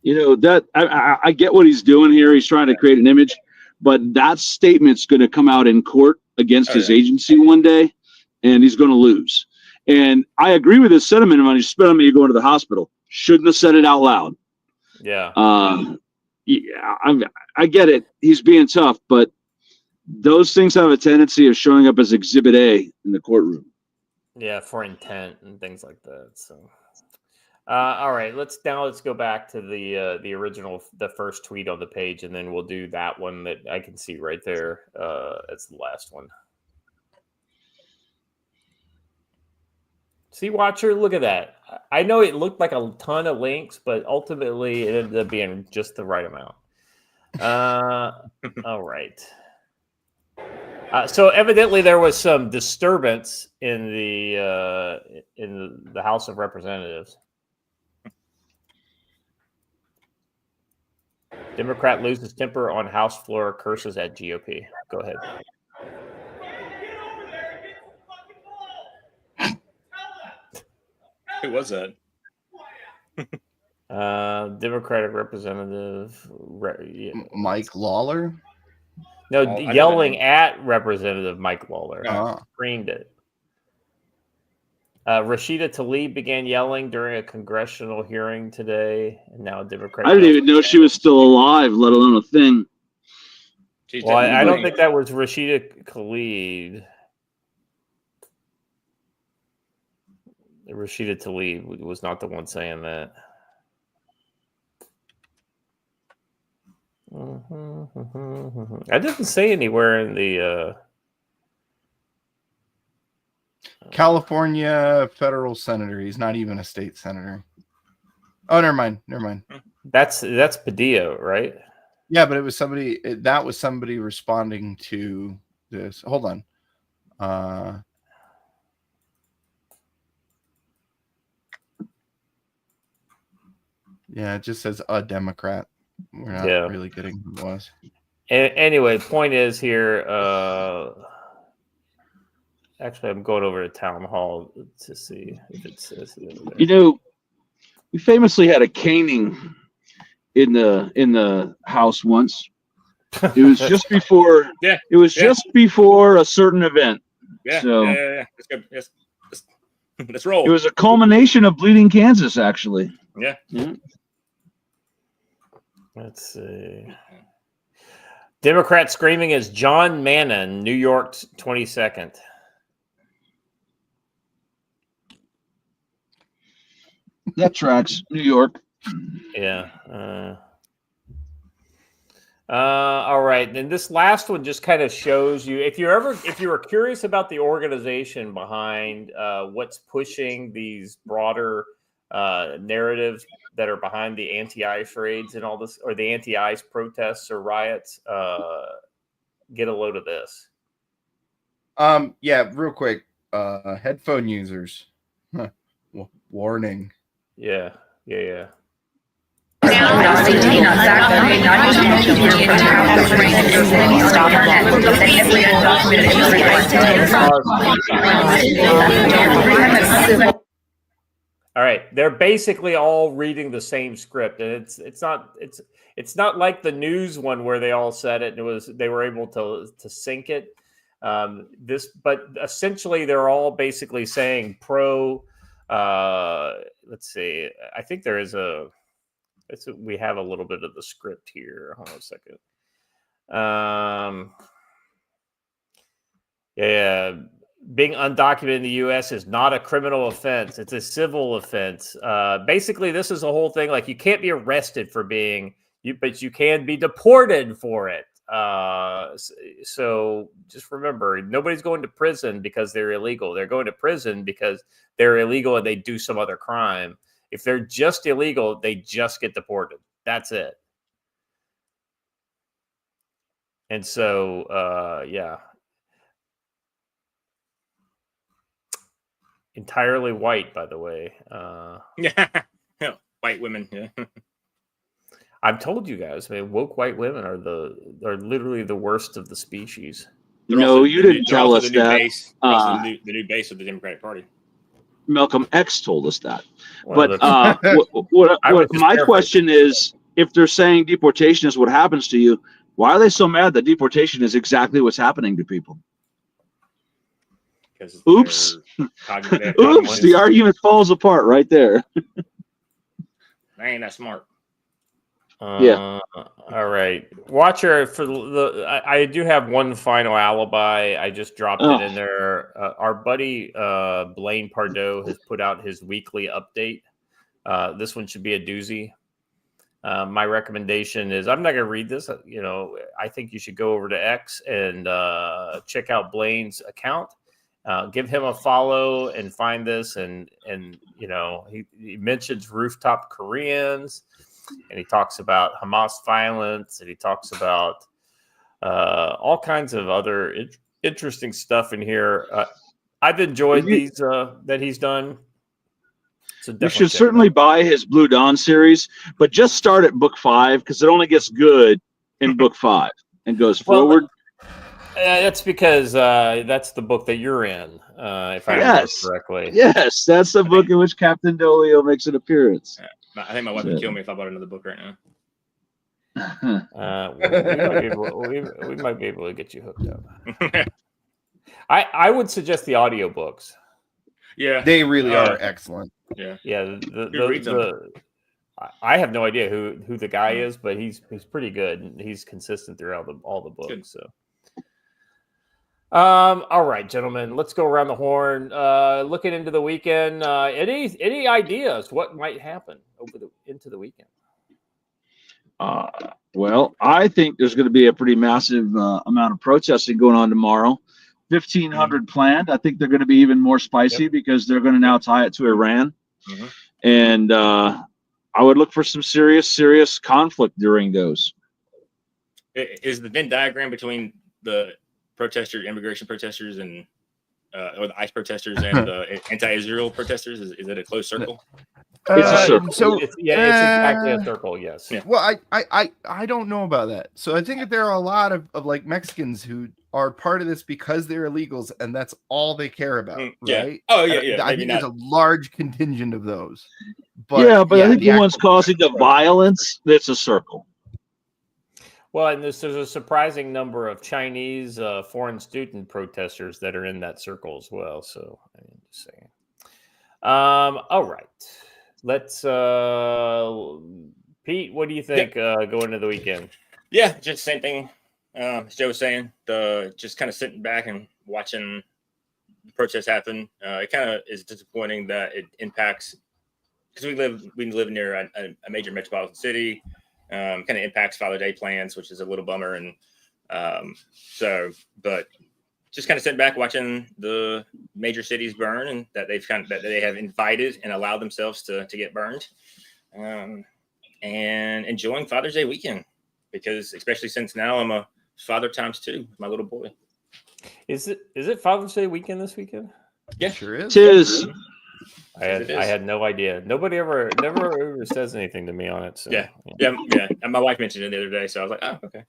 You know, that I get what he's doing here. He's trying to create an image, but that statement's going to come out in court against his agency one day, and he's going to lose. And I agree with his sentiment when you spit on me, you're going to the hospital. Shouldn't have said it out loud. Yeah. Yeah, I get it. He's being tough, but those things have a tendency of showing up as Exhibit A in the courtroom. Yeah, for intent and things like that. So, all right, let's go back to the original, the first tweet on the page, and then we'll do that one that I can see right there. That's the last one. See, watcher, look at that. I know it looked like a ton of links, but ultimately it ended up being just the right amount. All right. So evidently there was some disturbance in the House of Representatives. Democrat loses temper on House floor, curses at GOP. Go ahead. Who was that? Democratic Representative Mike Lawler. No, yelling at Representative Mike Lawler. Screamed it. Rashida Tlaib began yelling during a congressional hearing today, and now Democrat. I didn't even know she was still alive, let alone a thing. Well, I don't think that was Rashida Tlaib. Rashida Tlaib was not the one saying that. I didn't say anywhere in the California federal senator. He's not even a state senator. Oh, never mind. That's Padilla, right? Yeah, but it was somebody. That was somebody responding to this. Hold on. Yeah, it just says a Democrat. We're not really getting who it was. Anyway, point is here. Actually, I'm going over to town hall to see if it says it over there. You know, we famously had a caning in the house once. It was just before. It was just before a certain event. So Yeah. Let's go. Let's roll. it was a culmination of Bleeding Kansas, actually. Yeah. Let's see. Democrat screaming as John Mannon, New York's 22nd. That tracks. New York. Yeah. All right. And this last one just kind of shows you, if you were curious about the organization behind what's pushing these broader narratives that are behind the anti-ICE raids and all this, or the anti-ICE protests or riots, get a load of this. Yeah, real quick. Headphone users. Warning. Yeah. All right, they're basically all reading the same script, and it's not like the news one where they all said it and they were able to sync it. But essentially they're all basically saying pro. Let's see. I think there is we have a little bit of the script here. Hold on a second. Being undocumented in the U.S. is not a criminal offense. It's a civil offense. Basically, this is the whole thing. Like, you can't be arrested for but you can be deported for it. So just remember, nobody's going to prison because they're illegal. They're going to prison because they're illegal and they do some other crime. If they're just illegal, they just get deported. That's it. And so, entirely white, by the way. White women. Yeah. I've told you guys, man, woke white women are literally the worst of the species. No, you didn't tell us that. The new base of the Democratic Party. Malcolm X told us that. Well, But my question is, if they're saying deportation is what happens to you, why are they so mad that deportation is exactly what's happening to people? Oops. Oops, the argument falls apart right there. They ain't that smart. Yeah. All right. Watcher, for I do have one final alibi. I just dropped it in there. Our buddy Blaine Pardo has put out his weekly update. This one should be a doozy. My recommendation is, I'm not going to read this. I think you should go over to X and check out Blaine's account. Give him a follow and find this. And he mentions rooftop Koreans, and he talks about Hamas violence, and he talks about all kinds of other interesting stuff in here. I've enjoyed these that he's done. So you should certainly buy his Blue Dawn series, but just start at book 5 because it only gets good in book 5 and goes forward. That's because that's the book that you're in, if I remember correctly. Yes, that's the book in which Captain Dolio makes an appearance. I think my wife would kill me if I bought another book right now. We might be able to get you hooked up. I would suggest the audiobooks. Yeah, they really are excellent. Yeah. I have no idea who the guy is, but he's pretty good and he's consistent throughout all the books. Good. So, all right, gentlemen, let's go around the horn. Looking into the weekend, any ideas what might happen into the weekend? Well, I think there's going to be a pretty massive amount of protesting going on tomorrow. 1,500 planned. I think they're going to be even more spicy because they're going to now tie it to Iran. Mm-hmm. And I would look for some serious conflict during those. Is the Venn diagram between the immigration protesters, and or the ICE protesters and the anti-Israel protesters, is it a closed circle? It's a circle. So it's exactly a circle. Yes. Yeah. Well, I don't know about that. So I think that there are a lot of like Mexicans who are part of this because they're illegals and that's all they care about. Right? Oh yeah. I think there's a large contingent of those. But I think the ones causing the violence, that's a circle. Well, and there's a surprising number of Chinese foreign student protesters that are in that circle as well. So I'm just saying. All right. Let's Pete, what do you think going into the weekend? Yeah, just same thing. As Joe was saying, just kind of sitting back and watching the protests happen. It kind of is disappointing that it impacts, because we live near a major metropolitan city. Kind of impacts Father's Day plans, which is a little bummer. And but just kind of sitting back watching the major cities burn, and that they have invited and allowed themselves to get burned, and enjoying Father's Day weekend, because especially since now I'm a father × 2 with my little boy. Is it Father's Day weekend this weekend? Yeah, sure is. Tis. I had no idea. Nobody never says anything to me on it. So. Yeah. And my wife mentioned it the other day, so I was like, oh, okay.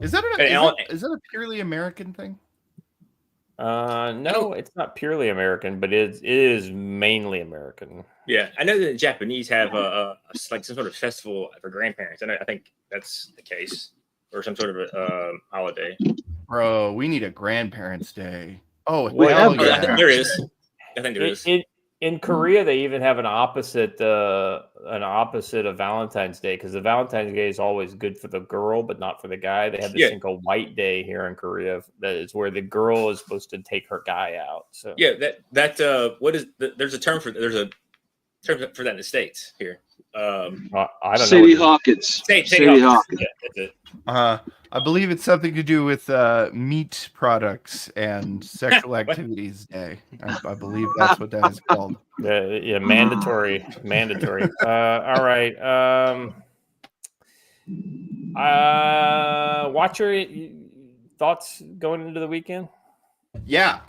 Is that a purely American thing? No, it's not purely American, but it is mainly American. Yeah, I know that the Japanese have like some sort of festival for grandparents, and I think that's the case, or some sort of a holiday. Bro, we need a grandparents' day. Oh, I think there is. In Korea, they even have an opposite of Valentine's Day, because the Valentine's Day is always good for the girl, but not for the guy. They have this thing called White Day here in Korea, that is where the girl is supposed to take her guy out. So there's a term for that in the States here. I don't Sadie know. Hawkins. Sadie Hawkins. Yeah, that's it. I believe it's something to do with meat products and sexual activities day. I believe that's what that is called. Yeah, mandatory. All right. Watcher, thoughts going into the weekend? Yeah.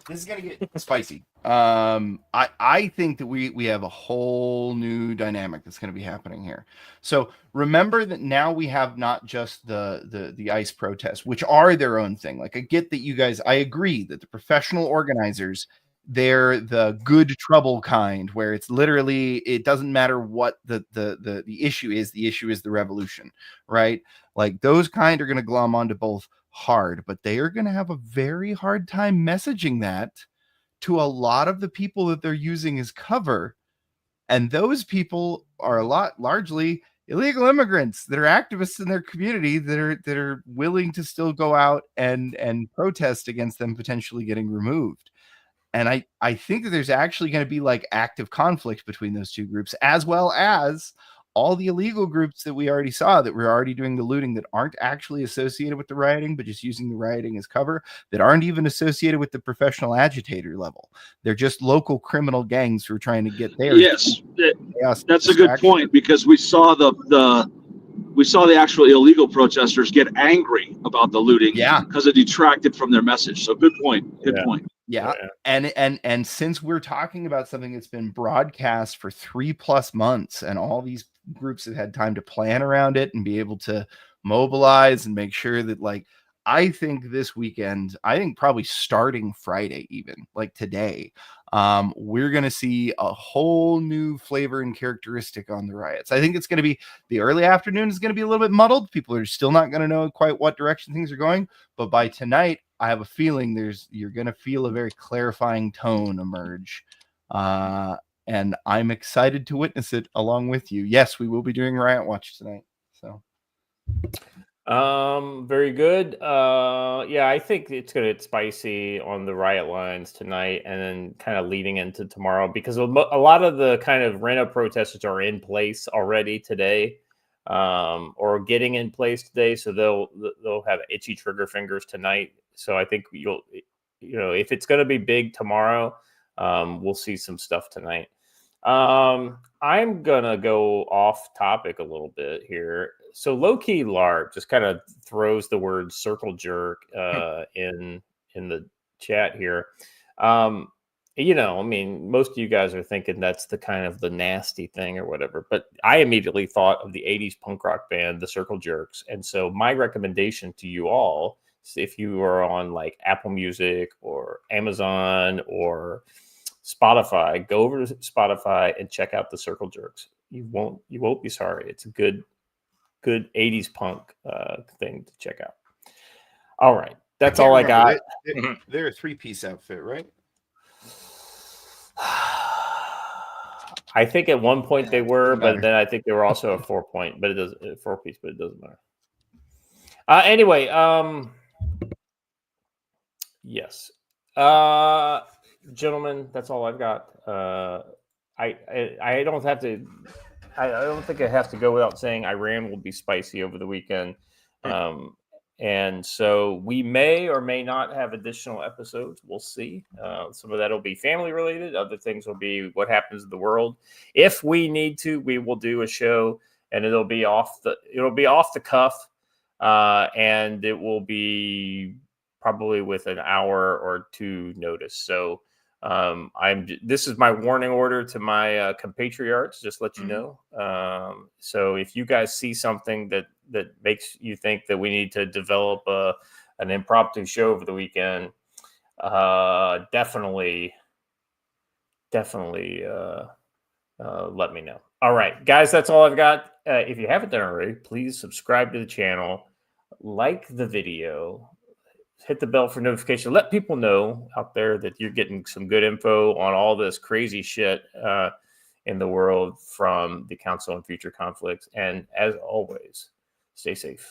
This is gonna get spicy. I think that we have a whole new dynamic that's going to be happening here. So remember that now we have not just the ICE protests, which are their own thing. Like, I get that you guys, I agree that the professional organizers, they're the good trouble kind, where it's literally, it doesn't matter what the issue is the revolution, right? Like, those kind are going to glom onto both hard, but they are going to have a very hard time messaging that to a lot of the people that they're using as cover. And those people are largely illegal immigrants that are activists in their community that are willing to still go out and protest against them potentially getting removed. And I think that there's actually going to be like active conflict between those two groups, as well as all the illegal groups that we already saw that were already doing the looting that aren't actually associated with the rioting, but just using the rioting as cover, that aren't even associated with the professional agitator level. They're just local criminal gangs who are trying to get there. Yes, that's a good point, because we saw the actual illegal protesters get angry about the looting, because it detracted from their message. So good point. Good point. Yeah. And since we're talking about something that's been broadcast for 3+ months, and all these groups have had time to plan around it and be able to mobilize and make sure that, like, I think this weekend, I think probably starting Friday, even like today, we're going to see a whole new flavor and characteristic on the riots. I think it's going to be, the early afternoon is going to be a little bit muddled. People are still not going to know quite what direction things are going. But by tonight, I have a feeling you're going to feel a very clarifying tone emerge. And I'm excited to witness it along with you. Yes, we will be doing Riot Watch tonight. So. Very good. Yeah, I think it's gonna get spicy on the riot lines tonight, and then kind of leading into tomorrow, because a lot of the kind of Reno protesters are in place already today, or getting in place today, so they'll have itchy trigger fingers tonight. So I think if it's gonna be big tomorrow, we'll see some stuff tonight. I'm gonna go off topic a little bit here. So Low-Key Lark just kind of throws the word circle jerk in the chat here. I mean, most of you guys are thinking that's the kind of the nasty thing or whatever, but I immediately thought of the 80s punk rock band, the Circle Jerks. And so my recommendation to you all, if you are on like Apple Music or Amazon or Spotify, go over to Spotify and check out the Circle Jerks. You won't be sorry. It's a good 80s punk thing to check out. All right, that's all I got. They're a 3-piece outfit, right? I think at one point they were, but then I think they were also a 4-point, but it doesn't 4-piece, but it doesn't matter. Anyway, yes, gentlemen, that's all I've got. I don't have to. I don't think it has to go without saying Iran will be spicy over the weekend. And so we may or may not have additional episodes. We'll see. Some of that will be family related. Other things will be what happens in the world. If we need to, we will do a show, and it'll be off the cuff. And it will be probably with an hour or two notice. So this is my warning order to my compatriots, just let you know. So if you guys see something that makes you think that we need to develop an impromptu show over the weekend, definitely let me know. All right, guys, that's all I've got. If you haven't done already, please subscribe to the channel, like the video, hit the bell for notification. Let people know out there that you're getting some good info on all this crazy shit in the world from the Council on Future Conflicts. And as always, stay safe.